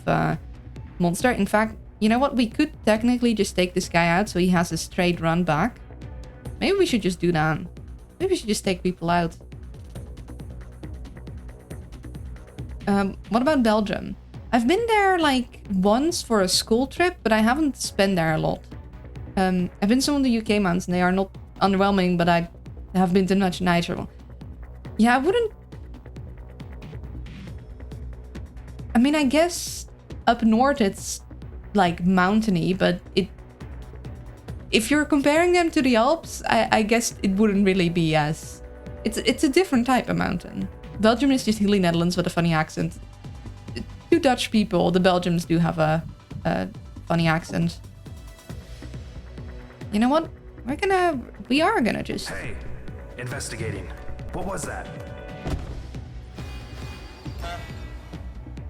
Monster. In fact, you know what? We could technically just take this guy out so he has a straight run back. Maybe we should just do that. Maybe we should just take people out. What about Belgium? I've been there like once for a school trip, but I haven't spent there a lot. I've been to some of the UK months and they are not underwhelming, but I have been to much nicer. Yeah, I wouldn't... I mean, I guess up north it's like mountainy, but if you're comparing them to the Alps, I guess it wouldn't really be as... It's a different type of mountain. Belgium is just hilly Netherlands with a funny accent. To Dutch people, the Belgians do have a funny accent. You know what? We are gonna just... Hey, investigating. What was that?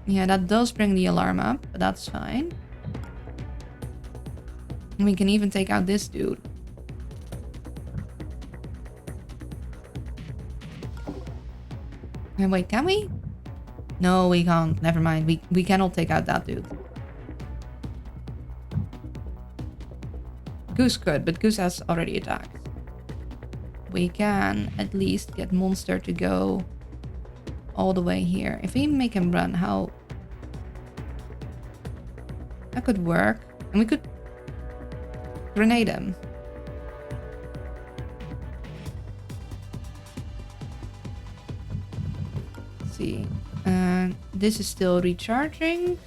Yeah, that does bring the alarm up, but that's fine. And we can even take out this dude. And wait, can we? No, we can't. Never mind. We cannot take out that dude. Goose could, but Goose has already attacked. We can at least get Monster to go all the way here. If we make him run, how... That could work. And we could grenade him. Let's see. This is still recharging.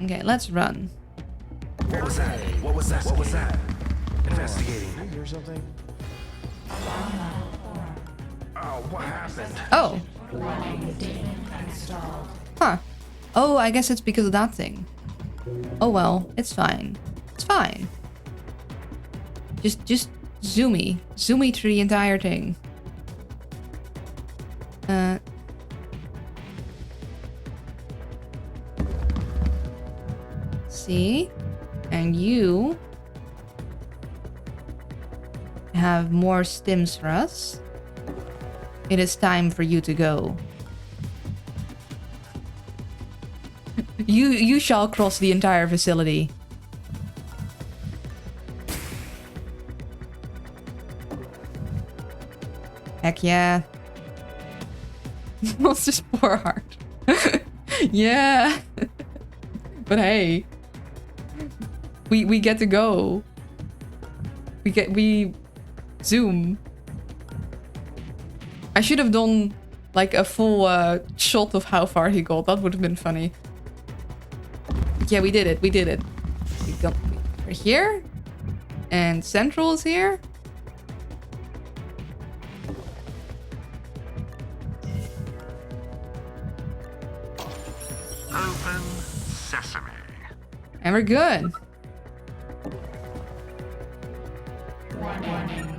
Okay, let's run. What was that? What was that? What was that? Investigating. You hear something? Oh, what happened? Oh. Huh. Oh, I guess it's because of that thing. Oh well, it's fine. It's fine. Just zoomy through the entire thing. See? And you have more stims for us. It is time for you to go. You shall cross the entire facility. Heck yeah. Monster Spore Heart. Yeah. But hey. We get to go. We zoom. I should have done like a full shot of how far he got. That would have been funny. Yeah, we did it. We did it. We're here. And Central is here. Open sesame. And we're good.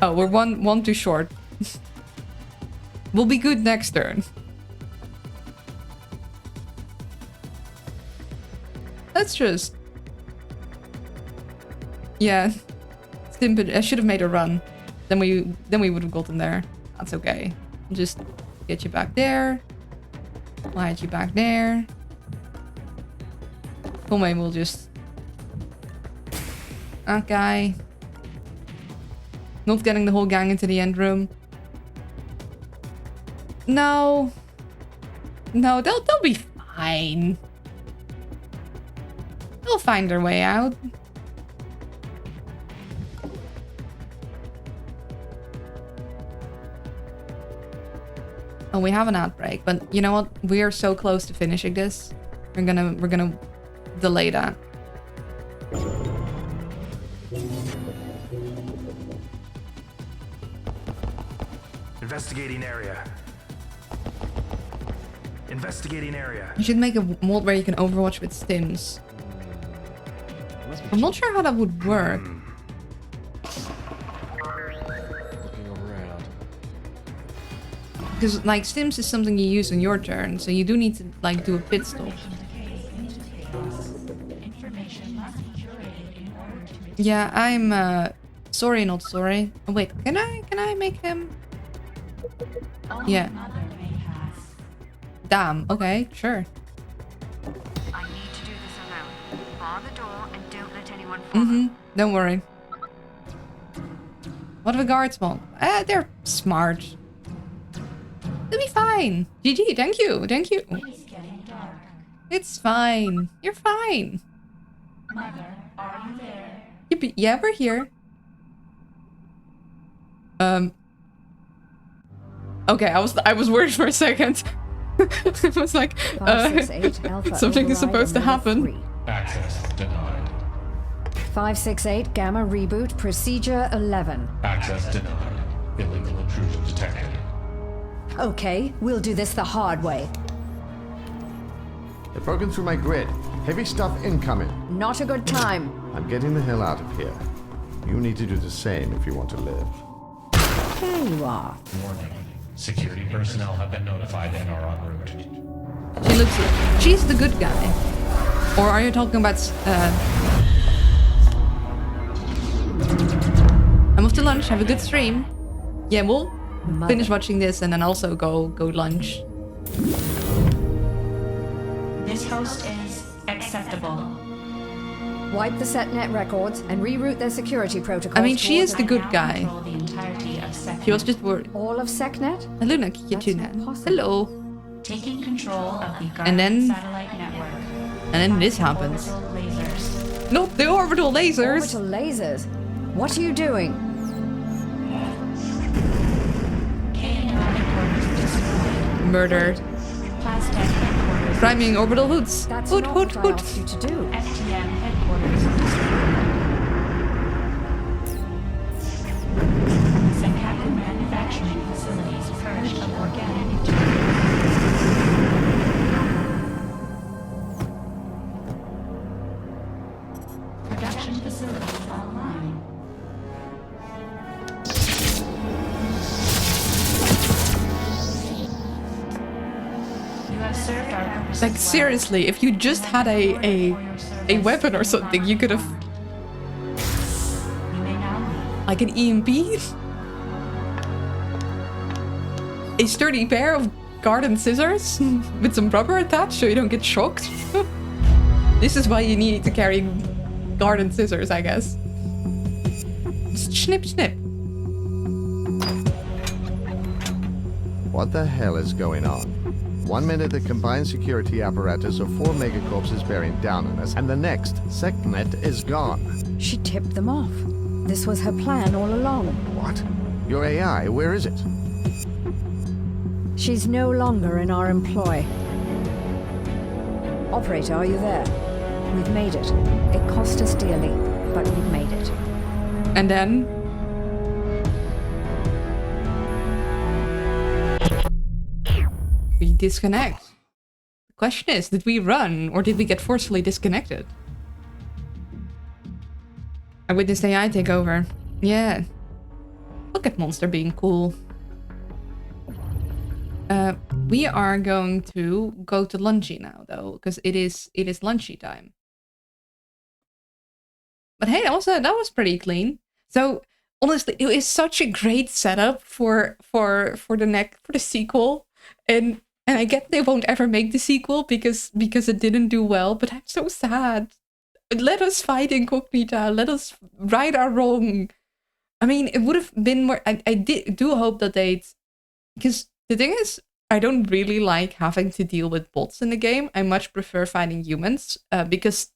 Oh, we're one too short. We'll be good next turn. Let's just... Yeah. Stupid. I should have made a run. Then we would have gotten there. That's okay. Just get you back there. Slide you back there. Conway will just... Okay. Not getting the whole gang into the end room. No. No, they'll be fine. They'll find their way out. Oh, we have an outbreak, but you know what? We are so close to finishing this. We're gonna delay that. Investigating area. Investigating area. You should make a mod where you can overwatch with stims. I'm not sure how that would work. Looking around. Because like stims is something you use on your turn, so you do need to like do a pit stop. Information must be curated in order to Yeah, I'm sorry, not sorry. Oh wait, can I make him? Yeah. mother may pass. Damn. Okay, sure. I need to do this alone. Bar the door and don't let anyone follow. Mm-hmm. Don't worry. What have the guards want? They're smart. They'll be fine. GG. Thank you. Thank you. It's getting dark. It's fine. You're fine. Mother, are you there? Yeah, we're here. Okay, I was worried for a second. It was like 568 Alpha something is override supposed to number happen. 3. Access denied. 568 Gamma reboot procedure 11. Access denied. Illegal intrusion detected. Okay, we'll do this the hard way. They've broken through my grid. Heavy stuff incoming. Not a good time. I'm getting the hell out of here. You need to do the same if you want to live. There you are. Warning. Security personnel have been notified and are en route. She looks like she's the good guy. Or are you talking about I'm off to lunch, have a good stream. Yeah, we'll finish watching this and then also go lunch. This host is acceptable. Wipe the setnet records and reroute their security protocols. I mean, she is the I good now guy. control the entirety of Secnet. She was just worried. all of SecNet? Hello, That's Kituna. not possible. Hello. Taking control of the And then- Garmin satellite network. And then this happens. Orbital lasers. Not the orbital lasers. Orbital lasers. What are you doing? KNR headquarters destroyed. Murder. Plastek headquarters. Priming orbital hoods. That's Hood, not hood, what I hood. asked you to do. FTM headquarters destroyed. Secaptain manufacturing facilities purged of organic materials. Production facilities online. You have served our purposes Like well. seriously, if you just had a weapon or something, you could have You may now leave. like an EMP. A sturdy pair of garden scissors with some rubber attached so you don't get shocked. This is why you need to carry garden scissors, I guess. Just snip, snip. What the hell is going on? 1 minute the combined security apparatus of 4 megacorps is bearing down on us, and the next, SecNet is gone. She tipped them off. This was her plan all along. What? Your AI, where is it? She's no longer in our employ. Operator, are you there? We've made it. It cost us dearly, but we've made it. And then... we disconnect. The question is, did we run or did we get forcefully disconnected? I witnessed AI take over. Yeah. Look at Monster being cool. We are going to go to lunchy now, though, because it is lunchy time. But hey, also that was pretty clean. So honestly, it is such a great setup for the sequel, and I get they won't ever make the sequel because it didn't do well. But I'm so sad. Let us fight Incognita. Let us right our wrong. I mean, it would have been more. I do hope that they'd, because the thing is, I don't really like having to deal with bots in the game. I much prefer fighting humans because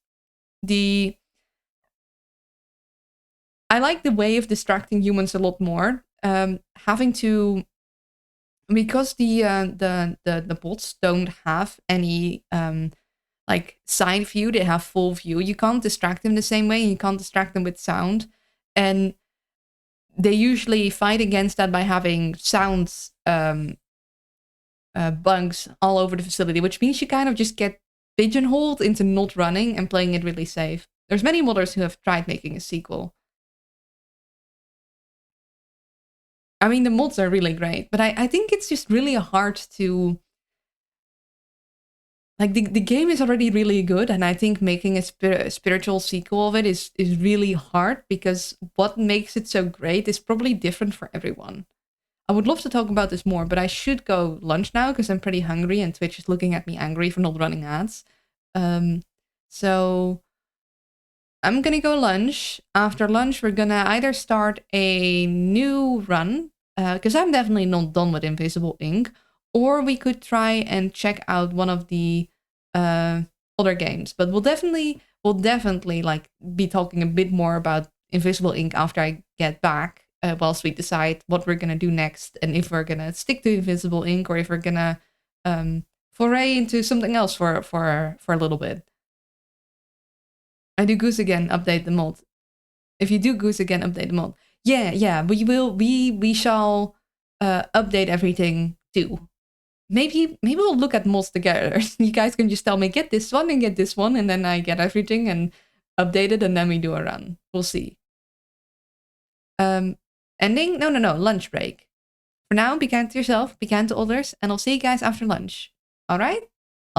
I like the way of distracting humans a lot more. Having to, because the bots don't have any like side view, they have full view. You can't distract them the same way. You can't distract them with sound, and they usually fight against that by having sounds bugs all over the facility, which means you kind of just get pigeonholed into not running and playing it really safe. There's many modders who have tried making a sequel. I mean, the mods are really great, but I think it's just really hard to... Like, the game is already really good, and I think making a spiritual sequel of it is really hard, because what makes it so great is probably different for everyone. I would love to talk about this more, but I should go lunch now, because I'm pretty hungry, and Twitch is looking at me angry for not running ads. So... I'm gonna go lunch. After lunch, we're gonna either start a new run, because I'm definitely not done with Invisible Ink, or we could try and check out one of the other games. But we'll definitely like be talking a bit more about Invisible Ink after I get back, whilst we decide what we're gonna do next, and if we're gonna stick to Invisible Ink or if we're gonna foray into something else for a little bit. I do Goose again, update the mod. If you do Goose again, update the mod. Yeah, we shall update everything too. Maybe we'll look at mods together. You guys can just tell me, get this one and get this one, and then I get everything and update it, and then we do a run. We'll see. Ending? No, lunch break. For now, be kind to yourself, be kind to others, and I'll see you guys after lunch. Alright?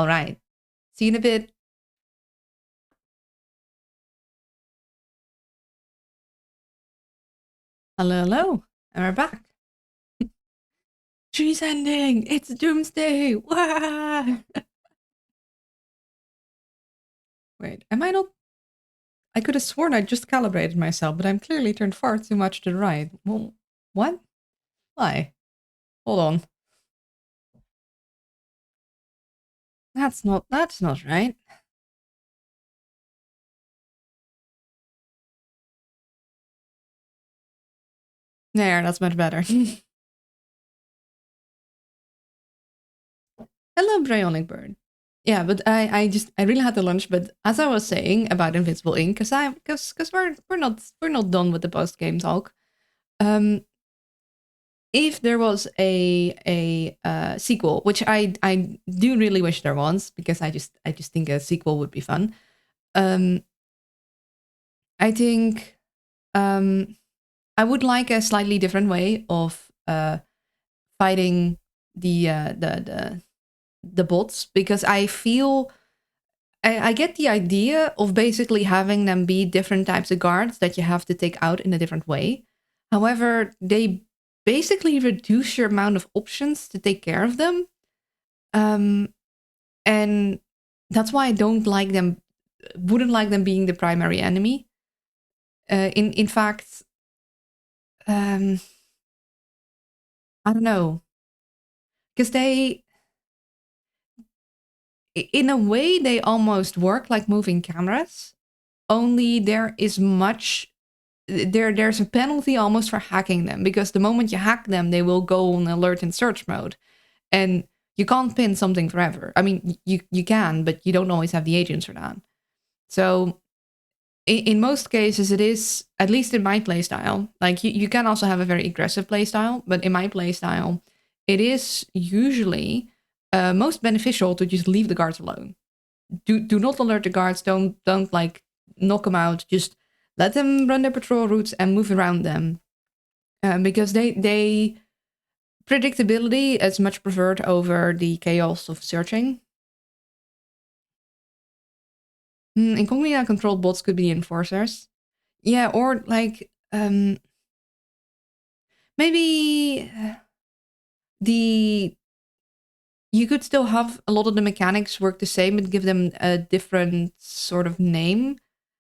Alright. See you in a bit. Hello, and we're back. Tree's ending! It's doomsday! Wah! Wait, am I not... I could have sworn I just calibrated myself, but I'm clearly turned far too much to the right. Well, what? Why? Hold on. That's not right. There, that's much better. Hello, Bryonic Bird. Yeah, but I really had to lunch. But as I was saying about Invisible Ink, because we're not done with the post game talk. If there was a sequel, which I do really wish there was, because I just think a sequel would be fun. I think I would like a slightly different way of fighting the bots, because I feel I get the idea of basically having them be different types of guards that you have to take out in a different way. However, they basically reduce your amount of options to take care of them. And that's why I don't like them wouldn't like them being the primary enemy. In fact, I don't know, because in a way, they almost work like moving cameras. Only there's a penalty almost for hacking them, because the moment you hack them, they will go on alert and search mode, and you can't pin something forever. I mean, you can, but you don't always have the agents for that. So in most cases, it is, at least in my playstyle, like you can also have a very aggressive playstyle, but in my playstyle, it is usually most beneficial to just leave the guards alone. Do not alert the guards. Don't like knock them out. Just let them run their patrol routes and move around them, because they predictability is much preferred over the chaos of searching. Incognita controlled bots could be enforcers. Yeah, or like maybe you could still have a lot of the mechanics work the same but give them a different sort of name.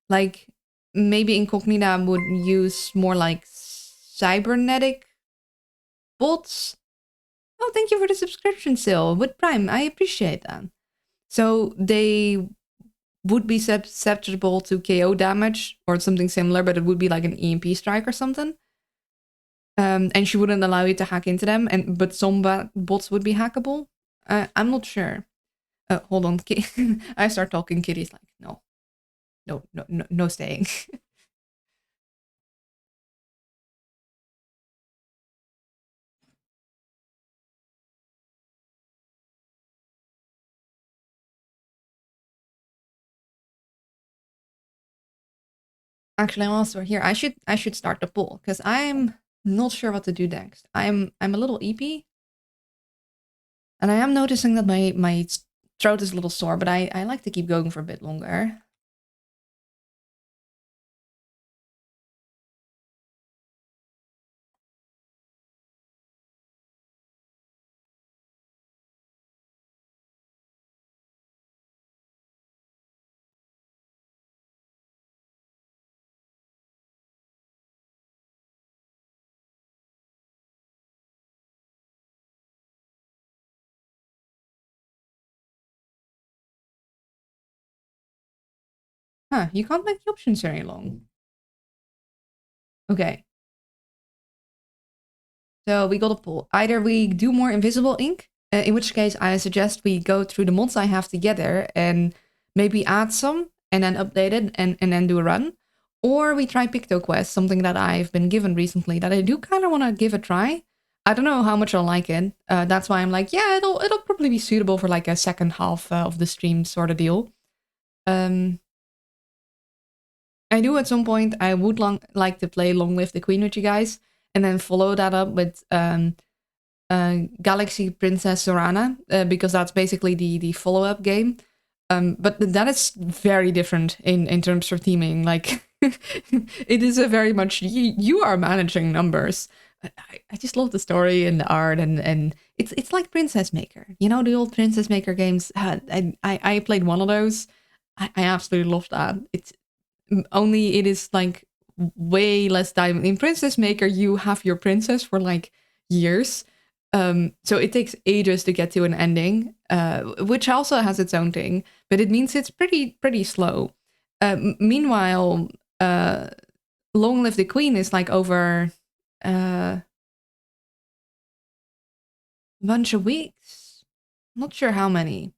Like maybe Incognita would use more like cybernetic bots. Oh, thank you for the subscription, Sil. With Prime, I appreciate that. So they would be susceptible to KO damage or something similar, but it would be like an EMP strike or something. And she wouldn't allow you to hack into them, but some bots would be hackable. I'm not sure. Hold on. I start talking, Kitty's like, no staying. Actually, I'm also here. I should start the poll because I'm not sure what to do next. I'm a little EP, and I am noticing that my throat is a little sore, but I like to keep going for a bit longer. Huh, you can't make the options very long. Okay. So we got a poll. Either we do more invisible ink, in which case I suggest we go through the mods I have together and maybe add some and then update it and then do a run. Or we try PictoQuest, something that I've been given recently that I do kind of want to give a try. I don't know how much I'll like it. That's why I'm like, yeah, it'll probably be suitable for like a second half of the stream sort of deal. I do at some point, I would like to play Long Live the Queen with you guys, and then follow that up with Galaxy Princess Sorana, because that's basically the follow-up game. But that is very different in terms of theming. Like, it is a very much, you are managing numbers. I just love the story and the art, and it's like Princess Maker. You know, the old Princess Maker games? I played one of those. I absolutely love that. It's only it is like way less time. In Princess Maker, you have your princess for like years. So it takes ages to get to an ending, which also has its own thing, but it means it's pretty slow. Meanwhile, Long Live the Queen is like over a bunch of weeks. Not sure how many.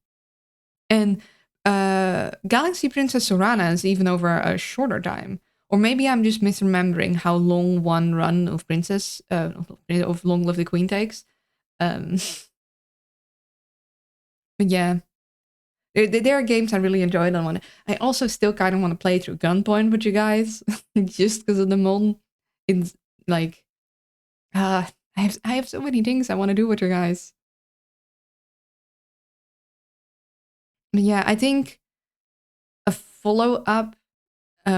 And Galaxy Princess Sorana is even over a shorter time. Or maybe I'm just misremembering how long one run of Princess of Long Live the Queen takes. But yeah, there are games I really enjoy. I also still kind of want to play through Gunpoint with you guys, just because of the mod. It's like, I have so many things I want to do with you guys. But yeah, I think a follow-up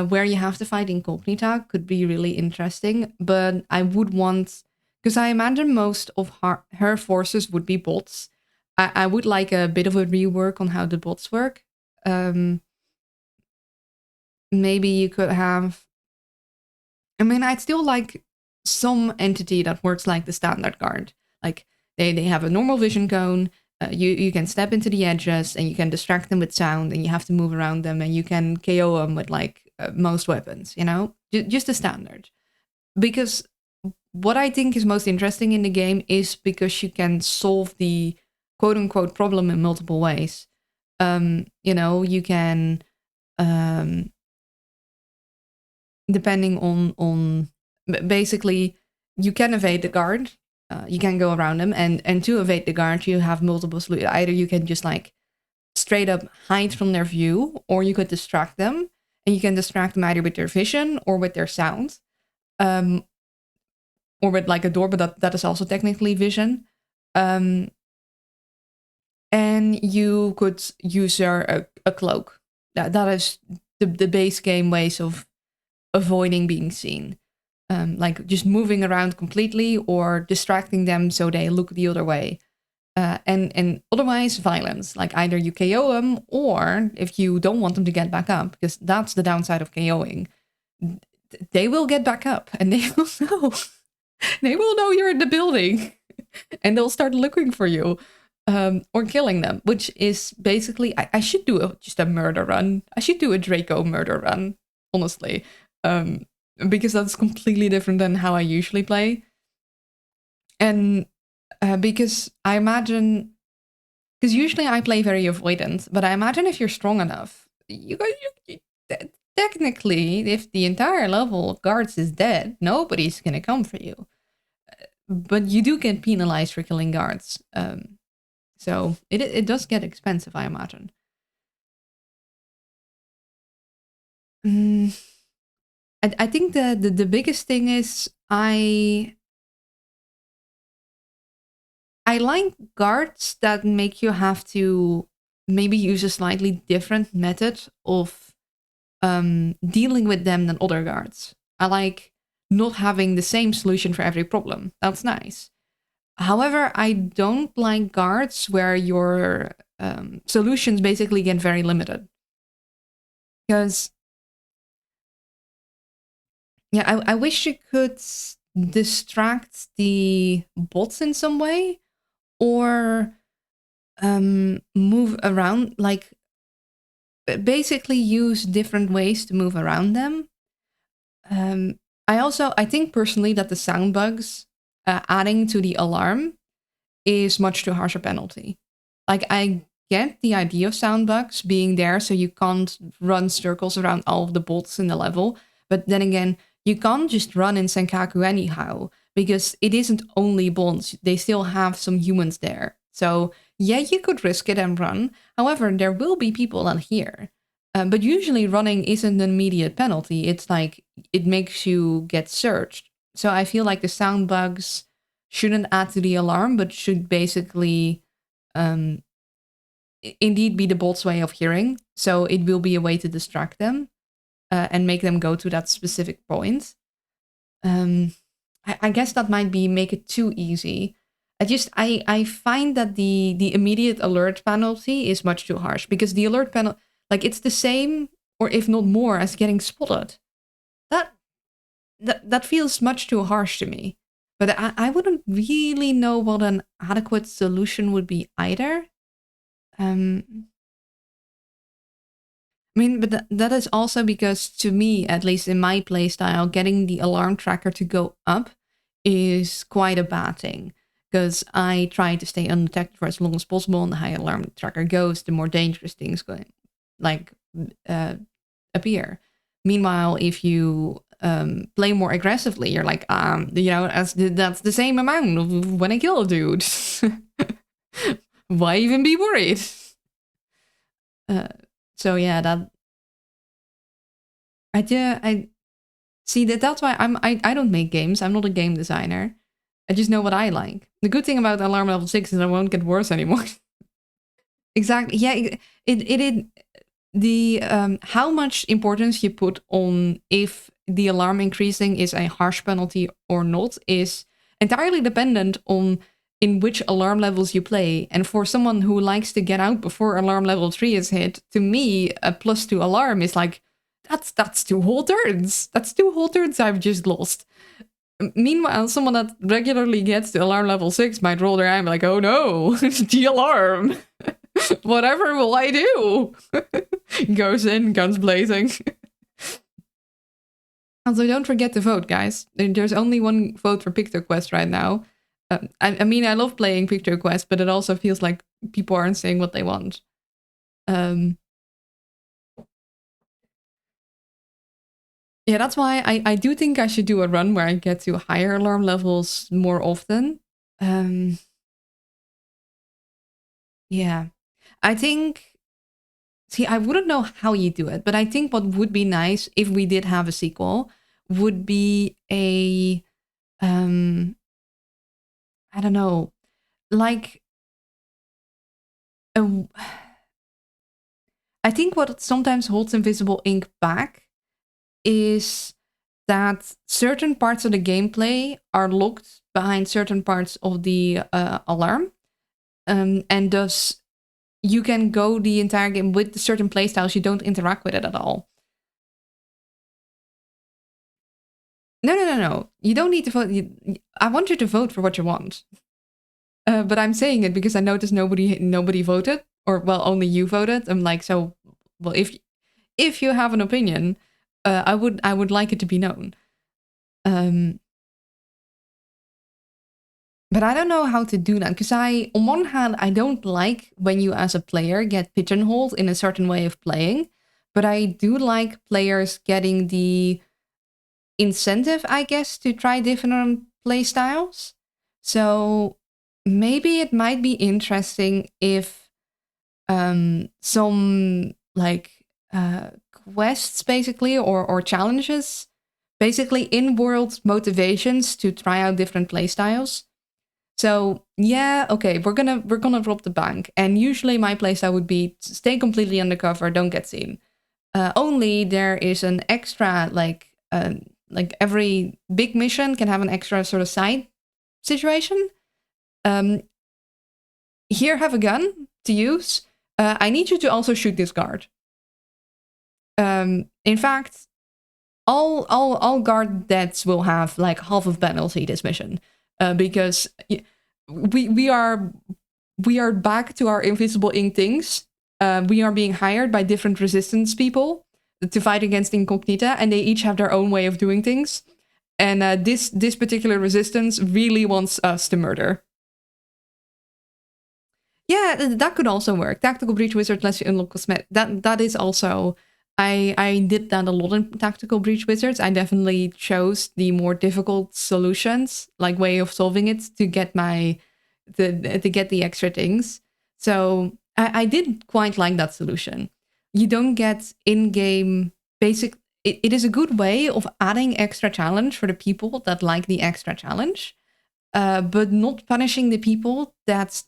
where you have to fight Incognita could be really interesting, but I would want, because I imagine most of her forces would be bots. I would like a bit of a rework on how the bots work. maybe you could have... I mean, I'd still like some entity that works like the standard guard. Like, they have a normal vision cone, you can step into the edges, and you can distract them with sound, and you have to move around them, and you can KO them with, like, most weapons, you know? Just the standard. Because what I think is most interesting in the game is because you can solve the quote-unquote problem in multiple ways. You know, you can... depending on basically, you can evade the guard, you can go around them, and to evade the guard you have multiple solutions. Either you can just like straight up hide from their view, or you could distract them, and you can distract them either with their vision or with their sound, or with like a door, but that is also technically vision. And you could use a cloak. That is the base game ways of avoiding being seen. Like just moving around completely or distracting them so they look the other way. And otherwise violence, like either you KO them, or if you don't want them to get back up, because that's the downside of KOing, they will get back up and they will know. They will know you're in the building and they'll start looking for you, or killing them, which is basically, I should do just a murder run. I should do a Draco murder run, honestly. Because that's completely different than how I usually play. And because I imagine, because usually I play very avoidant, but I imagine if you're strong enough, you technically, if the entire level of guards is dead, nobody's gonna come for you. But you do get penalized for killing guards. So it does get expensive, I imagine. I think the biggest thing is I like guards that make you have to maybe use a slightly different method of dealing with them than other guards. I like not having the same solution for every problem. That's nice. However, I don't like guards where your solutions basically get very limited. Because... yeah, I wish you could distract the bots in some way, or move around, like basically use different ways to move around them. I think personally that the sound bugs adding to the alarm is much too harsh a penalty. Like, I get the idea of sound bugs being there so you can't run circles around all of the bots in the level, but then again, you can't just run in Senkaku anyhow, because it isn't only bots, they still have some humans there. So yeah, you could risk it and run. However, there will be people out here. But usually running isn't an immediate penalty. It's like, it makes you get searched. So I feel like the sound bugs shouldn't add to the alarm, but should basically indeed be the bot's way of hearing. So it will be a way to distract them. And make them go to that specific point. I guess that might make it too easy. I find that the immediate alert penalty is much too harsh, because the alert penalty, like, it's the same, or if not more, as getting spotted. That feels much too harsh to me. But I wouldn't really know what an adequate solution would be either. I mean, but that is also because, to me, at least in my playstyle, getting the alarm tracker to go up is quite a bad thing. Because I try to stay undetected for as long as possible, and the higher alarm tracker goes, the more dangerous things appear. Meanwhile, if you play more aggressively, you're like, that's the same amount of when I kill a dude. Why even be worried? So yeah, I see that's why I don't make games. I'm not a game designer. I just know what I like. The good thing about alarm level 6 is I won't get worse anymore. Exactly. Yeah, how much importance you put on if the alarm increasing is a harsh penalty or not is entirely dependent on in which alarm levels you play. And for someone who likes to get out before alarm level 3 is hit, to me, a +2 alarm is like That's 2 whole turns. That's 2 whole turns I've just lost. Meanwhile, someone that regularly gets to alarm level 6 might roll their eye and be like, oh no, the alarm. Whatever will I do? Goes in, guns blazing. Also, don't forget to vote, guys. There's only 1 vote for PictoQuest right now. I mean, I love playing PictoQuest, but it also feels like people aren't saying what they want. Yeah, that's why I do think I should do a run where I get to higher alarm levels more often. Yeah. I think... See, I wouldn't know how you do it, but I think what would be nice if we did have a sequel would be a... I don't know, like... I think what sometimes holds Invisible Ink back is that certain parts of the gameplay are locked behind certain parts of the alarm. And thus, you can go the entire game with certain playstyles, you don't interact with it at all. No. You don't need to vote. I want you to vote for what you want. But I'm saying it because I noticed nobody voted. Or, well, only you voted. I'm like, so, well, if you have an opinion... I would like it to be known. But I don't know how to do that, because on one hand, I don't like when you as a player get pigeonholed in a certain way of playing, but I do like players getting the incentive, I guess, to try different play styles. So maybe it might be interesting if some, like, quests basically or challenges, basically in-world motivations to try out different playstyles. So yeah, okay, we're gonna rob the bank, and usually my playstyle would be stay completely undercover, don't get seen. Only there is an extra, like every big mission can have an extra sort of side situation. Here, have a gun to use. I need you to also shoot this guard. In fact, all guard deaths will have like half of penalty this mission, because we are back to our Invisible Ink things. We are being hired by different resistance people to fight against Incognita, and they each have their own way of doing things. And this particular resistance really wants us to murder. Yeah, that could also work. Tactical Breach Wizard lets you unlock cosmetic. That is also... I did that a lot in Tactical Breach Wizards. I definitely chose the more difficult solutions, like way of solving it, to get to get the extra things. So I did quite like that solution. You don't get in-game basic... It is a good way of adding extra challenge for the people that like the extra challenge, but not punishing the people that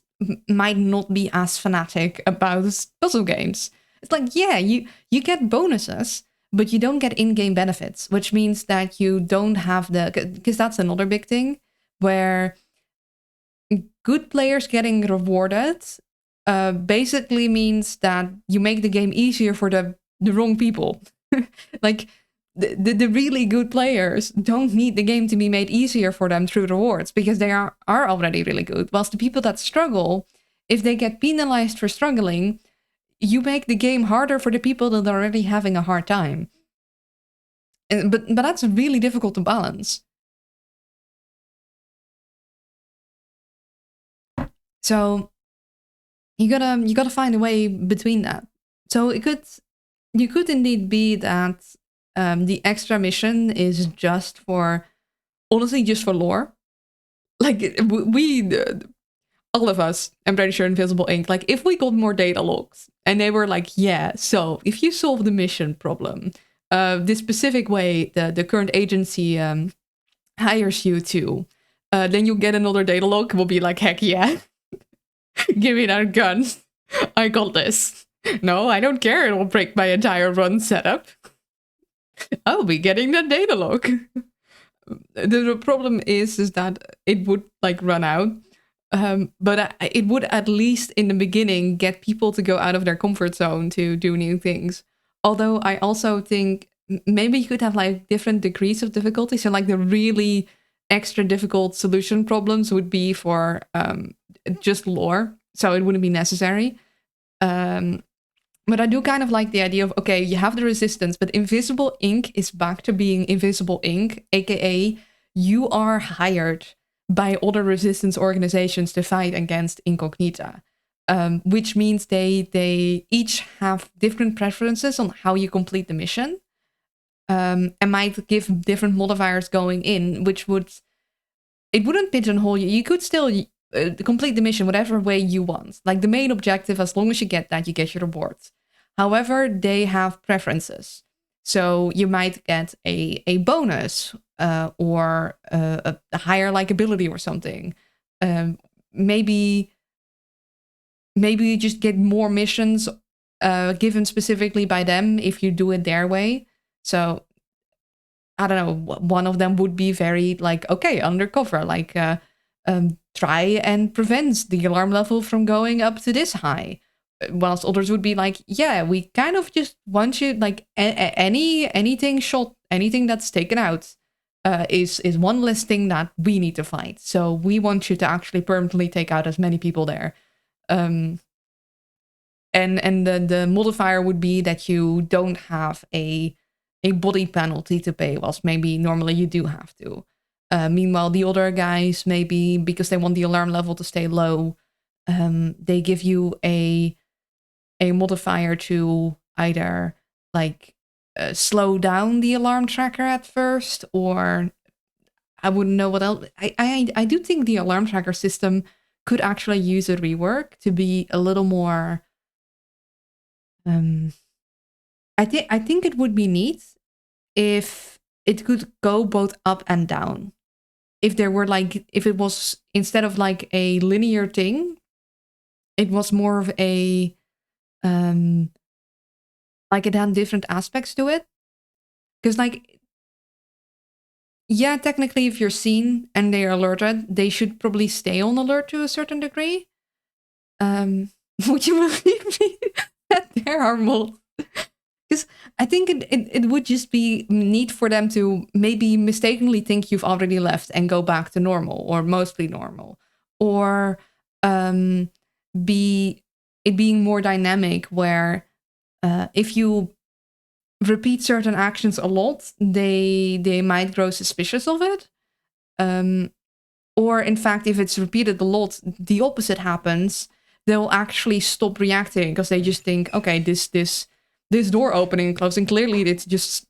might not be as fanatic about puzzle games. It's like, yeah, you get bonuses, but you don't get in-game benefits, which means that you don't have because that's another big thing, where good players getting rewarded basically means that you make the game easier for the wrong people. Like, the really good players don't need the game to be made easier for them through rewards, because they are already really good. Whilst the people that struggle, if they get penalized for struggling, you make the game harder for the people that are already having a hard time. But that's really difficult to balance. So you gotta find a way between that. So you could indeed be that the extra mission is just for, honestly, just for lore. Like, we all of us, I'm pretty sure Invisible Ink, like, if we got more data logs and they were like, yeah, so if you solve the mission problem, this specific way the current agency hires you to, then you get another data log, we'll be like, heck yeah. Give me that gun. I got this. No, I don't care. It will break my entire run setup. I'll be getting that data log. The problem is that it would, like, run out. But it would, at least in the beginning, get people to go out of their comfort zone to do new things. Although I also think maybe you could have like different degrees of difficulty. So like the really extra difficult solution problems would be for just lore, so it wouldn't be necessary. But I do kind of like the idea of, okay, you have the resistance, but invisible ink is back to being invisible ink, aka you are hired by other resistance organizations to fight against Incognita. Which means they each have different preferences on how you complete the mission. And might give different modifiers going in, which wouldn't pigeonhole you. You could still complete the mission whatever way you want. Like the main objective, as long as you get that, you get your rewards. However, they have preferences. So you might get a bonus or a higher likability or something. Maybe you just get more missions given specifically by them if you do it their way. So I don't know, one of them would be very like, okay, undercover, like try and prevent the alarm level from going up to this high. Whilst others would be like, yeah, we kind of just want you, like anything that's taken out is one less thing that we need to fight. So we want you to actually permanently take out as many people there. And the modifier would be that you don't have a body penalty to pay, whilst maybe normally you do have to. Meanwhile, the other guys, maybe because they want the alarm level to stay low, they give you a modifier to either like slow down the alarm tracker at first, or I wouldn't know what else. I do think the alarm tracker system could actually use a rework to be a little more. I think it would be neat if it could go both up and down. If there were like, if it was, instead of like a linear thing, it was more of a like it had different aspects to it. Because like, yeah, technically if you're seen and they are alerted, they should probably stay on alert to a certain degree. Would you believe me that there are mold? Because I think it would just be neat for them to maybe mistakenly think you've already left and go back to normal or mostly normal. Or being more dynamic where if you repeat certain actions a lot, they might grow suspicious of it. Or in fact, if it's repeated a lot, the opposite happens. They'll actually stop reacting because they just think, okay, this door opening and closing, clearly it's just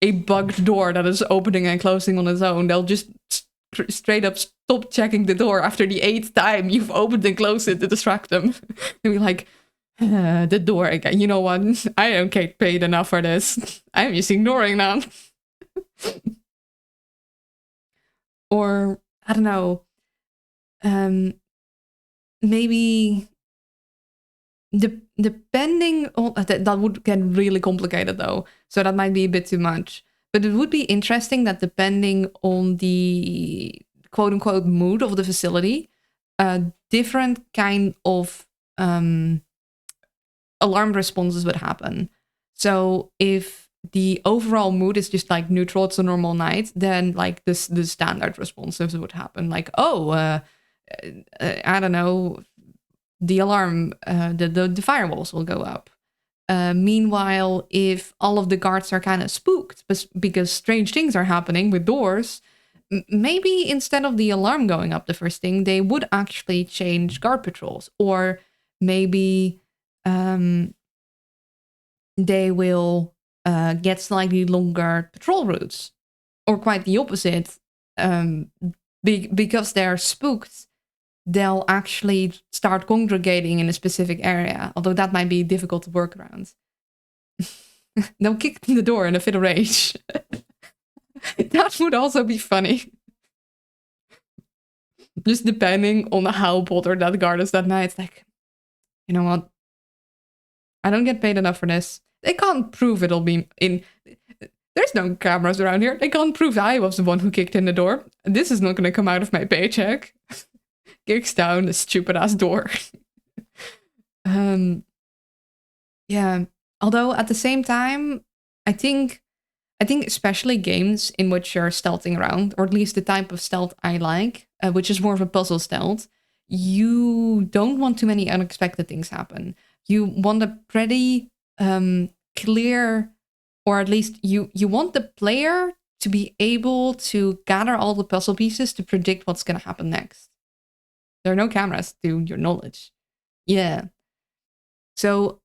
a bugged door that is opening and closing on its own. They'll just straight up stop checking the door after the 8th time you've opened and closed it to distract them. They'll be like, the door again. You know what? I don't get paid enough for this. I'm just ignoring that. Or, I don't know, maybe depending on that would get really complicated though, so that might be a bit too much. But it would be interesting that depending on the quote unquote mood of the facility, different kind of alarm responses would happen. So if the overall mood is just like neutral, it's a normal night, then like the standard responses would happen, like, I don't know, the alarm, the firewalls will go up. Meanwhile, if all of the guards are kind of spooked because strange things are happening with doors, maybe instead of the alarm going up the first thing, they would actually change guard patrols. Or maybe they will get slightly longer patrol routes. Or quite the opposite, because they're spooked, they'll actually start congregating in a specific area, although that might be difficult to work around. They'll kick in the door in a fit of rage. That would also be funny. Just depending on how bothered that guard is that night. It's like, you know what? I don't get paid enough for this. They can't prove it'll be in... There's no cameras around here. They can't prove I was the one who kicked in the door. This is not going to come out of my paycheck. Kicks down the stupid ass door. Yeah. Although at the same time, I think especially games in which you're stealthing around, or at least the type of stealth I like, which is more of a puzzle stealth, you don't want too many unexpected things happen. You want a pretty clear, or at least you want the player to be able to gather all the puzzle pieces to predict what's going to happen next. There are no cameras to your knowledge. Yeah. So,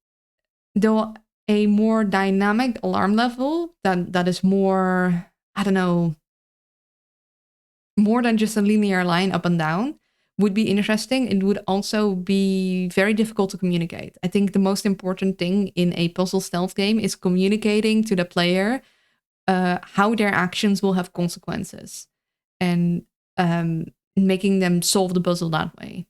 though a more dynamic alarm level that is more, I don't know, more than just a linear line up and down would be interesting. It would also be very difficult to communicate. I think the most important thing in a puzzle stealth game is communicating to the player how their actions will have consequences, and making them solve the puzzle that way.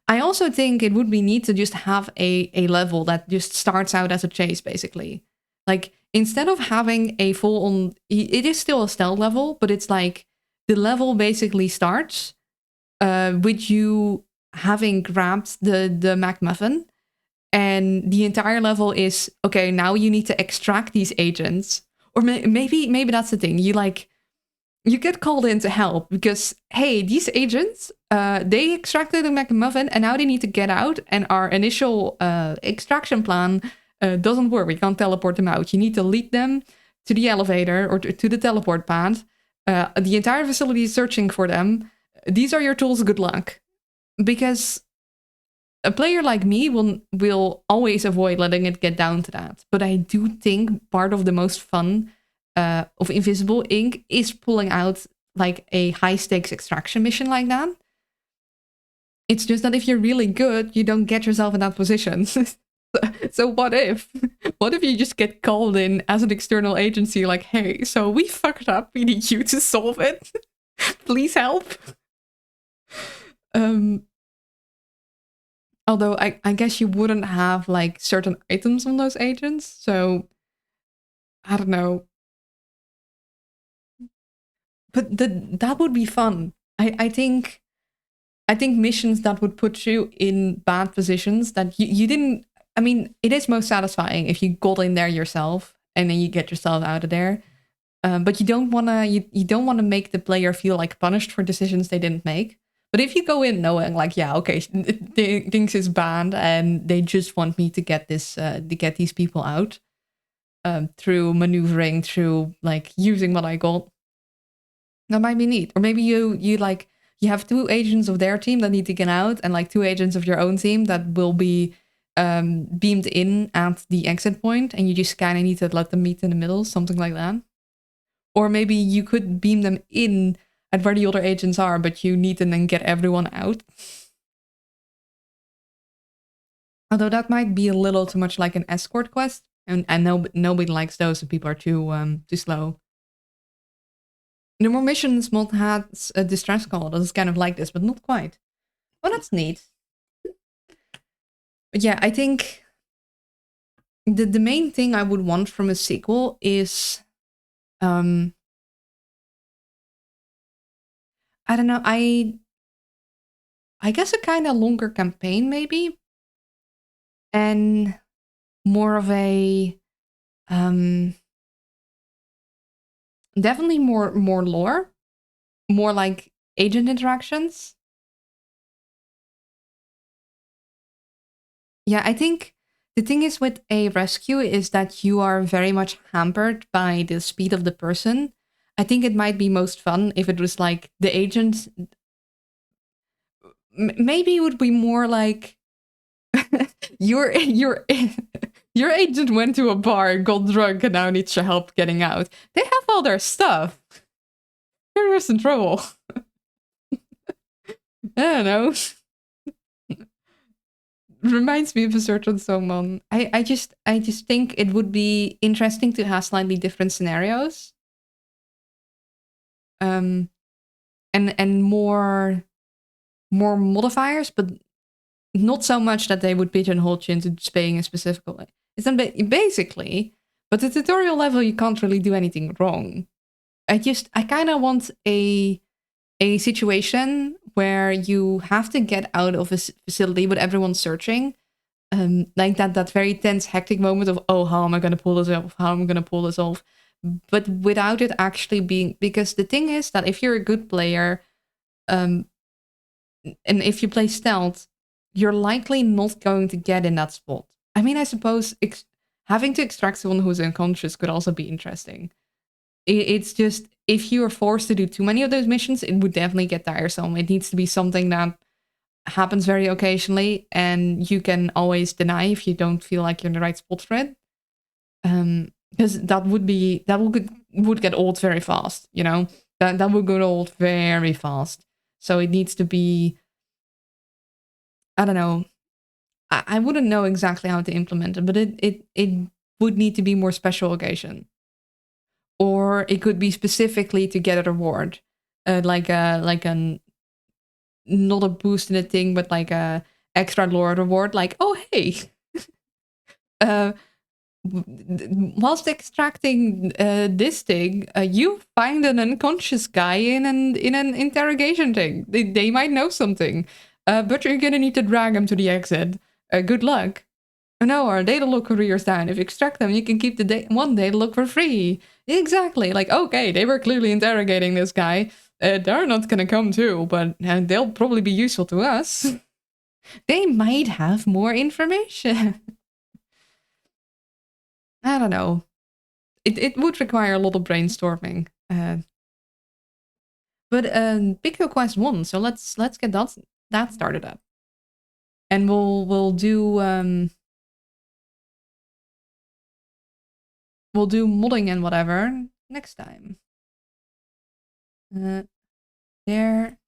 I also think it would be neat to just have a level that just starts out as a chase, basically. Like, instead of having a full-on... It is still a stealth level, but it's like the level basically starts with you having grabbed the MacMuffin, and the entire level is, okay, now you need to extract these agents. Or maybe that's the thing. You get called in to help because, hey, these agents, they extracted the MacMuffin and now they need to get out, and our initial extraction plan doesn't work. We can't teleport them out. You need to lead them to the elevator or to the teleport pad. The entire facility is searching for them. These are your tools. Good luck. Because a player like me will always avoid letting it get down to that. But I do think part of the most fun of Invisible Ink is pulling out like a high stakes extraction mission like that. It's just that if you're really good, you don't get yourself in that position. So what if? What if you just get called in as an external agency, like, hey, so we fucked up, we need you to solve it. Please help. Although I guess you wouldn't have like certain items on those agents, so I don't know. But that would be fun. I think missions that would put you in bad positions that you didn't... I mean, it is most satisfying if you got in there yourself and then you get yourself out of there. But you don't wanna make the player feel like punished for decisions they didn't make. But if you go in knowing like, yeah, okay, things is bad and they just want me to get these people out through maneuvering, through like using what I got. That might be neat. Or maybe you have 2 agents of their team that need to get out, and like 2 agents of your own team that will be beamed in at the exit point, and you just kind of need to let them meet in the middle, something like that. Or maybe you could beam them in at where the other agents are, but you need to then get everyone out. Although that might be a little too much like an escort quest, and nobody likes those if people are too slow. The More Missions mod has a distress call that is kind of like this, but not quite. Oh, that's neat. But yeah, I think the main thing I would want from a sequel is... I don't know, I guess a kind of longer campaign, maybe? And more of a... definitely more lore. More like agent interactions. Yeah, I think the thing is with a rescue is that you are very much hampered by the speed of the person. I think it might be most fun if it was like the agent... Maybe it would be more like your agent went to a bar, got drunk, and now needs your help getting out. They have all their stuff. They're just in trouble. I don't know. Reminds me of a certain someone. I just think it would be interesting to have slightly different scenarios. And more modifiers, but not so much that they would pigeonhole you into just playing a specific way. It's basically, but the tutorial level you can't really do anything wrong. I kind of want a situation where you have to get out of a facility with everyone searching, like that very tense, hectic moment of, oh, how am I going to pull this off? How am I going to pull this off? But without it actually being, because the thing is that if you're a good player, and if you play stealth, you're likely not going to get in that spot. I mean, I suppose having to extract someone who's unconscious could also be interesting. It's just, if you are forced to do too many of those missions, it would definitely get tiresome. It needs to be something that happens very occasionally, and you can always deny if you don't feel like you're in the right spot for it. Because that would get old very fast, you know? That would get old very fast. So it needs to be, I don't know. I wouldn't know exactly how to implement it, but it would need to be more special occasion. Or it could be specifically to get a reward. Like a not a boost in a thing, but like a extra lore reward, like, oh hey. Whilst extracting this thing, you find an unconscious guy in an interrogation thing. They might know something, but you're gonna need to drag him to the exit. Good luck. No, our data log career's down. If you extract them, you can keep the one data log for free. Exactly. Like, okay, they were clearly interrogating this guy. They're not gonna come too, but they'll probably be useful to us. They might have more information. I don't know. It would require a lot of brainstorming. But Pick Your Quest 1, so let's get that started up. And we'll do modding and whatever next time. There.